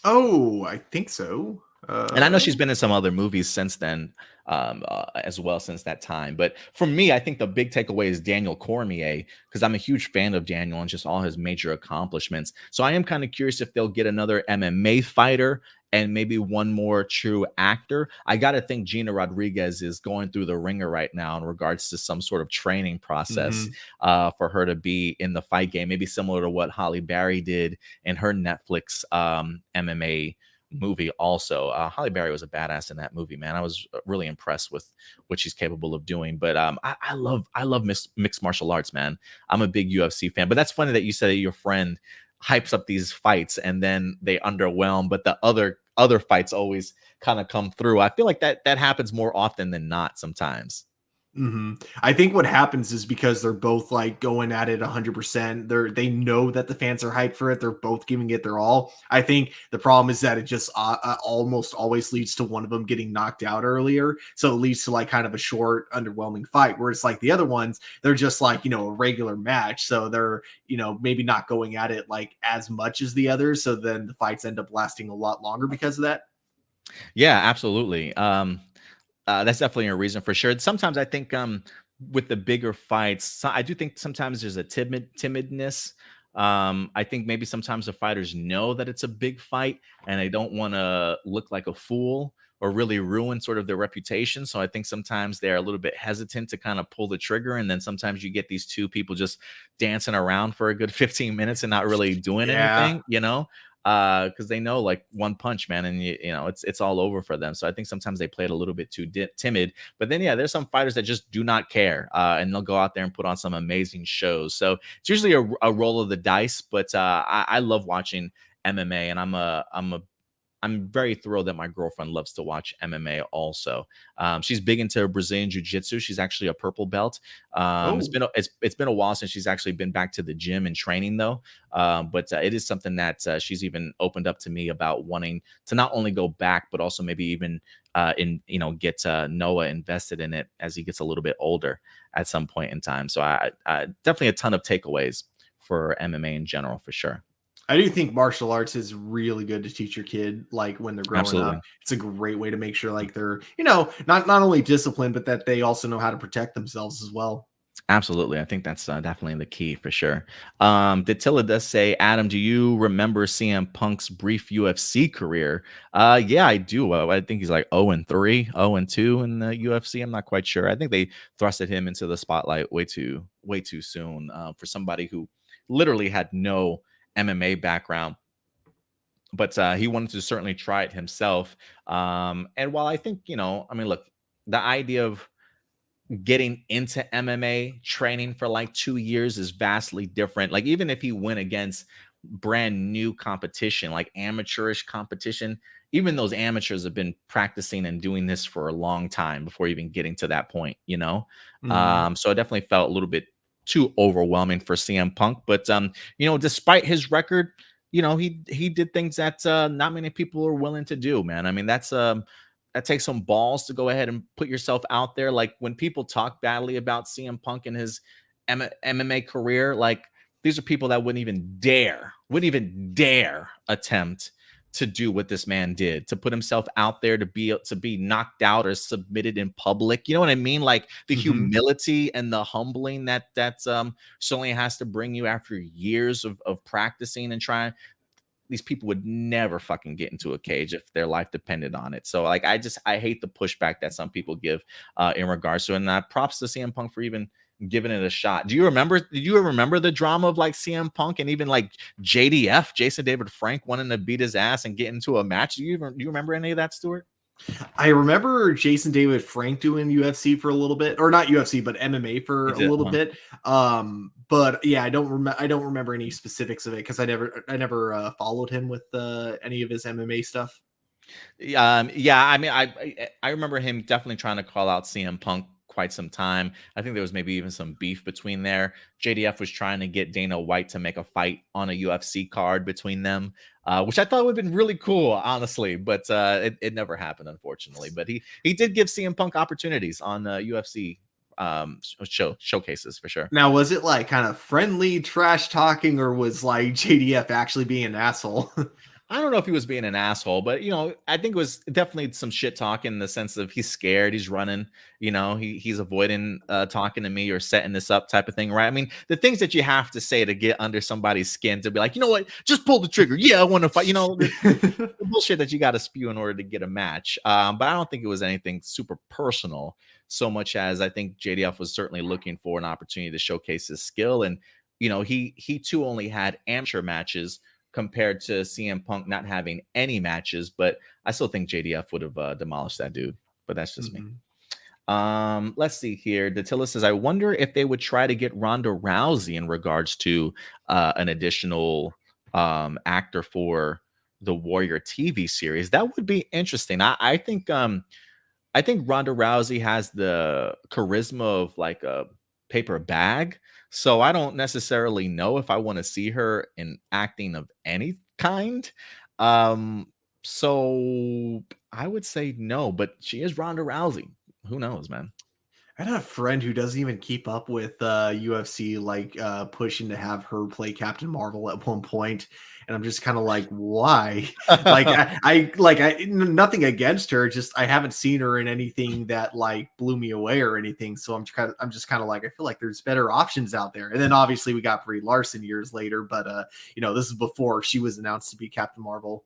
Oh, I think so. And I know she's been in some other movies since then, as well, since that time. But for me, I think the big takeaway is Daniel Cormier, because I'm a huge fan of Daniel and just all his major accomplishments. So I am kind of curious if they'll get another MMA fighter and maybe one more true actor. I got to think Gina Rodriguez is going through the ringer right now in regards to some sort of training process for her to be in the fight game, maybe similar to what Holly Berry did in her Netflix MMA movie. Also, Holly Berry was a badass in that movie, man. I was really impressed with what she's capable of doing. But I love mixed martial arts, man. I'm a big UFC fan. But that's funny that you said that your friend hypes up these fights and then they underwhelm, but the other fights always kind of come through. I feel like that happens more often than not sometimes. I think what happens is because they're both like going at it 100%. They know that the fans are hyped for it. They're both giving it their all. I think the problem is that it just almost always leads to one of them getting knocked out earlier. So it leads to like kind of a short, underwhelming fight. Where it's like the other ones, they're just like a regular match. So they're maybe not going at it like as much as the others. So then the fights end up lasting a lot longer because of that. Yeah, absolutely. That's definitely a reason for sure. Sometimes I think with the bigger fights, I do think sometimes there's a timidness I think maybe sometimes the fighters know that it's a big fight and they don't want to look like a fool or really ruin sort of their reputation. So I think sometimes they're a little bit hesitant to kind of pull the trigger. And then sometimes you get these two people just dancing around for a good 15 minutes and not really doing Yeah. anything, because they know like one punch, man, and it's all over for them. So I think sometimes they play it a little bit too timid. But then yeah, there's some fighters that just do not care, and they'll go out there and put on some amazing shows. So it's usually a roll of the dice. But I love watching MMA, and I'm very thrilled that my girlfriend loves to watch MMA also. She's big into Brazilian jiu-jitsu. She's actually a purple belt. It's Oh. been it's been a while since she's actually been back to the gym and training though. But it is something that she's even opened up to me about wanting to not only go back, but also maybe even get Noah invested in it as he gets a little bit older at some point in time. So I definitely a ton of takeaways for MMA in general for sure. I do think martial arts is really good to teach your kid, like when they're growing up. Absolutely. It's a great way to make sure like they're, not only disciplined, but that they also know how to protect themselves as well. Absolutely. I think that's definitely the key for sure. Datilla does say, Adam, do you remember CM Punk's brief UFC career? Yeah, I do. I think he's like 0 and 3, 0 and 2 in the UFC. I'm not quite sure. I think they thrusted him into the spotlight way too soon for somebody who literally had no MMA background, but he wanted to certainly try it himself. And while I think, I mean, look, the idea of getting into MMA training for like 2 years is vastly different. Like even if he went against brand new competition, like amateurish competition, even those amateurs have been practicing and doing this for a long time before even getting to that point. Mhm. So I definitely felt a little bit too overwhelming for CM Punk. But despite his record, he did things that not many people are willing to do, man. I mean, that takes some balls to go ahead and put yourself out there. Like when people talk badly about CM Punk and his MMA career, like these are people that wouldn't even dare attempt to do what this man did, to put himself out there to be knocked out or submitted in public. You know what I mean? Like the Mhm. humility and the humbling that certainly has to bring you after years of practicing and trying. These people would never fucking get into a cage if their life depended on it. So like I hate the pushback that some people give in regards to it. And props to CM Punk for even giving it a shot. Did you remember the drama of like CM Punk and even like JDF, Jason David Frank, wanting to beat his ass and get into a match? Do you remember any of that, Stuart? I remember Jason David Frank doing UFC for a little bit, or not UFC, but MMA He for a did. little bit. But yeah, I don't remember any specifics of it because I never followed him with any of his MMA stuff. Yeah, I mean, I remember him definitely trying to call out CM Punk quite some time. I think there was maybe even some beef between there. JDF was trying to get Dana White to make a fight on a UFC card between them, which I thought would have been really cool, honestly. But it never happened, unfortunately. But he did give CM Punk opportunities on UFC showcases for sure. Now, was it like kind of friendly trash talking, or was like JDF actually being an asshole? I don't know if he was being an asshole, but I think it was definitely some shit talking in the sense of he's scared, he's running, he's avoiding talking to me or setting this up type of thing, right? I mean, the things that you have to say to get under somebody's skin to be like, you know what, just pull the trigger. Yeah, I want to fight. The bullshit that you got to spew in order to get a match. But I don't think it was anything super personal so much as I think JDF was certainly looking for an opportunity to showcase his skill. And, he too only had amateur matches compared to CM Punk not having any matches, but I still think JDF would have demolished that dude. But that's just me. Mhm. Let's see here. Datilla says, I wonder if they would try to get Ronda Rousey in regards to an additional actor for the Warrior TV series. That would be interesting. I think Ronda Rousey has the charisma of like a paper bag. So I don't necessarily know if I want to see her in acting of any kind. Um, so I would say no, but she is Ronda Rousey. Who knows, man? I had a friend who doesn't even keep up with UFC, like pushing to have her play Captain Marvel at one point, and I'm just kind of like, why? Like, nothing against her, just I haven't seen her in anything that like blew me away or anything. So I'm just kind of like, I feel like there's better options out there. And then obviously we got Brie Larson years later, but this is before she was announced to be Captain Marvel.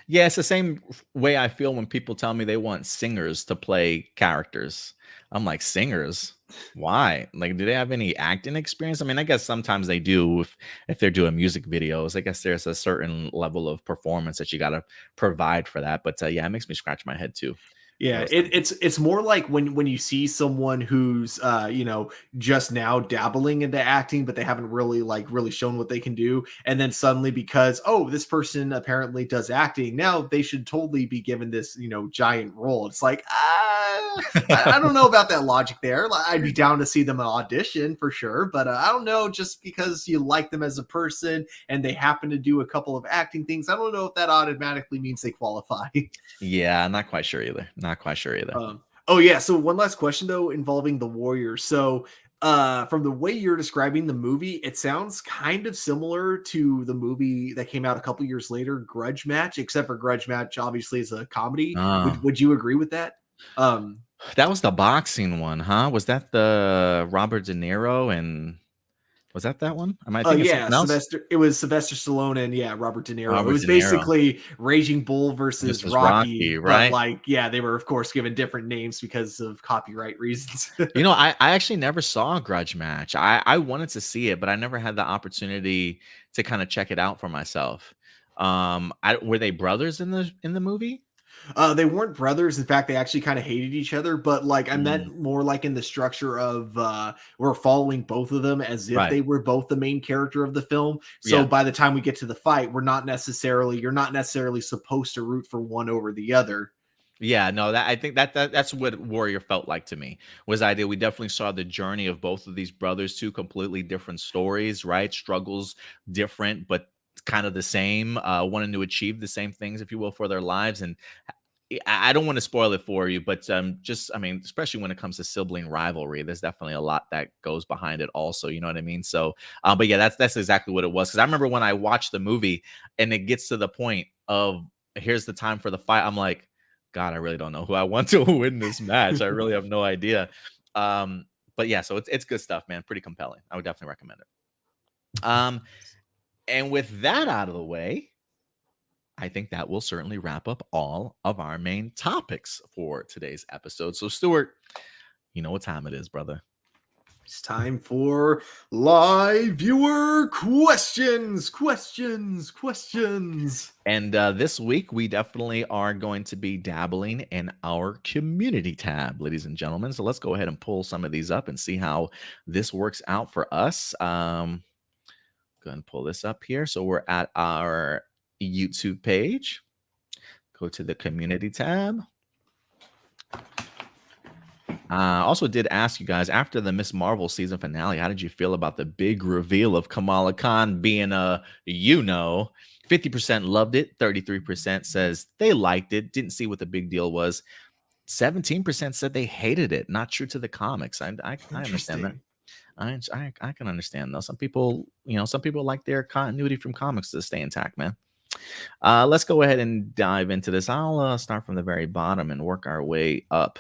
Yeah, it's the same way I feel when people tell me they want singers to play characters. I'm like, singers? Why? Like, do they have any acting experience? I mean, I guess sometimes they do if they're doing music videos. I guess there's a certain level of performance that you got to provide for that. But yeah, it makes me scratch my head too. Yeah, Those things. it's more like when you see someone who's just now dabbling into acting, but they haven't really shown what they can do, and then suddenly because this person apparently does acting, now they should totally be given this giant role. It's like I don't know about that logic there. Like, I'd be down to see them audition for sure, but I don't know, just because you like them as a person and they happen to do a couple of acting things, I don't know if that automatically means they qualify. Yeah, not quite sure either. Not quite sure either. Oh yeah. So one last question though, involving the Warriors. So from the way you're describing the movie, it sounds kind of similar to the movie that came out a couple years later, Grudge Match, except for Grudge Match obviously is a comedy. Oh, Would you agree with that? Um that was the boxing one, huh? Was that the Robert De Niro and was that one? Am I thinking yeah, something else? It was Sylvester Stallone and yeah, Robert De Niro. It Robert was De Niro. basically Raging Bull This versus was Rocky, Rocky, but right? like yeah, they were of course given different names because of copyright reasons. You know, I actually never saw a Grudge Match. I wanted to see it, but I never had the opportunity to kind of check it out for myself. Were they brothers in the movie? They weren't brothers. In fact, they actually kind of hated each other. But like, I Mm, meant more like in the structure of we're following both of them as if right. they were both the main character of the film. So Yeah. by the time we get to the fight, you're not necessarily supposed to root for one over the other. Yeah, no, that I think that's what Warrior felt like to me. Was the idea we definitely saw the journey of both of these brothers, two completely different stories, right? Struggles different, but kind of the same, wanting to achieve the same things, if you will, for their lives. And I don't want to spoil it for you, but just I mean, especially when it comes to sibling rivalry, there's definitely a lot that goes behind it. Also, you know what I mean. So, but yeah, that's exactly what it was. Because I remember when I watched the movie and it gets to the point of here's the time for the fight. I'm like, God, I really don't know who I want to win this match. I really have no idea. Um, but yeah, so it's good stuff, man. Pretty compelling. I would definitely recommend it. And with that out of the way, I think that will certainly wrap up all of our main topics for today's episode. So, Stuart, you know what time it is, brother. It's time for live viewer questions, questions, questions. And this week, we definitely are going to be dabbling in our community tab, ladies and gentlemen. So, let's go ahead and pull some of these up and see how this works out for us. Go ahead and pull this up here. So, we're at our YouTube page. Go to the community tab. Also did ask you guys after the Miss Marvel season finale, how did you feel about the big reveal of Kamala Khan being 50% loved it, 33% says they liked it, didn't see what the big deal was. 17% said they hated it. Not true to the comics. I understand that. Interesting. I can understand though. Some people, some people like their continuity from comics to stay intact, man. Let's go ahead and dive into this. I'll start from the very bottom and work our way up.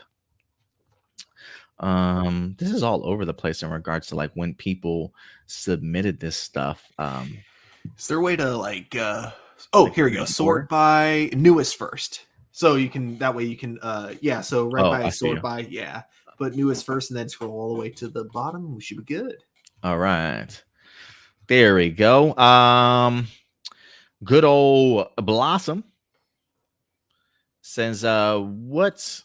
This is all over the place in regards to like when people submitted this stuff. Is there a way to like Like here put we it go. in order. Sort by newest first. So you can that way you can so right Oh, by I see sort you. by, yeah. Put newest first and then scroll all the way to the bottom. We should be good. All right. There we go. Good old Blossom says, what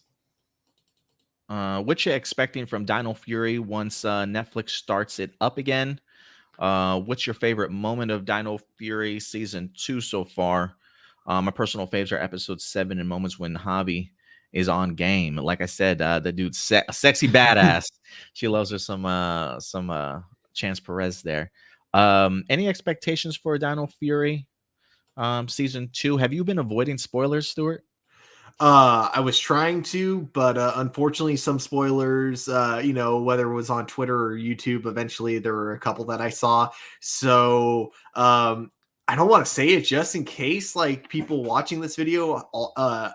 you expecting from Dino Fury once Netflix starts it up again? What's your favorite moment of Dino Fury season 2 so far? My personal favorites are episode 7 and moments when Javi is on game. Like I said, the dude's sexy badass. She loves her some Chance Perez there. Any expectations for Dino Fury season 2? Have you been avoiding spoilers, Stuart? I was trying to, but unfortunately, some spoilers, whether it was on Twitter or YouTube, eventually there were a couple that I saw. So I don't want to say it just in case like people watching this video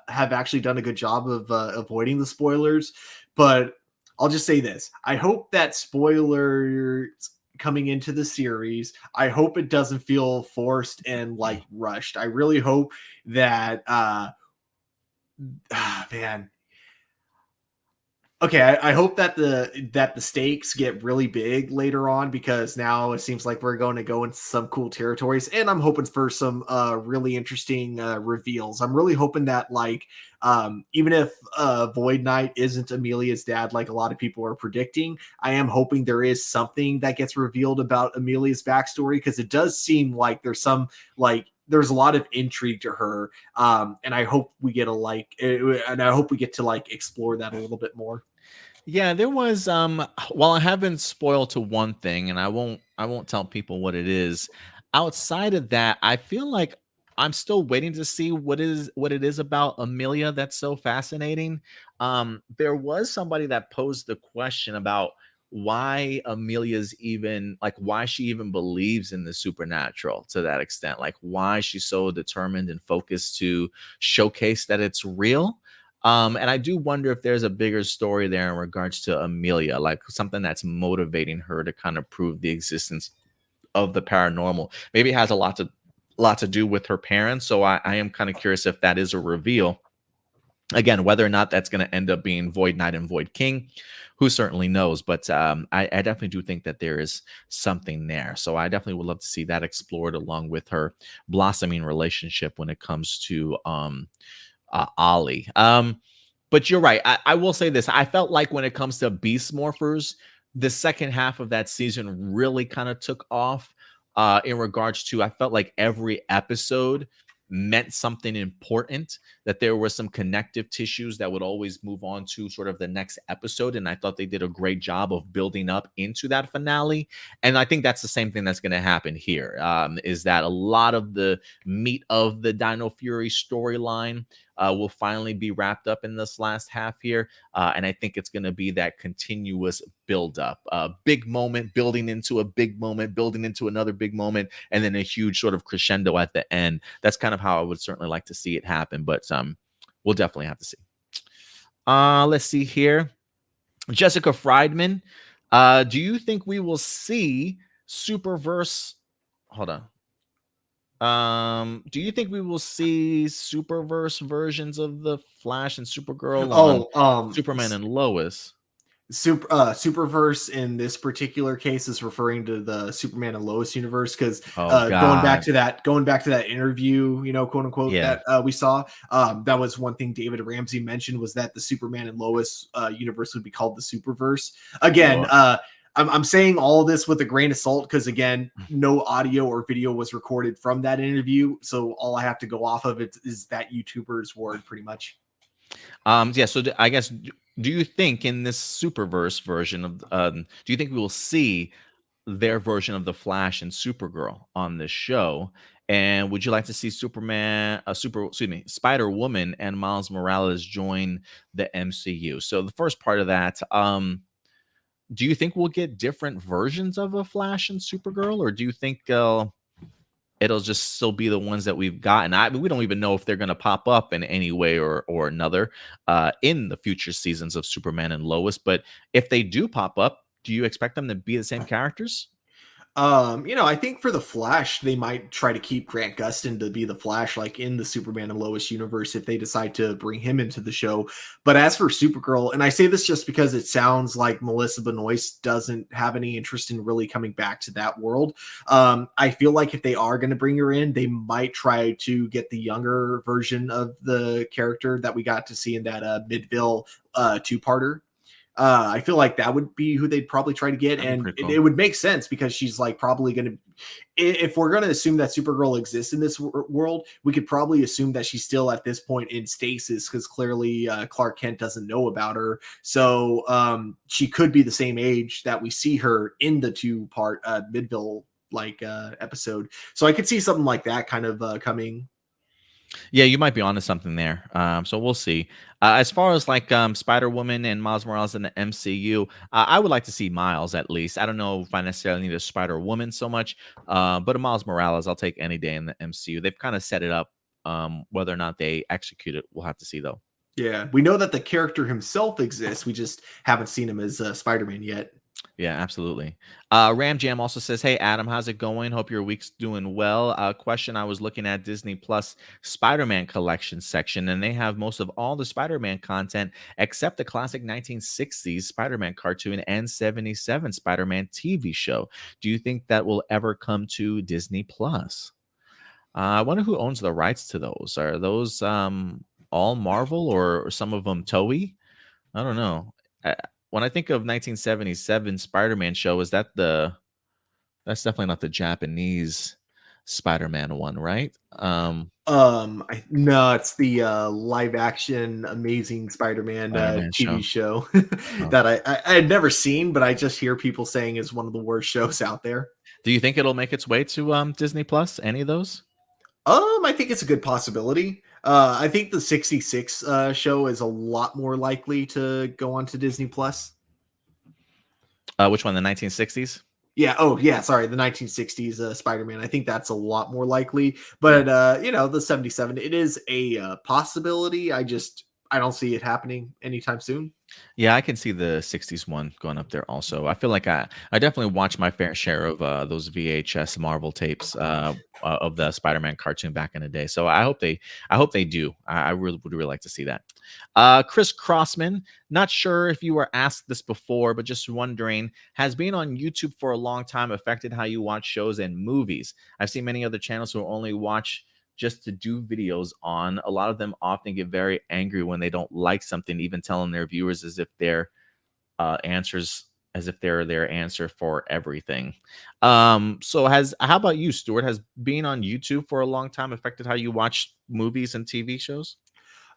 have actually done a good job of avoiding the spoilers. But I'll just say this: I hope that spoilers coming into the series, I hope it doesn't feel forced and like rushed. I really hope that man. Okay, I hope that the stakes get really big later on, because now it seems like we're going to go into some cool territories, and I'm hoping for some really interesting reveals. I'm really hoping that like even if Void Knight isn't Amelia's dad like a lot of people are predicting, I am hoping there is something that gets revealed about Amelia's backstory, because it does seem like there's a lot of intrigue to her, and I hope we get to like explore that a little bit more. Yeah, there was while I have been spoiled to one thing, and I won't tell people what it is. Outside of that, I feel like I'm still waiting to see what it is about Amelia that's so fascinating. There was somebody that posed the question about why Amelia's even like why she even believes in the supernatural to that extent, like why she's so determined and focused to showcase that it's real. And I do wonder if there's a bigger story there in regards to Amelia, like something that's motivating her to kind of prove the existence of the paranormal. Maybe it has a lot to do with her parents. So I am kind of curious if that is a reveal. Again, whether or not that's going to end up being Void Knight and Void King, who certainly knows? But I definitely do think that there is something there. So I definitely would love to see that explored along with her blossoming relationship when it comes to Ollie. But you're right. I will say this. I felt like when it comes to Beast Morphers, the second half of that season really kind of took off in regards to, I felt like every episode meant something important, that there were some connective tissues that would always move on to sort of the next episode. And I thought they did a great job of building up into that finale. And I think that's the same thing that's going to happen here, is that a lot of the meat of the Dino Fury storyline will finally be wrapped up in this last half here. And I think it's going to be that continuous build up, big moment building into a big moment, building into another big moment, and then a huge sort of crescendo at the end. That's kind of how I would certainly like to see it happen. But we'll definitely have to see. Let's see here. Jessica Friedman. Do you think we will see Superverse? Hold on. Do you think we will see Superverse versions of the Flash and Supergirl on Oh, Superman and Lois? Superverse in this particular case is referring to the Superman and Lois universe, because Oh going back God. to that interview, quote unquote, Yeah. that we saw, that was one thing David Ramsey mentioned, was that the Superman and Lois universe would be called the Superverse. Again, Ugh. I'm saying all of this with a grain of salt, because again, no audio or video was recorded from that interview, so all I have to go off of it is that YouTuber's word, pretty much. Yeah. So I guess do you think in this Superverse version of do you think we will see their version of the Flash and Supergirl on this show? And would you like to see Spider Woman and Miles Morales join the MCU? So the first part of that, do you think we'll get different versions of a Flash and Supergirl, or do you think it'll just still be the ones that we've gotten? I mean, we don't even know if they're going to pop up in any way or another in the future seasons of Superman and Lois. But if they do pop up, do you expect them to be the same characters? I think for the Flash, they might try to keep Grant Gustin to be the Flash, like in the Superman and Lois universe, if they decide to bring him into the show. But as for Supergirl, and I say this just because it sounds like Melissa Benoist doesn't have any interest in really coming back to that world. I feel like if they are going to bring her in, they might try to get the younger version of the character that we got to see in that Midville two-parter. I feel like that would be who they'd probably try to get, That'd be and pretty it cool. would make sense, because she's like probably going to. If we're going to assume that Supergirl exists in this world, we could probably assume that she's still at this point in stasis, because clearly Clark Kent doesn't know about her. So she could be the same age that we see her in the two-part Midville episode. So I could see something like that kind of coming. Yeah, you might be onto something there. So we'll see. As far as like Spider Woman and Miles Morales in the MCU, I would like to see Miles at least. I don't know if I necessarily need a Spider Woman so much, but a Miles Morales I'll take any day in the MCU. They've kind of set it up. Whether or not they execute it, we'll have to see though. Yeah, we know that the character himself exists. We just haven't seen him as Spider-Man yet. Yeah, absolutely. Ram Jam also says, "Hey Adam, how's it going? Hope your week's doing well." Question: I was looking at Disney Plus Spider-Man collection section, and they have most of all the Spider-Man content except the classic 1960s Spider-Man cartoon and 77 Spider-Man TV show. Do you think that will ever come to Disney Plus? I wonder who owns the rights to those. Are those all Marvel or some of them Toei? I don't know. Uh, when I think of 1977 Spider-Man show, is that that's definitely not the Japanese Spider-Man one, right? No, it's the live action Amazing Spider-Man Spider-Man TV show. show Oh. that I had never seen, but I just hear people saying is one of the worst shows out there. Do you think it'll make its way to Disney Plus? Any of those? I think it's a good possibility. I think the 66 show is a lot more likely to go on to Disney Plus. Which one? The 1960s? Yeah. Oh, yeah. Sorry, the 1960s Spider-Man. I think that's a lot more likely. Yeah. But the 77, it is a possibility. I don't see it happening anytime soon. Yeah, I can see the 60s one going up there also. I feel like I definitely watched my fair share of those VHS Marvel tapes of the Spider-Man cartoon back in the day. So I hope they do. I really would really like to see that. Chris Crossman, not sure if you were asked this before, but just wondering, has being on YouTube for a long time affected how you watch shows and movies? I've seen many other channels who only watch just to do videos on. A lot of them often get very angry when they don't like something, even telling their viewers as if their answers as if they're their answer for everything. So has how about you, Stuart? Has being on YouTube for a long time affected how you watch movies and TV shows?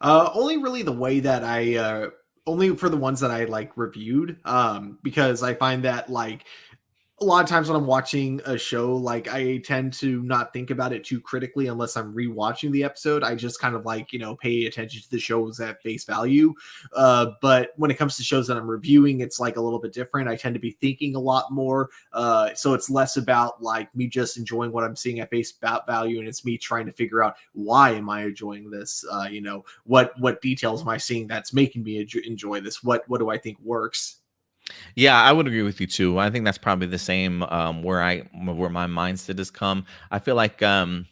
Only really the way that only for the ones that I like reviewed. Because I find that like a lot of times when I'm watching a show, like I tend to not think about it too critically unless I'm rewatching the episode. I just kind of like, pay attention to the shows at face value. But when it comes to shows that I'm reviewing, it's like a little bit different. I tend to be thinking a lot more. So it's less about like me just enjoying what I'm seeing at face value, and it's me trying to figure out why am I enjoying this? What details am I seeing that's making me enjoy this? What do I think works? Yeah, I would agree with you too. I think that's probably the same where my mindset has come. I feel like um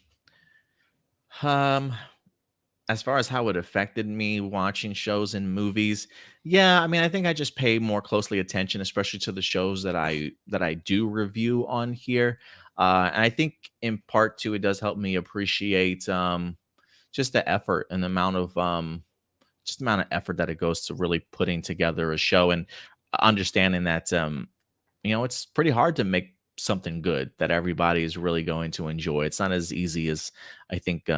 as far as how it affected me watching shows and movies, yeah, I mean, I think I just pay more closely attention, especially to the shows that I do review on here. And I think in part too, it does help me appreciate just the effort and the amount of just the amount of effort that it goes to really putting together a show and understanding that it's pretty hard to make something good that everybody is really going to enjoy. It's not as easy as I think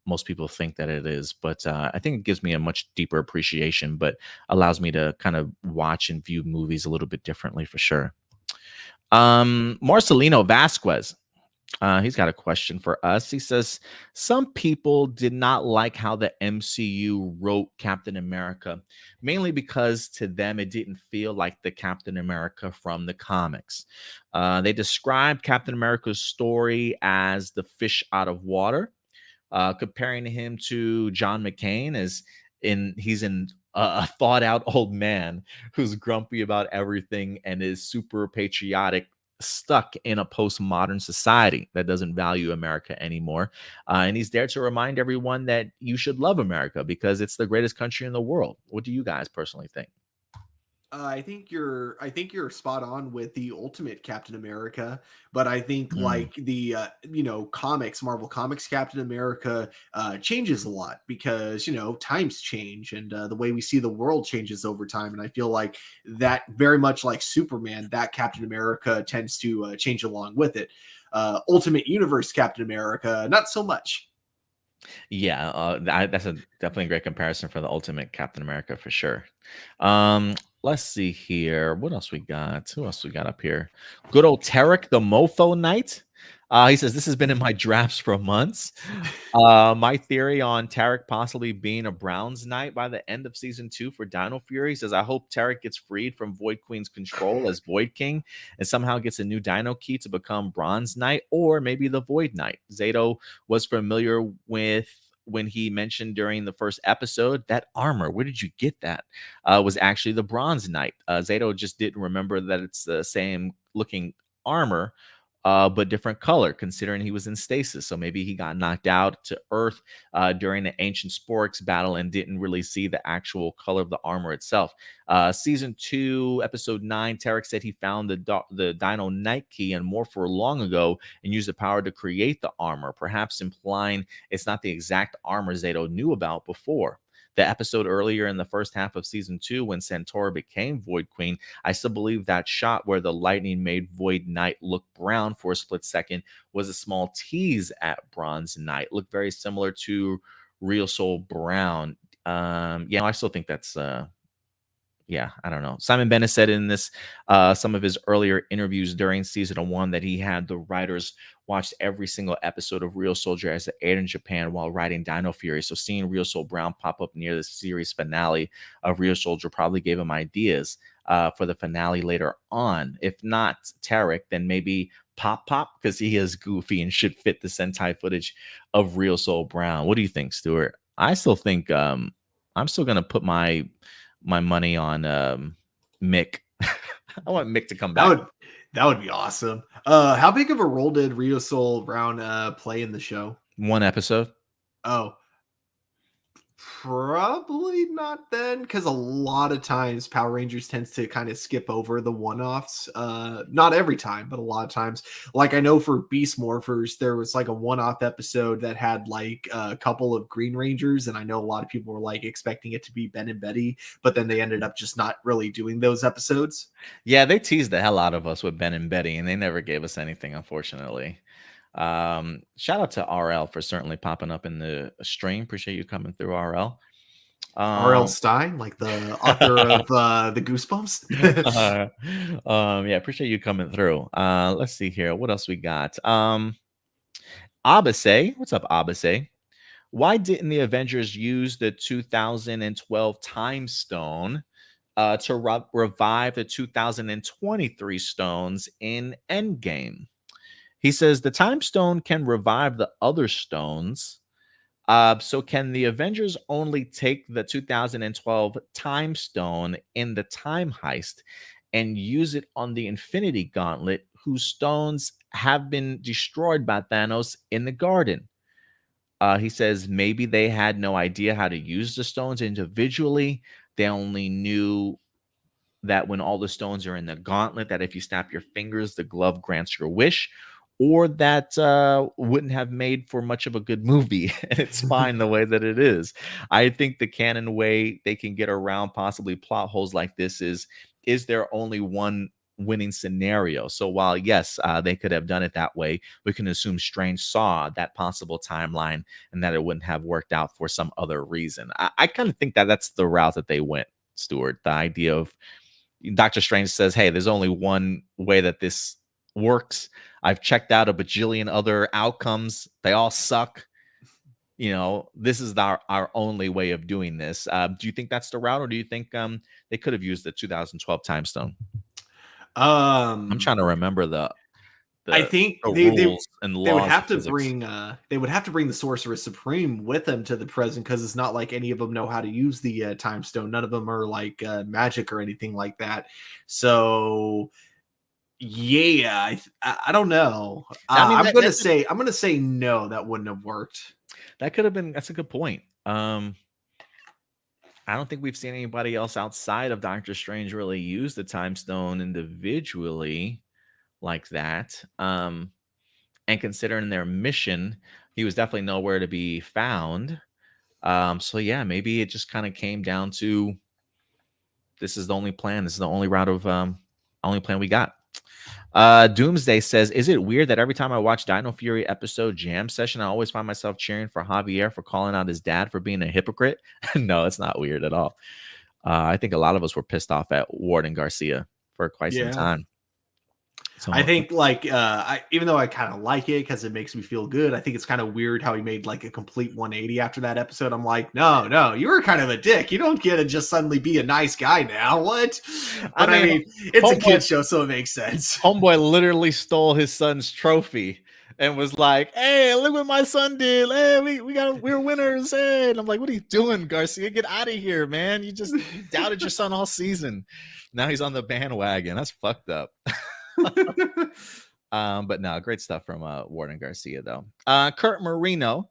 most people think that it is, but I think it gives me a much deeper appreciation, but allows me to kind of watch and view movies a little bit differently for sure. Marcelino Vasquez, he's got a question for us. He says, some people did not like how the MCU wrote Captain America, mainly because to them it didn't feel like the Captain America from the comics. They described Captain America's story as the fish out of water, comparing him to John McCain as he's in a thought out old man who's grumpy about everything and is super patriotic, stuck in a postmodern society that doesn't value America anymore. And he's there to remind everyone that you should love America because it's the greatest country in the world. What do you guys personally think? I think you're spot on with the ultimate Captain America, but I think Mm. like the comics, Marvel Comics Captain America changes a lot because times change and the way we see the world changes over time, and I feel like that very much like Superman, that Captain America tends to change along with it. Ultimate Universe Captain America, not so much. Yeah, that's a definitely a great comparison for the Ultimate Captain America for sure. Let's see here. What else we got? Who else we got up here? Good old Tarek the Mofo Knight. He says, this has been in my drafts for months. My theory on Tarek possibly being a Browns Knight by the end of season 2 for Dino Fury says, I hope Tarek gets freed from Void Queen's control as Void King and somehow gets a new Dino key to become Bronze Knight, or maybe the Void Knight. Zato was familiar with when he mentioned during the first episode that armor, where did you get that? Was actually the Bronze Knight. Zato just didn't remember that it's the same looking armor, but different color, considering he was in stasis. So maybe he got knocked out to Earth during the Ancient Sporks battle and didn't really see the actual color of the armor itself. Season 2, Episode 9, Tarek said he found the Dino Night Key and Morpher long ago and used the power to create the armor, perhaps implying it's not the exact armor Zato knew about before. The episode earlier in the first half of season 2, when Centaura became Void Queen, I still believe that shot where the lightning made Void Knight look brown for a split second was a small tease at Bronze Knight. Looked very similar to Real Soul Brown. Yeah, I still think that's yeah, I don't know. Simon Bennett said in this some of his earlier interviews during season 1 that he had the writers watched every single episode of Real Soldier as it aired in Japan while writing Dino Fury. So seeing Real Soul Brown pop up near the series finale of Real Soldier probably gave him ideas for the finale later on. If not Tarek, then maybe Pop Pop, because he is goofy and should fit the Sentai footage of Real Soul Brown. What do you think, Stuart? I still think I'm still gonna put my money on Mick. I want Mick to come back. That would be awesome. How big of a role did Rio Soul Brown play in the show? 1 episode. Oh, probably not then, because a lot of times Power Rangers tends to kind of skip over the one-offs. Not every time, but a lot of times. Like I know for Beast Morphers, there was like a one-off episode that had like a couple of Green Rangers, and I know a lot of people were like expecting it to be Ben and Betty, but then they ended up just not really doing those episodes. Yeah, they teased the hell out of us with Ben and Betty, and they never gave us anything, unfortunately. Shout out to RL for certainly popping up in the stream. Appreciate you coming through, RL. R.L. Stein, like the author of the Goosebumps. Yeah, appreciate you coming through. Let's see here. What else we got? Abase, what's up, Abase? Why didn't the Avengers use the 2012 Time Stone to revive the 2023 stones in Endgame? He says the Time Stone can revive the other stones. So can the Avengers only take the 2012 Time Stone in the Time Heist and use it on the Infinity Gauntlet, whose stones have been destroyed by Thanos in the Garden? He says maybe they had no idea how to use the stones individually. They only knew that when all the stones are in the gauntlet, that if you snap your fingers, the glove grants your wish, or that wouldn't have made for much of a good movie. And it's fine the way that it is. I think the canon way they can get around possibly plot holes like this is there only one winning scenario? So while, yes, they could have done it that way, we can assume Strange saw that possible timeline and that it wouldn't have worked out for some other reason. I kind of think that that's the route that they went, Stuart. The idea of Doctor Strange says, hey, there's only one way that this works. I've checked out a bajillion other outcomes. They all suck. You know, this is our only way of doing this. Do you think that's the route, or do you think they could have used the 2012 Time Stone? I'm trying to remember I think the they rules and laws. They would have to bring the Sorcerer Supreme with them to the present, because it's not like any of them know how to use the Time Stone. None of them are like magic or anything like that. So yeah, I don't know. I'm gonna say no. That wouldn't have worked. That could have been. That's a good point. I don't think we've seen anybody else outside of Doctor Strange really use the Time Stone individually like that. And considering their mission, he was definitely nowhere to be found. So yeah, maybe it just kind of came down to this is the only plan. This is the only route of only plan we got. Doomsday says, is it weird that every time I watch Dino Fury episode Jam Session, I always find myself cheering for Javier for calling out his dad for being a hypocrite? No, it's not weird at all. I think a lot of us were pissed off at Ward and Garcia for quite some time. I So think like even though I kind of like it because it makes me feel good, I think it's kind of weird how he made like a complete 180 after that episode. I'm like, no, you were kind of a dick. You don't get to just suddenly be a nice guy now. What? I But I mean, mean, it's a homeboy kid show, so it makes sense. homeboy literally stole his son's trophy and was like, "Hey, look what my son did! Hey, we're winners!" Hey, and I'm like, "What are you doing, Garcia? Get out of here, man! You doubted your son all season. Now he's on the bandwagon. That's fucked up." But no, great stuff from Warden Garcia though. Kurt Marino,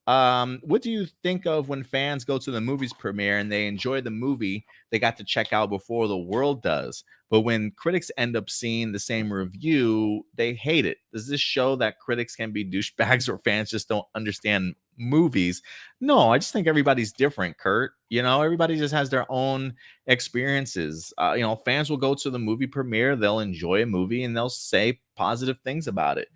what do you think of when fans go to the movie's premiere and they enjoy the movie they got to check out before the world does? But when critics end up seeing the same review, they hate it. Does this show that critics can be douchebags or fans just don't understand movies? No, I just think everybody's different, Kurt. Everybody just has their own experiences. Fans will go to the movie premiere, they'll enjoy a movie, and they'll say positive things about it.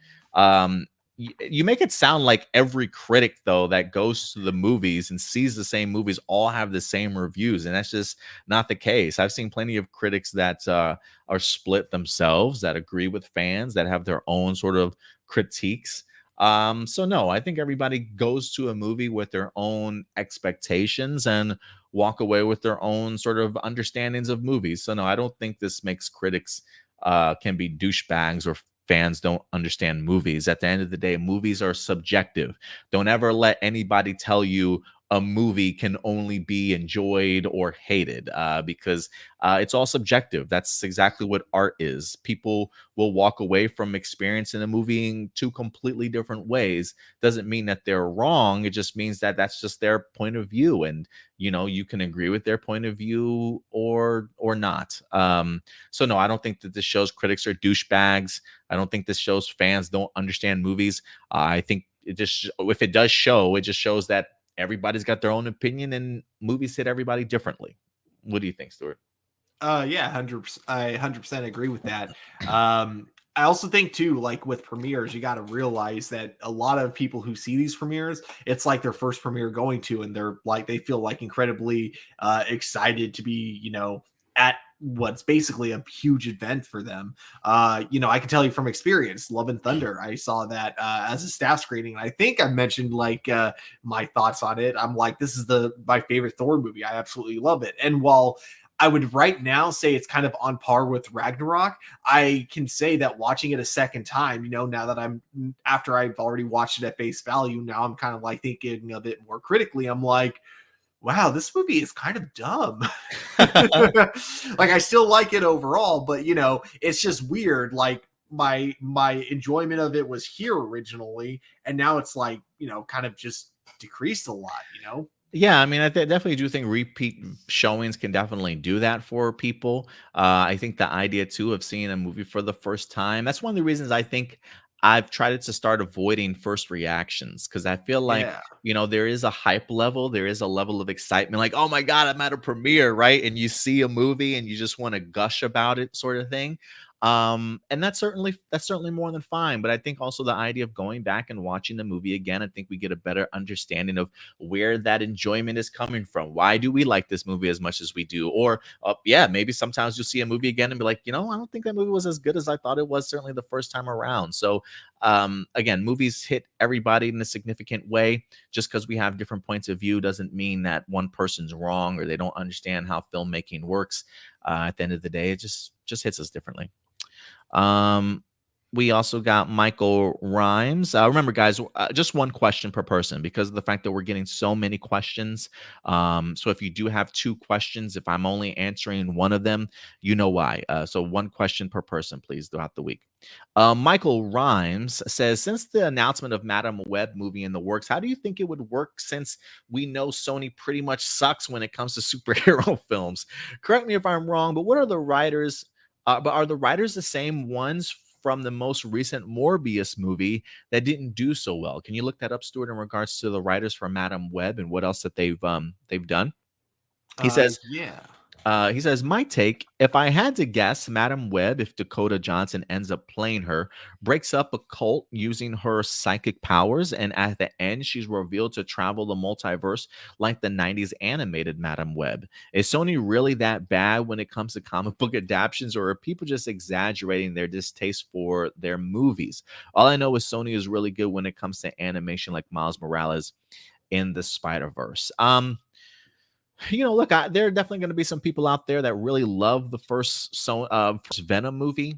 You make it sound like every critic though that goes to the movies and sees the same movies all have the same reviews, and that's just not the case. I've seen plenty of critics that are split themselves, that agree with fans, that have their own sort of critiques. So no, I think everybody goes to a movie with their own expectations and walk away with their own sort of understandings of movies. So no, I don't think this makes critics can be douchebags or fans don't understand movies. At the end of the day, movies are subjective. Don't ever let anybody tell you a movie can only be enjoyed or hated because it's all subjective. That's exactly what art is. People will walk away from experiencing a movie in two completely different ways. Doesn't mean that they're wrong. It just means that that's just their point of view, and you can agree with their point of view or not. So no, I don't think that this shows critics are douchebags. I don't think this shows fans don't understand movies. I think if it does show, it just shows that everybody's got their own opinion and movies hit everybody differently. What do you think, Stuart? Yeah, 100%. I 100% agree with that. I also think too, like with premieres, you got to realize that a lot of people who see these premieres, it's like their first premiere going to, and they feel like incredibly excited to be, at what's basically a huge event for them. I can tell you from experience, Love and Thunder, I saw that as a staff screening. And I think I mentioned like my thoughts on it. I'm like, this is my favorite Thor movie. I absolutely love it. And while I would right now say it's kind of on par with Ragnarok, I can say that watching it a second time, now that after I've already watched it at face value, now I'm kind of like thinking of it more critically. I'm like, wow, this movie is kind of dumb. Like I still like it overall, but it's just weird. Like my enjoyment of it was here originally, and now it's like, kind of just decreased a lot. Yeah, I mean, I definitely do think repeat showings can definitely do that for people. I think the idea too of seeing a movie for the first time, that's one of the reasons I think I've tried to start avoiding first reactions, because I feel like, Yeah. there is a hype level, there is a level of excitement, like, oh my God, I'm at a premiere, right? And you see a movie and you just want to gush about it, sort of thing. And that's certainly more than fine. But I think also the idea of going back and watching the movie again, I think we get a better understanding of where that enjoyment is coming from. Why do we like this movie as much as we do? Or, yeah, maybe sometimes you'll see a movie again and be like, I don't think that movie was as good as I thought it was, certainly the first time around. So, again, movies hit everybody in a significant way. Just because we have different points of view doesn't mean that one person's wrong or they don't understand how filmmaking works. At the end of the day, it just hits us differently. Um, we also got Michael Rhymes. Remember, guys, just one question per person because of the fact that we're getting so many questions. So if you do have two questions, if I'm only answering one of them, you know why. So one question per person, please, throughout the week. Michael Rhymes says, since the announcement of Madam Web movie in the works, how do you think it would work since we know Sony pretty much sucks when it comes to superhero films? Correct me if I'm wrong, but what are the writers? But are the writers the same ones from the most recent Morbius movie that didn't do so well? Can you look that up, Stuart, in regards to the writers for Madam Web and what else that they've done? He says, Yeah. He says, my take, if I had to guess, Madam Web, if Dakota Johnson ends up playing her, breaks up a cult using her psychic powers, and at the end, she's revealed to travel the multiverse like the 90s animated Madam Web. Is Sony really that bad when it comes to comic book adaptations, or are people just exaggerating their distaste for their movies? All I know is Sony is really good when it comes to animation, like Miles Morales in the Spider Verse. Look, there are definitely going to be some people out there that really love the first Venom movie.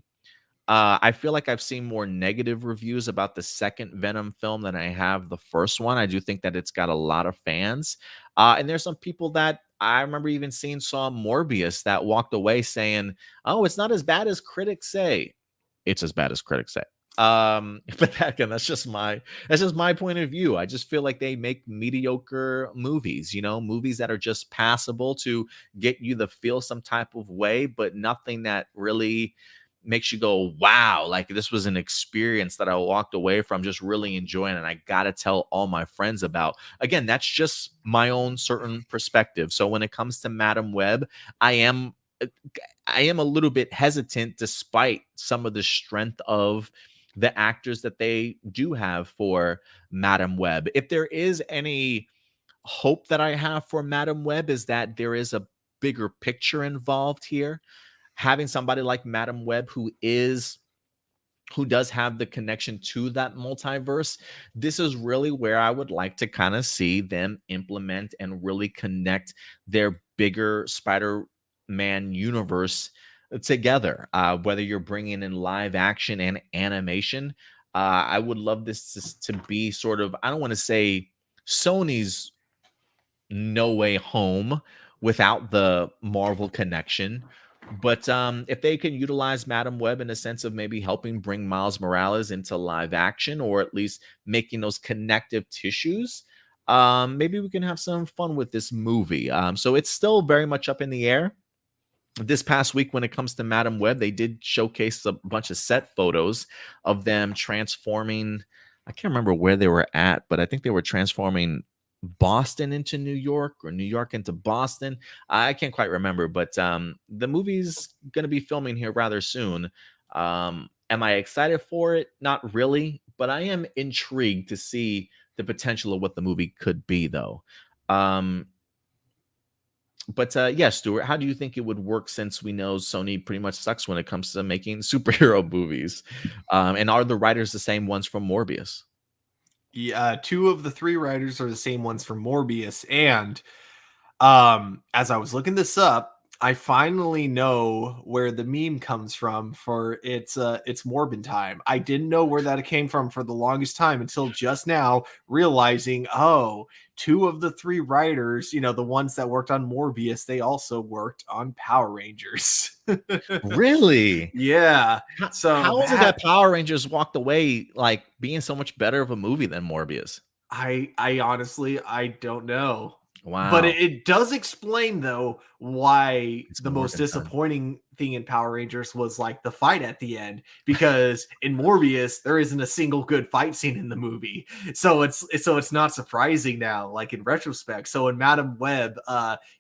I feel like I've seen more negative reviews about the second Venom film than I have the first one. I do think that it's got a lot of fans, and there's some people that I remember even seeing saw Morbius that walked away saying, "Oh, it's not as bad as critics say." It's as bad as critics say. But again, that's just my point of view. I just feel like they make mediocre movies, movies that are just passable to get you to feel some type of way, but nothing that really makes you go, wow, like this was an experience that I walked away from just really enjoying, and I gotta tell all my friends about. Again, that's just my own certain perspective. So when it comes to Madam Web, I am uh, I am a little bit hesitant despite some of the strength of the actors that they do have for Madam Web. If there is any hope that I have for Madam Web is that there is a bigger picture involved here. Having somebody like Madam Web who does have the connection to that multiverse, this is really where I would like to kind of see them implement and really connect their bigger Spider-Man universe together. Whether you're bringing in live action and animation, I would love this to be sort of, I don't want to say Sony's No Way Home without the Marvel connection. But if they can utilize Madam Web in a sense of maybe helping bring Miles Morales into live action, or at least making those connective tissues, maybe we can have some fun with this movie. So it's still very much up in the air. This past week, when it comes to Madam Web, they did showcase a bunch of set photos of them transforming. I can't remember where they were at, but I think they were transforming Boston into New York or New York into Boston. I can't quite remember, but the movie's going to be filming here rather soon. Am I excited for it? Not really, but I am intrigued to see the potential of what the movie could be, though. Um, but yeah, Stuart, how do you think it would work since we know Sony pretty much sucks when it comes to making superhero movies? And are the writers the same ones from Morbius? Yeah, two of the three writers are the same ones from Morbius, and as I was looking this up, I finally know where the meme comes from for it's Morbin time. I didn't know where that came from for the longest time until just now, realizing, oh, two of the three writers, the ones that worked on Morbius, they also worked on Power Rangers. Really? Yeah. So How is it that Power Rangers walked away like being so much better of a movie than Morbius? I honestly I don't know. But Wow, it does explain though why it's the most Morbin time. disappointing thing in Power Rangers was like the fight at the end, because in Morbius there isn't a single good fight scene in the movie. So it's not surprising now, like in retrospect. So in Madam Web,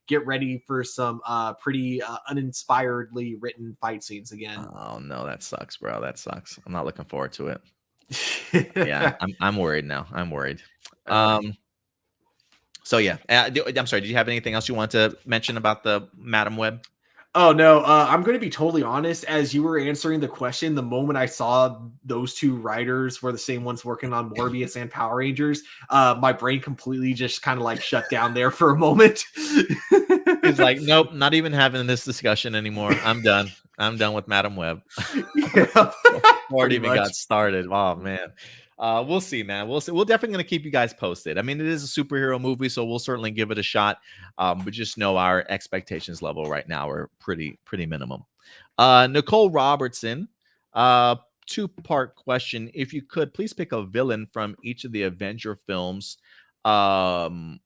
get ready for some pretty uninspiredly written fight scenes again. Oh no, that sucks, bro. That sucks. I'm not looking forward to it. Yeah, I'm worried now. I'm worried. uh, Um, so yeah, I'm sorry. Did you have anything else you want to mention about the Madam Web? Oh no, I'm going to be totally honest. As you were answering the question, the moment I saw those two writers were the same ones working on Morbius and Power Rangers, my brain completely just kind of like shut down there for a moment. He's like, nope, not even having this discussion anymore. I'm done. I'm done with Madam Web. Yeah, Before it pretty even much. got started. Oh man. We'll see, man. We'll see. We're definitely gonna keep you guys posted. I mean, it is a superhero movie, so we'll certainly give it a shot. But just know our expectations level right now are pretty minimum. Nicole Robertson, uh, two-part question. If you could please pick a villain from each of the Avenger films, um,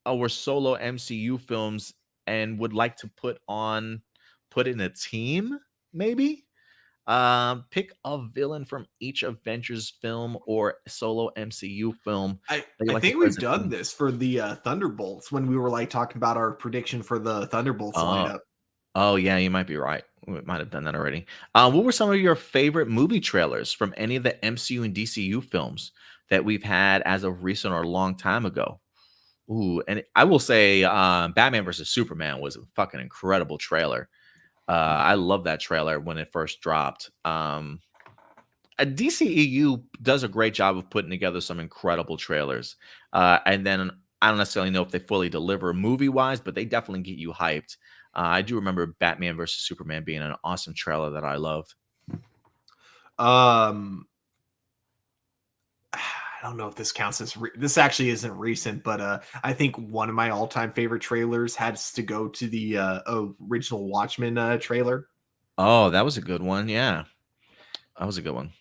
or solo MCU films, and would like to put in a team, maybe. Pick a villain from each Avengers film or solo MCU film that you I like to think we've present done them. this for the Thunderbolts when we were like talking about our prediction for the Thunderbolts Oh, lineup. oh yeah, you might be right. We might have done that already. What were some of your favorite movie trailers from any of the MCU and DCU films that we've had as of recent or a long time ago? Ooh, and I will say, Batman versus Superman was a fucking incredible trailer. I love that trailer when it first dropped. DCEU does a great job of putting together some incredible trailers. And then I don't necessarily know if they fully deliver movie wise, but they definitely get you hyped. I do remember Batman versus Superman being an awesome trailer that I loved. Um, I don't know if this counts as this actually isn't recent, but I think one of my all-time favorite trailers has to go to the original Watchmen trailer. Oh, that was a good one. Yeah, that was a good one.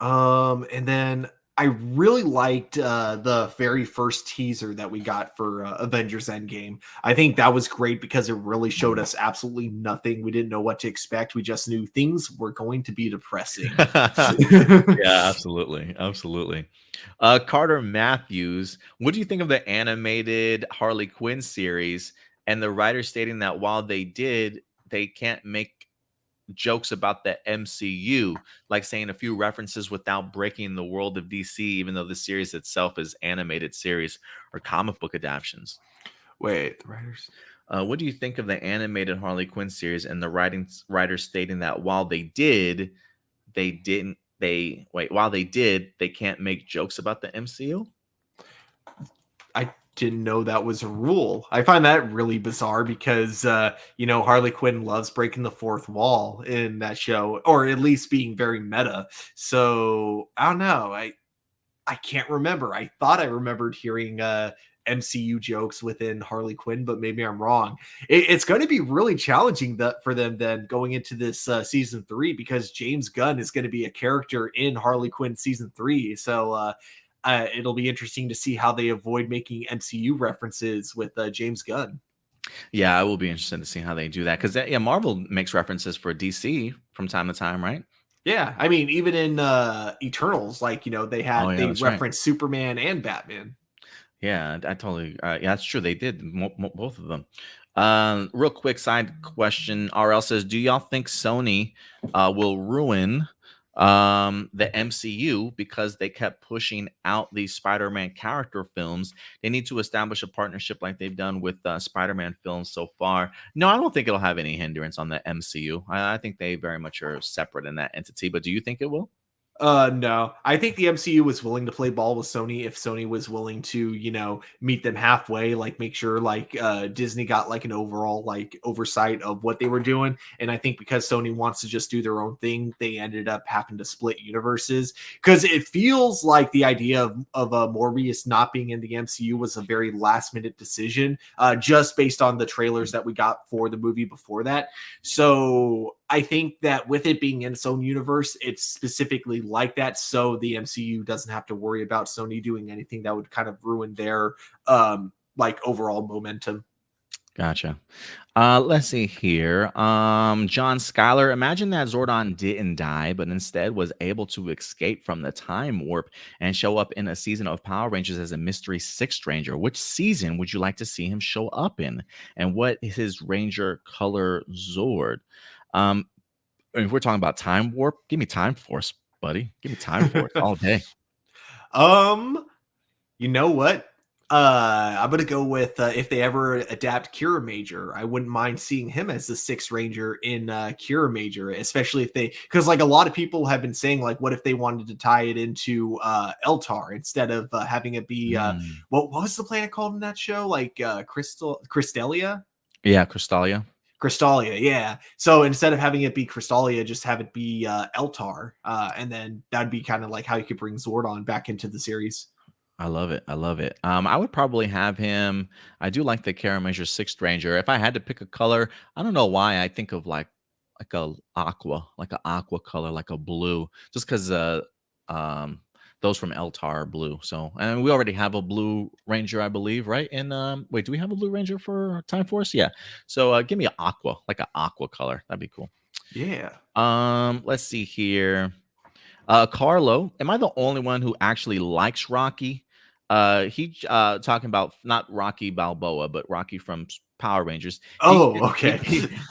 And then I really liked the very first teaser that we got for Avengers Endgame. I think that was great because it really showed Mm. us absolutely nothing. We didn't know what to expect. We just knew things were going to be depressing. Yeah, absolutely, absolutely. Carter Matthews, what do you think of the animated Harley Quinn series and the writer stating that while they did, they can't make jokes about the MCU, like saying a few references without breaking the world of DC, even though the series itself is animated series or comic book adaptations? Wait, the writers. What do you think of the animated Harley Quinn series and the writer stating that while they did, they didn't they wait, while they did, they can't make jokes about the MCU? I didn't know that was a rule. I find that really bizarre because Harley Quinn loves breaking the fourth wall in that show, or at least being very meta. So I don't know. I can't remember. I thought I remembered hearing MCU jokes within Harley Quinn, but maybe I'm wrong. It's going to be really challenging for them then going into this season 3 because James Gunn is going to be a character in Harley Quinn season 3. So it'll be interesting to see how they avoid making MCU references with James Gunn. Yeah, I will be interested to see how they do that because yeah, Marvel makes references for DC from time to time, right? Yeah, I mean, even in Eternals, like Oh yeah, they that's right. referenced Superman and Batman. Yeah, I totally. Yeah, that's true. They did both of them. Real quick side question. RL says, "Do y'all think Sony will ruin the MCU because they kept pushing out these Spider-Man character films? They need to establish a partnership like they've done with Spider-Man films so far." No, I don't think it'll have any hindrance on the MCU. I think they very much are separate in that entity. But do you think it will? No. I think the MCU was willing to play ball with Sony if Sony was willing to, meet them halfway, like make sure like Disney got like an overall like oversight of what they were doing. And I think because Sony wants to just do their own thing, they ended up having to split universes because it feels like the idea of Morbius not being in the MCU was a very last minute decision, just based on the trailers that we got for the movie before that. So I think that with it being in its own universe, it's specifically like that. So the MCU doesn't have to worry about Sony doing anything that would kind of ruin their like overall momentum. Gotcha. Let's see here. John Schuyler, imagine that Zordon didn't die, but instead was able to escape from the time warp and show up in a season of Power Rangers as a mystery Sixth Ranger. Which season would you like to see him show up in? And what is his Ranger color Zord? Um, if we're talking about time warp, give me Time Force, buddy. Give me Time Force all day. um, you know what? I'm gonna go with if they ever adapt Kira Major, I wouldn't mind seeing him as the Sixth Ranger in Kira Major, especially if they because like a lot of people have been saying like, what if they wanted to tie it into Eltar instead of having it be Mm. what was the planet called in that show? Like Crystalia? Yeah, Crystalia. Crystalia, yeah. So instead of having it be Crystalia, just have it be Eltar, and then that'd be kind of like how you could bring Zordon back into the series. I love it. I love it. I would probably have him. I do like the Kara Measure Sixth Ranger. If I had to pick a color, I don't know why I think of like a aqua color, like a blue, just because um those from Eltar are blue. So and we already have a blue ranger, I believe, right? And wait, do we have a blue ranger for Time Force? Yeah. So give me an aqua, like an aqua color. That'd be cool. Yeah. Let's see here. Carlo, am I the only one who actually likes Rocky? Talking about not Rocky Balboa, but Rocky from Power Rangers. Oh, okay.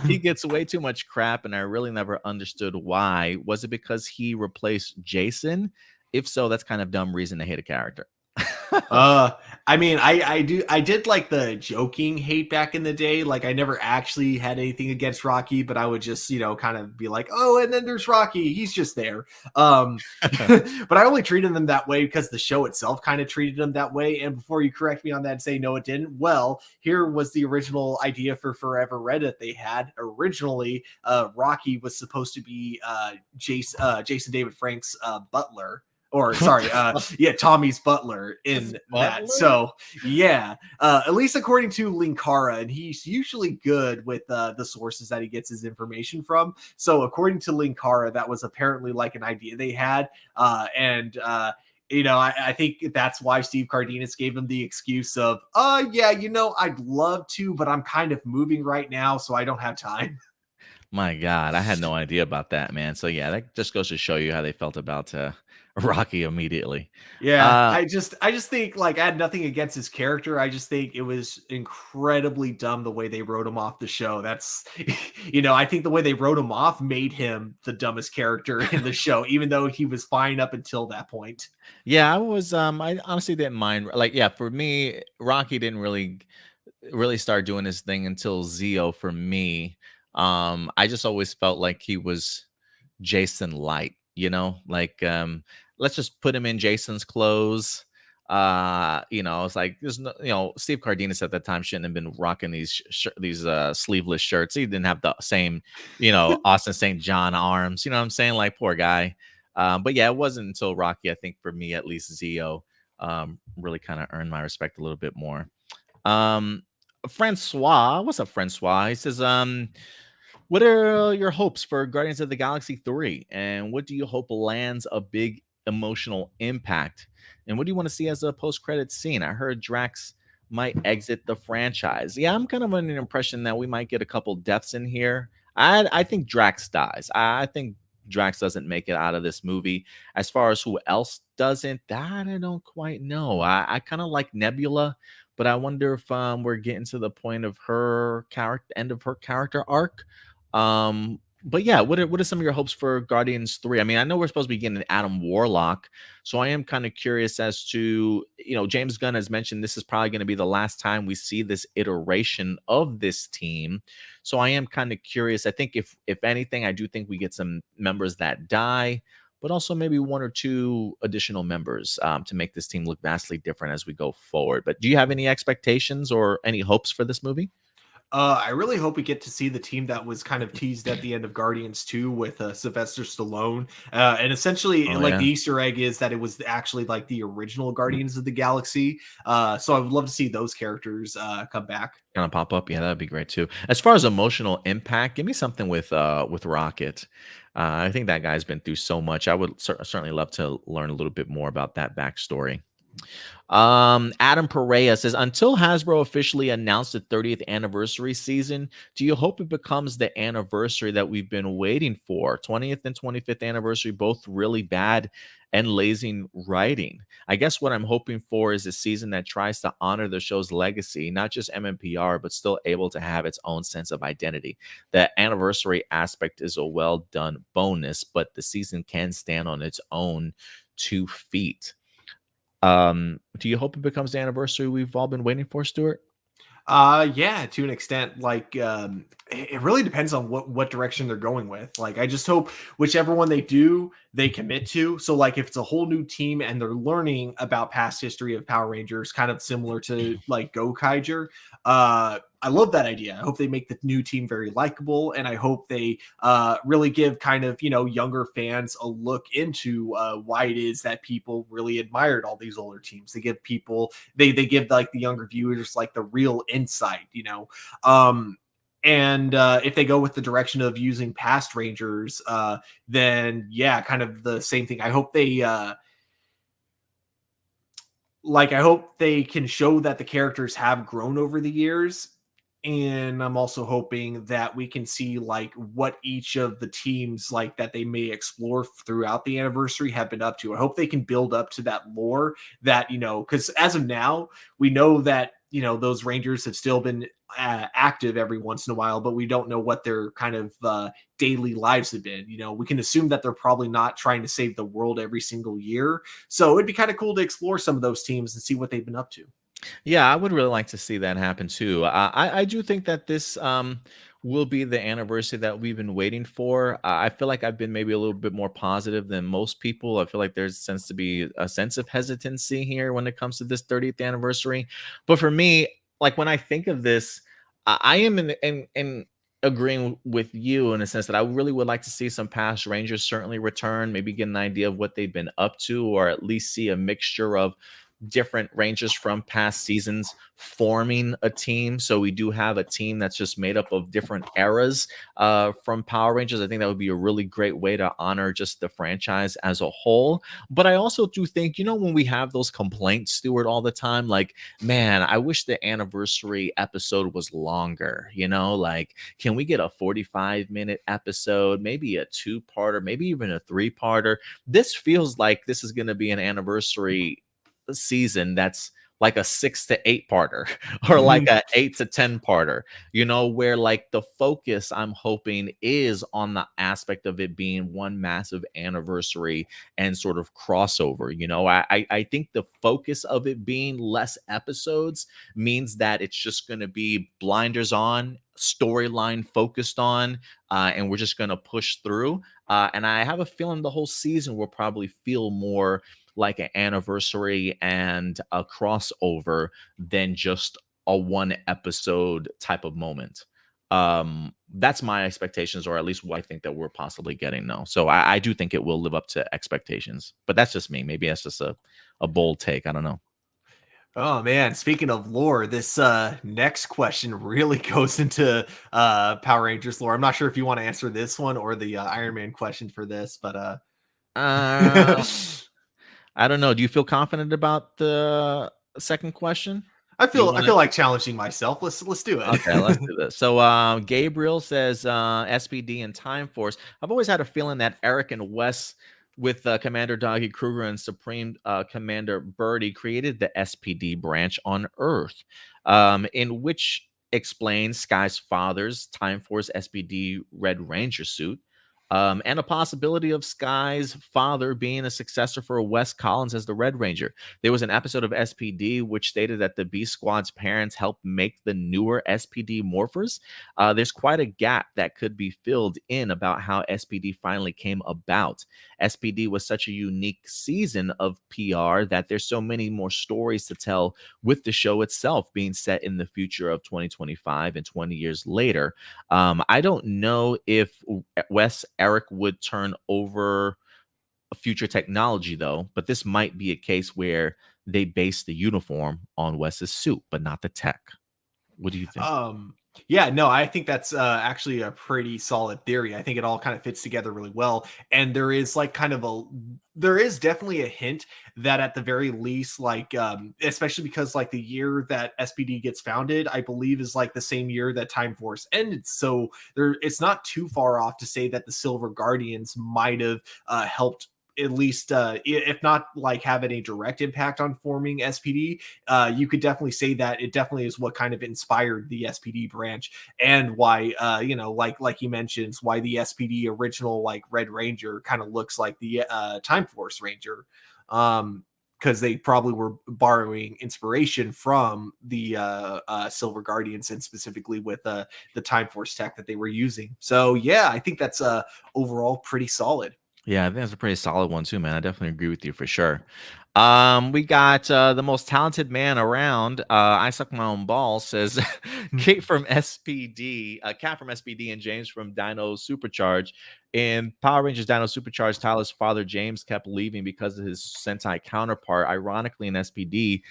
He gets way too much crap, and I really never understood why. Was it because he replaced Jason? If so, that's kind of dumb reason to hate a character. Uh, I mean, I did like the joking hate back in the day. Like, I never actually had anything against Rocky, but I would just, kind of be like, oh, and then there's Rocky. He's just there. But I only treated them that way because the show itself kind of treated them that way. And before you correct me on that and say no, it didn't. Well, here was the original idea for Forever Red that they had originally. Rocky was supposed to be Jason David Frank's butler, or What sorry, the fuck? yeah, Tommy's butler His in that. butler? So yeah, at least according to Linkara, and he's usually good with the sources that he gets his information from. So according to Linkara, that was apparently like an idea they had, and I think that's why Steve Cardenas gave him the excuse of, yeah, I'd love to, but I'm kind of moving right now, so I don't have time. My God, I had no idea about that, man. So yeah, that just goes to show you how they felt about Rocky immediately. Yeah, Uh, I just think, like, I had nothing against his character. I just think it was incredibly dumb the way they wrote him off the show. That's I think the way they wrote him off made him the dumbest character in the show, even though he was fine up until that point. yeah, I honestly didn't mind. Like, yeah, for me, Rocky didn't really start doing his thing until Zio for me. I just always felt like he was Jason light, like let's just put him in Jason's clothes. It's like there's no, Steve Cardenas at that time shouldn't have been rocking these sleeveless shirts. He didn't have the same, Austin St. John arms. You know what I'm saying? Like, poor guy. But yeah, it wasn't until Rocky, I think for me at least, Zio really kind of earned my respect a little bit more. Um, Francois, what's up, Francois? He says, what are your hopes for Guardians of the Galaxy 3? And what do you hope lands a big emotional impact? And what do you want to see as a post-credit scene? I heard Drax might exit the franchise. Yeah, I'm kind of under the impression that we might get a couple deaths in here. I think Drax dies. I think Drax doesn't make it out of this movie. As far as who else doesn't, that I don't quite know. I kind of like Nebula, but I wonder if we're getting to the point of her character, end of her character arc. But yeah, what are some of your hopes for Guardians 3? I mean, I know we're supposed to be getting Adam Warlock, so I am kind of curious as to, James Gunn has mentioned this is probably going to be the last time we see this iteration of this team. So I am kind of curious. I think if anything, I do think we get some members that die, but also maybe one or two additional members to make this team look vastly different as we go forward. But do you have any expectations or any hopes for this movie? I really hope we get to see the team that was kind of teased at the end of Guardians 2 with Sylvester Stallone. And essentially, Oh like, the yeah. Easter egg is that it was actually like the original Guardians of the Galaxy. So I would love to see those characters come back. Kind of pop up, yeah, that'd be great too. As far as emotional impact, give me something with Rocket. I think that guy's been through so much. I would certainly love to learn a little bit more about that backstory. Adam Perea says, until Hasbro officially announced the 30th anniversary season, do you hope it becomes the anniversary that we've been waiting for? 20th and 25th anniversary, both really bad and lazy writing. I guess what I'm hoping for is a season that tries to honor the show's legacy, not just MMPR, but still able to have its own sense of identity. The anniversary aspect is a well done bonus, but the season can stand on its own 2 feet. Do you hope it becomes the anniversary we've all been waiting for, Stuart? Yeah, to an extent. Like, it really depends on what direction they're going with. Like, I just hope whichever one they do, they commit to. So, like, if it's a whole new team and they're learning about past history of Power Rangers, kind of similar to like Go Kaiger, I love that idea. I hope they make the new team very likable, and I hope they really give kind of younger fans a look into why it is that people really admired all these older teams. They give people they give like the younger viewers like the real insight, and if they go with the direction of using past Rangers, then yeah, kind of the same thing. I hope they I hope they can show that the characters have grown over the years, and I'm also hoping that we can see like what each of the teams like that they may explore throughout the anniversary have been up to. I hope they can build up to that lore that, because as of now, we know that, those Rangers have still been active every once in a while, but we don't know what their kind of daily lives have been. We can assume that they're probably not trying to save the world every single year. So it'd be kind of cool to explore some of those teams and see what they've been up to. Yeah, I would really like to see that happen too. I do think that this will be the anniversary that we've been waiting for. I feel like I've been maybe a little bit more positive than most people. I feel like there's sense to be a sense of hesitancy here when it comes to this 30th anniversary. But for me, like when I think of this, I am in agreeing with you in a sense that I really would like to see some past Rangers certainly return, maybe get an idea of what they've been up to, or at least see a mixture of different Rangers from past seasons forming a team. So we do have a team that's just made up of different eras from Power Rangers. I think that would be a really great way to honor just the franchise as a whole. But I also do think, when we have those complaints, Stuart, all the time, like, man, I wish the anniversary episode was longer, like, can we get a 45-minute episode, maybe a two-parter, maybe even a three-parter? This feels like this is going to be an anniversary season that's like a 6 to 8 parter or like a 8 to 10 parter, where like the focus I'm hoping is on the aspect of it being one massive anniversary and sort of crossover. I think the focus of it being less episodes means that it's just going to be blinders on, storyline focused on, and we're just going to push through. And I have a feeling the whole season will probably feel more like an anniversary and a crossover than just a one episode type of moment. That's my expectations, or at least what I think that we're possibly getting now. So I do think it will live up to expectations, but that's just me. Maybe that's just a bold take. I don't know. Oh man, speaking of lore, this next question really goes into Power Rangers lore. I'm not sure if you want to answer this one or the Iron Man question for this, but Uh, I don't know. Do you feel confident about the second question? Do you I want feel to? like challenging myself. Let's do it. Okay, let's do this. So, Gabriel says SPD and Time Force. I've always had a feeling that Eric and Wes, with Commander Doggy Kruger and Supreme Commander Birdie, created the SPD branch on Earth, in which explains Sky's father's Time Force SPD Red Ranger suit. And a possibility of Sky's father being a successor for Wes Collins as the Red Ranger. There was an episode of SPD which stated that the B Squad's parents helped make the newer SPD morphers. There's quite a gap that could be filled in about how SPD finally came about. SPD was such a unique season of PR that there's so many more stories to tell, with the show itself being set in the future of 2025 and 20 years later. I don't know if Wes Eric would turn over future technology, though, but this might be a case where they base the uniform on Wes's suit, but not the tech. What do you think? Um, yeah, no, I think that's actually a pretty solid theory. I think it all kind of fits together really well. And there is like there is definitely a hint that at the very least, like, especially because like the year that SPD gets founded, I believe is like the same year that Time Force ended. So it's not too far off to say that the Silver Guardians might have helped at least if not like have any direct impact on forming SPD, you could definitely say that it definitely is what kind of inspired the SPD branch, and why like he mentions why the SPD original like Red Ranger kind of looks like the Time Force Ranger, because they probably were borrowing inspiration from the Silver Guardians, and specifically with the Time Force tech that they were using. So yeah, I think that's overall pretty solid. Yeah, I think that's a pretty solid one too, man. I definitely agree with you for sure. We got the most talented man around. I suck my own balls, says Kate from SPD, Cat from SPD, and James from Dino Supercharge. In Power Rangers Dino Supercharge, Tyler's father James kept leaving because of his Sentai counterpart. Ironically, in SPD,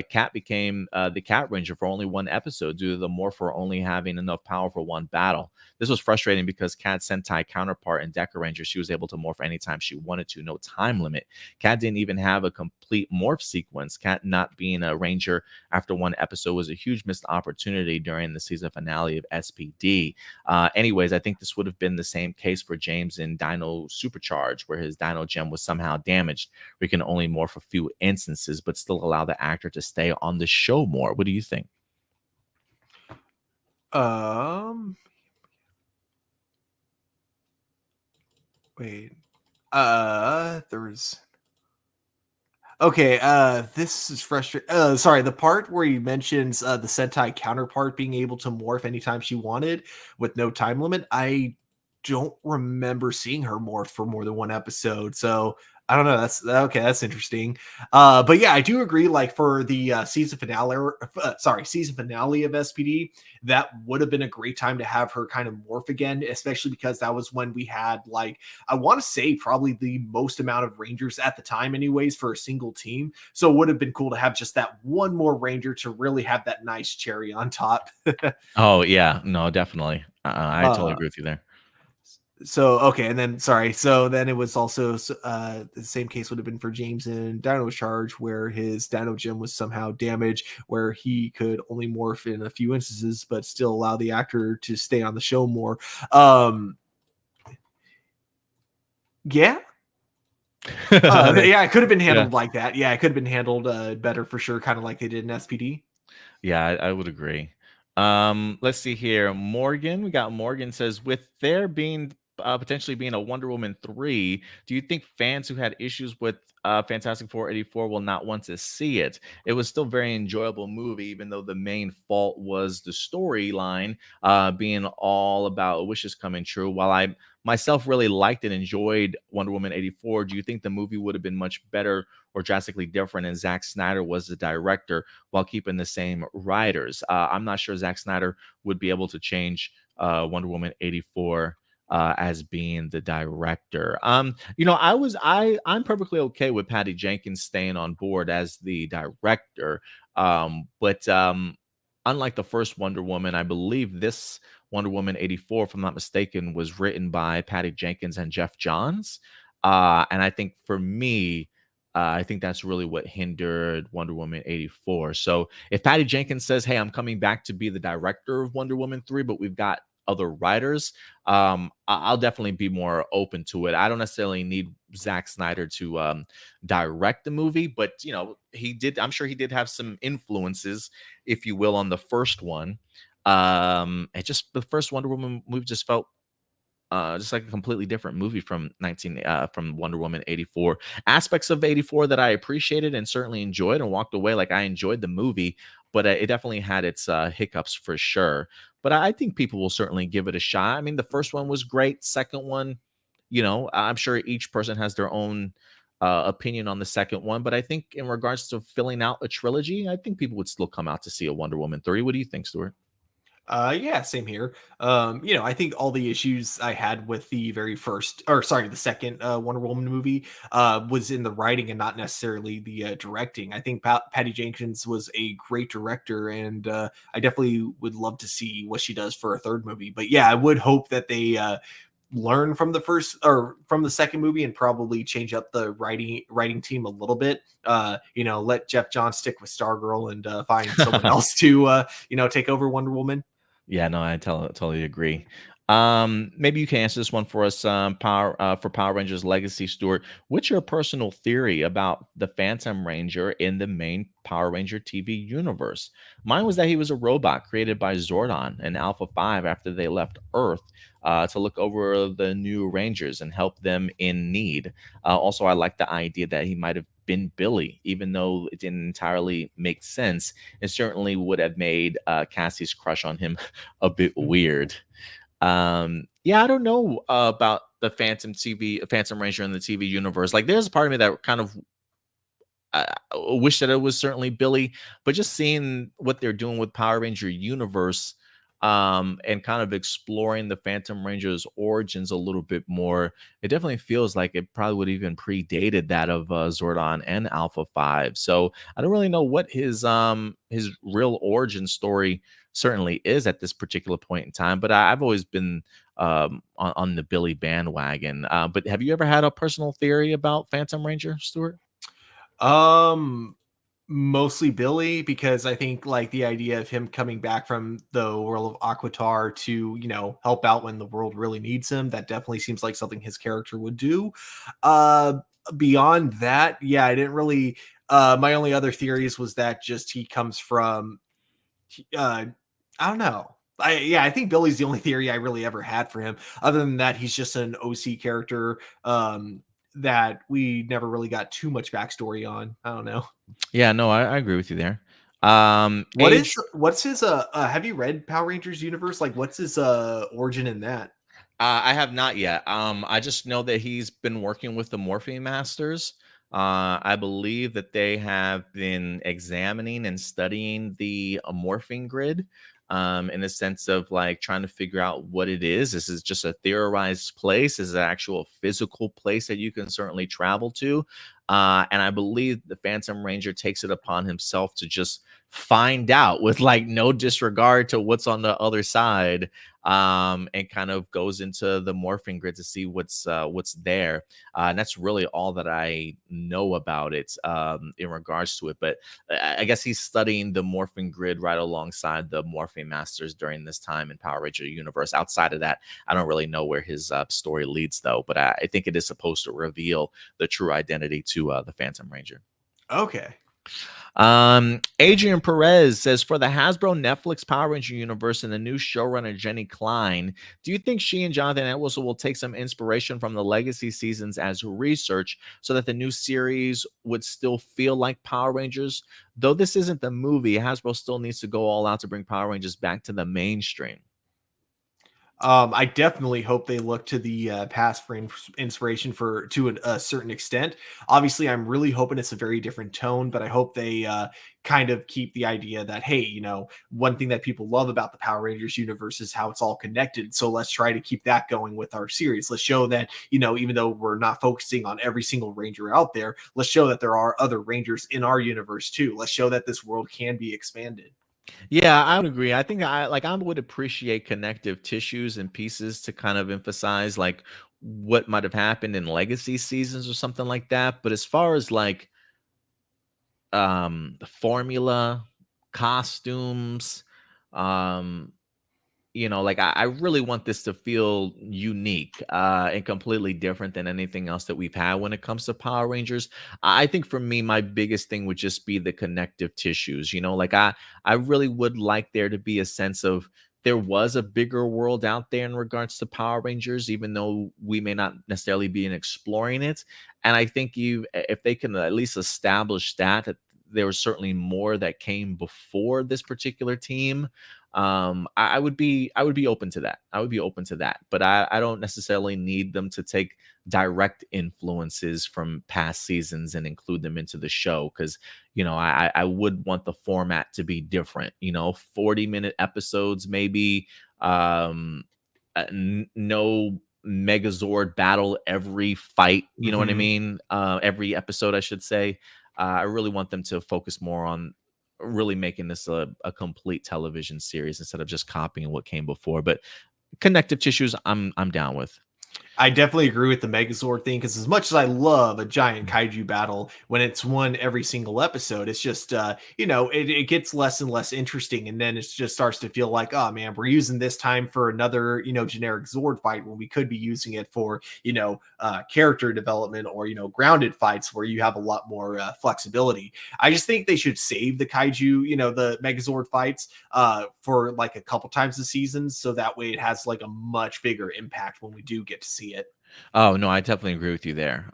Cat became the Cat Ranger for only one episode due to the Morpher only having enough power for one battle. This was frustrating because Cat's Sentai counterpart in Deca Ranger, she was able to morph anytime she wanted to, no time limit. Cat didn't even have a complete morph sequence. Cat not being a ranger after one episode was a huge missed opportunity during the season finale of SPD. Anyways, I think this would have been the same case for James in Dino Supercharge, where his Dino gem was somehow damaged. We can only morph a few instances, but still allow the actor to stay on the show more. What do you think? Um, Wait. There's Okay, this is frustrating. Sorry, the part where he mentions the Sentai counterpart being able to morph anytime she wanted with no time limit. I don't remember seeing her morph for more than one episode, so I don't know. That's okay. That's interesting. But yeah, I do agree. Like for the season finale of SPD, that would have been a great time to have her kind of morph again, especially because that was when we had like I want to say probably the most amount of Rangers at the time, anyways, for a single team. So it would have been cool to have just that one more Ranger to really have that nice cherry on top. Oh yeah, no, definitely. I totally uh, agree with you there. so okay, and then sorry, so then it was also the same case would have been for James in Dino Charge, where his Dino Gem was somehow damaged, where he could only morph in a few instances, but still allow the actor to stay on the show more. Um, yeah, yeah, it could have been Yeah. handled like that. Yeah, it could have been handled better for sure, kind of like they did in SPD. Yeah, I would agree. Let's see here. Morgan, we got Morgan says, with there being potentially being a Wonder Woman 3, do you think fans who had issues with Fantastic Four 84 will not want to see it? It was still very enjoyable movie, even though the main fault was the storyline being all about wishes coming true. While I myself really liked and enjoyed Wonder Woman 84, do you think the movie would have been much better or drastically different and Zack Snyder was the director while keeping the same writers? I'm not sure Zack Snyder would be able to change Wonder Woman 84 as being the director. I'm perfectly okay with Patty Jenkins staying on board as the director. But unlike the first Wonder Woman, I believe this Wonder Woman 84, if I'm not mistaken, was written by Patty Jenkins and Jeff Johns. And I think for me, I think that's really what hindered Wonder Woman 84. So if Patty Jenkins says, "Hey, I'm coming back to be the director of Wonder Woman 3, but we've got other writers," I'll definitely be more open to it. I don't necessarily need Zack Snyder to direct the movie, but he did. I'm sure he did have some influences, if you will, on the first one. It just the first Wonder Woman movie just felt just like a completely different movie from Wonder Woman 84. Aspects of 84 that I appreciated and certainly enjoyed and walked away like I enjoyed the movie, but it definitely had its hiccups for sure. But I think people will certainly give it a shot. I mean, the first one was great. Second one, I'm sure each person has their own opinion on the second one. But I think in regards to filling out a trilogy, I think people would still come out to see a Wonder Woman 3. What do you think, Stuart? Yeah, same here. I think all the issues I had with the very first, or sorry, the second Wonder Woman movie, was in the writing and not necessarily the directing. I think Patty Jenkins was a great director, and I definitely would love to see what she does for a third movie. But yeah, I would hope that they learn from the first or from the second movie and probably change up the writing team a little bit. Let Jeff Johns stick with Stargirl and find someone else to take over Wonder Woman. Yeah, no, I totally agree. Maybe you can answer this one for us. Power Rangers Legacy, Stuart. What's your personal theory about the Phantom Ranger in the main Power Ranger TV universe? Mine was that he was a robot created by Zordon and Alpha 5 after they left Earth to look over the new Rangers and help them in need. Also, I like the idea that he might have been Billy, even though it didn't entirely make sense. It certainly would have made Cassie's crush on him a bit weird. Yeah, I don't know about the Phantom Ranger in the TV universe. Like, there's a part of me that kind of wish that it was certainly Billy, but just seeing what they're doing with Power Ranger universe, and kind of exploring the Phantom Ranger's origins a little bit more, it definitely feels like it probably would even predated that of Zordon and Alpha 5. So I don't really know what his real origin story certainly is at this particular point in time, but I've always been on the Billy bandwagon. But have you ever had a personal theory about Phantom Ranger, Stuart? Um, Mostly Billy, because I think like the idea of him coming back from the world of Aquatar to, help out when the world really needs him, that definitely seems like something his character would do. Uh, Beyond that, yeah, I didn't really. My only other theories was that just he comes from. I don't know. I think Billy's the only theory I really ever had for him. Other than that, he's just an OC character that we never really got too much backstory on. I don't know. Yeah, no, I agree with you there. Age. What's his have you read Power Rangers universe? Like what's his origin in that? I have not yet. I just know that he's been working with the Morphine Masters. I believe that they have been examining and studying the morphing grid, in the sense of like trying to figure out what it is. This is just a theorized place. This is an actual physical place that you can certainly travel to. And I believe the Phantom Ranger takes it upon himself to just find out with like no disregard to what's on the other side, and kind of goes into the morphing grid to see what's there. And that's really all that I know about it, in regards to it. But I guess he's studying the morphing grid right alongside the morphing masters during this time in Power Ranger universe. Outside of that, I don't really know where his story leads, though. But I think it is supposed to reveal the true identity to the Phantom Ranger. Okay. Adrian Perez says, for the Hasbro Netflix Power Ranger universe and the new showrunner Jenny Klein, do you think she and Jonathan Edwards will take some inspiration from the legacy seasons as research so that the new series would still feel like Power Rangers? Though this isn't the movie, Hasbro still needs to go all out to bring Power Rangers back to the mainstream. I definitely hope they look to the past for inspiration for to a certain extent. Obviously, I'm really hoping it's a very different tone, but I hope they kind of keep the idea that hey, one thing that people love about the Power Rangers universe is how it's all connected. So let's try to keep that going with our series. Let's show that even though we're not focusing on every single Ranger out there, let's show that there are other Rangers in our universe too. Let's show that this world can be expanded. Yeah, I would agree. I think I would appreciate connective tissues and pieces to kind of emphasize like what might have happened in legacy seasons or something like that. But as far as like the formula, costumes, um like I really want this to feel unique, and completely different than anything else that we've had when it comes to Power Rangers. I think for me, my biggest thing would just be the connective tissues. Like I really would like there to be a sense of there was a bigger world out there in regards to Power Rangers, even though we may not necessarily be in exploring it. And I think if they can at least establish that there was certainly more that came before this particular team, I would be open to that. I would be open to that. But I don't necessarily need them to take direct influences from past seasons and include them into the show, because I would want the format to be different. 40-minute episodes maybe. No Megazord battle every fight. You know what I Mhm. mean? Every episode, I should say. I really want them to focus more on really making this a complete television series instead of just copying what came before. But connective tissues, I'm down with. I definitely agree with the Megazord thing because as much as I love a giant kaiju battle, when it's one every single episode, it's just it gets less and less interesting, and then it just starts to feel like, oh man, we're using this time for another generic Zord fight when we could be using it for character development or grounded fights where you have a lot more flexibility. I just think they should save the kaiju, the Megazord fights, for like a couple times a season, so that way it has like a much bigger impact when we do get to see it. Oh no, I definitely agree with you there.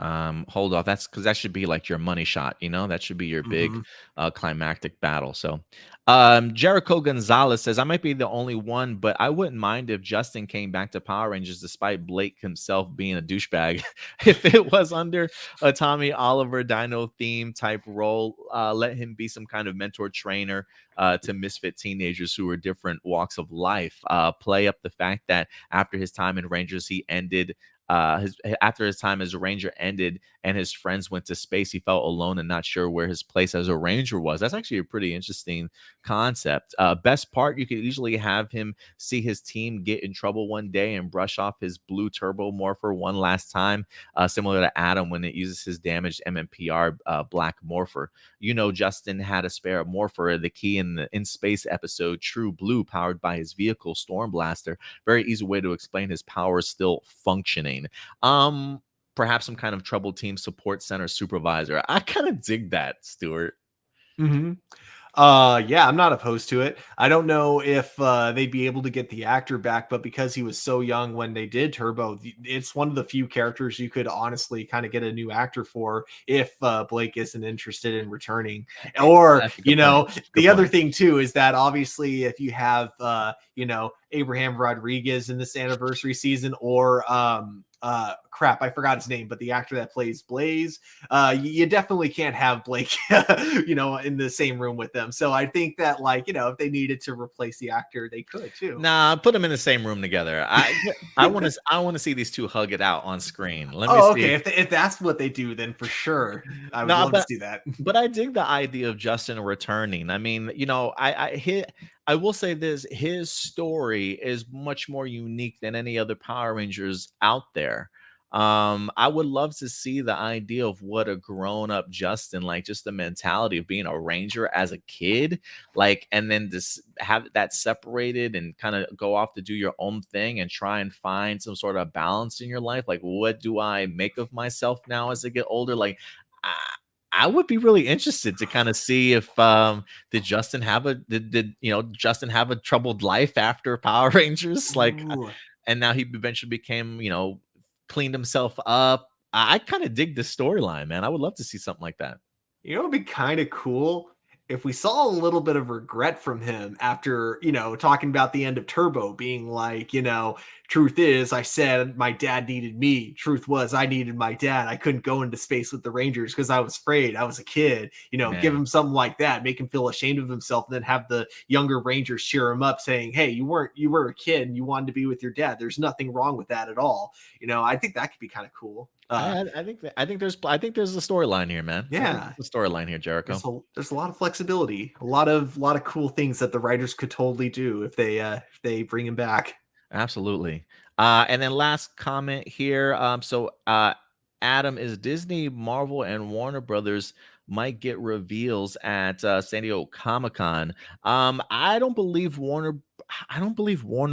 Hold off. That's because that should be like your money shot. That should be your big Mhm. climactic battle. So, Jericho Gonzalez says, I might be the only one, but I wouldn't mind if Justin came back to Power Rangers despite Blake himself being a douchebag. If it was under a Tommy Oliver Dino theme type role, let him be some kind of mentor trainer to misfit teenagers who are different walks of life. Play up the fact that after his time in Rangers, he ended his after his time as a ranger ended and his friends went to space, he felt alone and not sure where his place as a ranger was. That's actually a pretty interesting concept. Best part, you could easily have him see his team get in trouble one day and brush off his blue turbo morpher one last time, similar to Adam when it uses his damaged MMPR black morpher. You know, Justin had a spare morpher, the key in the in space episode True Blue, powered by his vehicle Stormblaster. Very easy way to explain his powers still functioning. Perhaps some kind of trouble team support center supervisor. I kind of dig that, Stuart. Mm-hmm. Yeah, I'm not opposed to it. I don't know if they'd be able to get the actor back, but because he was so young when they did Turbo, it's one of the few characters you could honestly kind of get a new actor for if Blake isn't interested in returning. Or, That's a good point. Good the other point. thing too is that obviously if you have Abraham Rodriguez in this anniversary season, or crap, I forgot his name, but the actor that plays Blaze, you definitely can't have Blake, in the same room with them. So I think that, like, if they needed to replace the actor, they could too. Nah, put them in the same room together. I want to see these two hug it out on screen. Let me Oh, okay. see. If that's what they do, then for sure, I would No, love to but see that. but I dig the idea of Justin returning. I mean, I will say this: his story is much more unique than any other Power Rangers out there. I would love to see the idea of what a grown-up Justin, like just the mentality of being a ranger as a kid, like, and then just have that separated and kind of go off to do your own thing and try and find some sort of balance in your life. Like, what do I make of myself now as I get older? Like, I, I would be really interested to kind of see if did Justin have a troubled life after Power Rangers, like, Ooh. and now he eventually became, cleaned himself up. I kind of dig this storyline, man. I would love to see something like that. It'd be kind of cool if we saw a little bit of regret from him after, talking about the end of Turbo, being like, truth is, I said my dad needed me. Truth was, I needed my dad. I couldn't go into space with the Rangers because I was afraid. I was a kid. Give Man, him something like that, make him feel ashamed of himself, and then have the younger Rangers cheer him up, saying, "Hey, you were a kid and you wanted to be with your dad. There's nothing wrong with that at all." I think that could be kind of cool. I think there's a storyline here, man. I think Yeah. there's a storyline here, Jericho. There's a lot of flexibility, a lot of cool things that the writers could totally do if they bring him back. Absolutely. And then last comment here. Adam, is Disney, Marvel, and Warner Brothers might get reveals at San Diego Comic Con. I don't believe Warner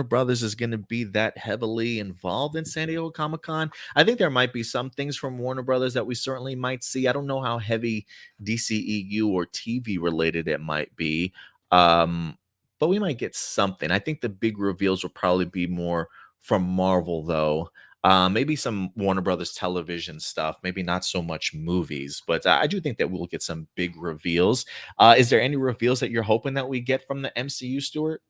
Brothers is going to be that heavily involved in San Diego Comic Con. I think there might be some things from Warner Brothers that we certainly might see. I don't know how heavy DCEU or TV related it might be. But we might get something. I think the big reveals will probably be more from Marvel, though. Maybe some Warner Brothers television stuff, maybe not so much movies, but I do think that we'll get some big reveals. Is there any reveals that you're hoping that we get from the MCU, Stuart?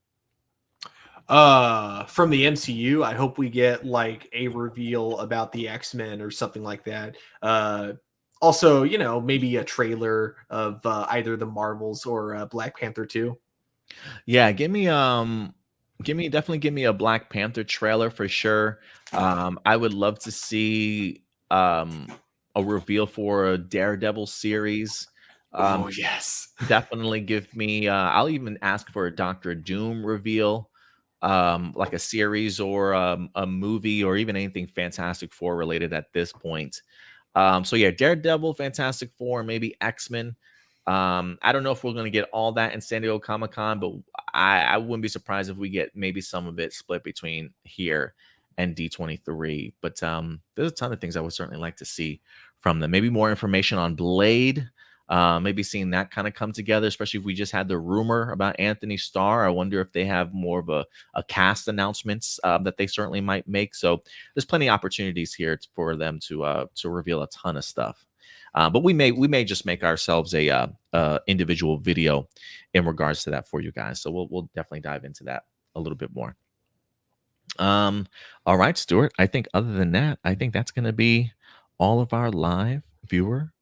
From the MCU, I hope we get like a reveal about the X-Men or something like that. Also, maybe a trailer of either the Marvels or Black Panther 2. Yeah, give me a Black Panther trailer for sure. I would love to see a reveal for a Daredevil series. Oh, Um, yes. Definitely give me I'll even ask for a Doctor Doom reveal, like a series or a movie or even anything Fantastic Four related at this point. So yeah, Daredevil, Fantastic Four, maybe X-Men. I don't know if we're going to get all that in San Diego Comic Con, but I wouldn't be surprised if we get maybe some of it split between here and D23. But there's a ton of things I would certainly like to see from them. Maybe more information on Blade. Maybe seeing that kind of come together, especially if we just had the rumor about Anthony Starr. I wonder if they have more of a cast announcements that they certainly might make. So there's plenty of opportunities here for them to reveal a ton of stuff. But we may just make ourselves a individual video in regards to that for you guys. So we'll definitely dive into that a little bit more. All right, Stuart. I think other than that, I think that's going to be all of our live viewer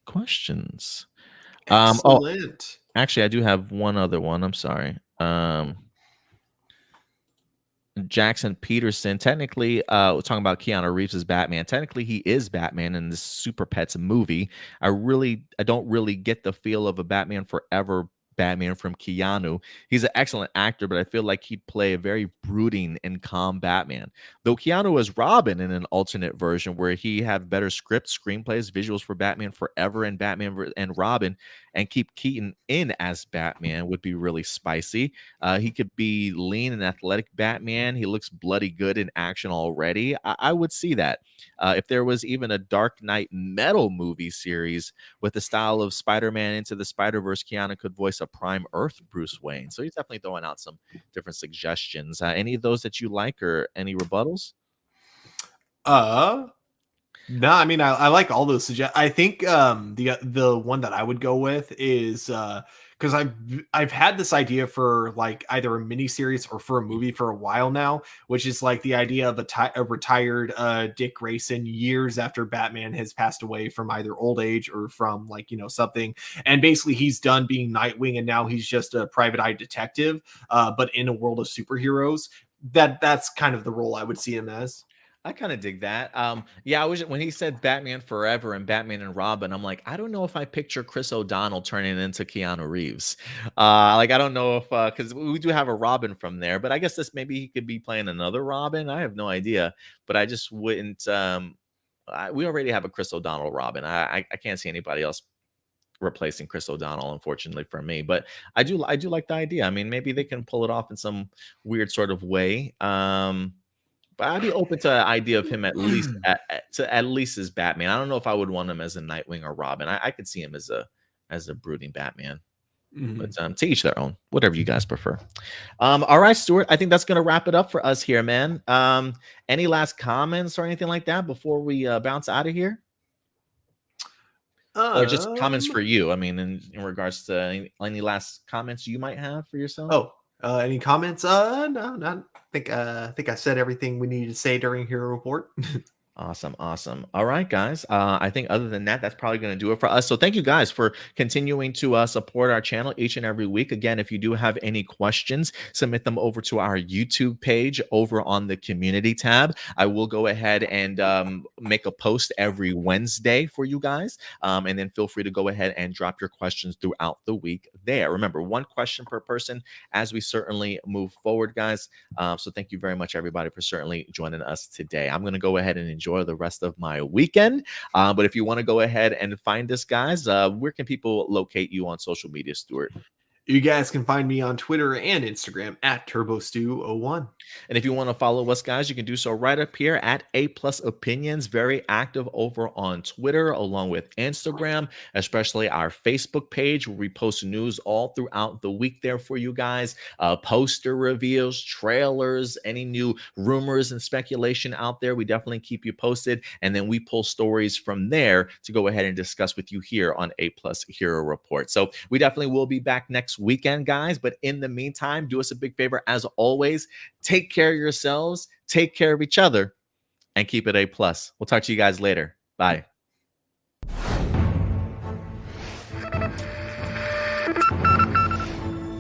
questions. Oh, Excellent. actually, I do have one other one. I'm sorry. Jackson Peterson. Technically, we're talking about Keanu Reeves as Batman. Technically, he is Batman in this Super Pets movie. I don't really get the feel of a Batman Forever Batman from Keanu. He's an excellent actor, but I feel like he'd play a very brooding and calm Batman. Though Keanu was Robin in an alternate version where he had better scripts, screenplays, visuals for Batman Forever and and Robin, and keep Keaton in as Batman would be really spicy. He could be lean and athletic Batman. He looks bloody good in action already. I would see that. If there was even a Dark Knight Metal movie series with the style of Spider-Man Into the Spider-Verse, Keanu could voice a Prime Earth Bruce Wayne. So he's definitely throwing out some different suggestions. Any of those that you like or any rebuttals? Uh, No, I mean I like all those I think the one that I would go with is because I've had this idea for like either a mini series or for a movie for a while now, which is like the idea of a retired Dick Grayson years after Batman has passed away from either old age or from like something, and basically he's done being Nightwing and now he's just a private eye detective, but in a world of superheroes. That's kind of the role I would see him as. I kind of dig that. Yeah, I was when he said Batman Forever and Batman and Robin, I'm like, I don't know if I picture Chris O'Donnell turning into Keanu Reeves. Like I don't know if because we do have a Robin from there, but I guess this maybe he could be playing another Robin. I have no idea, but I just wouldn't. We already have a Chris O'Donnell Robin. I can't see anybody else replacing Chris O'Donnell, unfortunately for me. But I do like the idea. I mean, maybe they can pull it off in some weird sort of way. But I'd be open to the idea of him at least as Batman. I don't know if I would want him as a Nightwing or Robin. I could see him as a brooding Batman. But Mhm. to each their own, whatever you guys prefer. All right, Stuart. I think that's gonna wrap it up for us here, man. Any last comments or anything like that before we bounce out of here? Or just comments Um. for you? I mean, in regards to any last comments you might have for yourself? Oh, any comments? No, not. I think I said everything we needed to say during Hero Report. Awesome, awesome. All right, guys. I think other than that, that's probably going to do it for us. So thank you guys for continuing to support our channel each and every week. Again, if you do have any questions, submit them over to our YouTube page over on the community tab. I will go ahead and make a post every Wednesday for you guys. And then feel free to go ahead and drop your questions throughout the week there. Remember, one question per person as we certainly move forward, guys. So thank you very much, everybody, for certainly joining us today. I'm going to go ahead and enjoy the rest of my weekend. But if you want to go ahead and find us, guys, where can people locate you on social media, Stuart? You guys can find me on Twitter and Instagram at TurboStew01. And if you want to follow us, guys, you can do so right up here at A Plus Opinions. Very active over on Twitter, along with Instagram, especially our Facebook page where we post news all throughout the week there for you guys. Poster reveals, trailers, any new rumors and speculation out there. We definitely keep you posted. And then we pull stories from there to go ahead and discuss with you here on A Plus Hero Report. So we definitely will be back next weekend, guys. But in the meantime, do us a big favor, as always. Take care of yourselves, take care of each other, and keep it A plus. We'll talk to you guys later. Bye.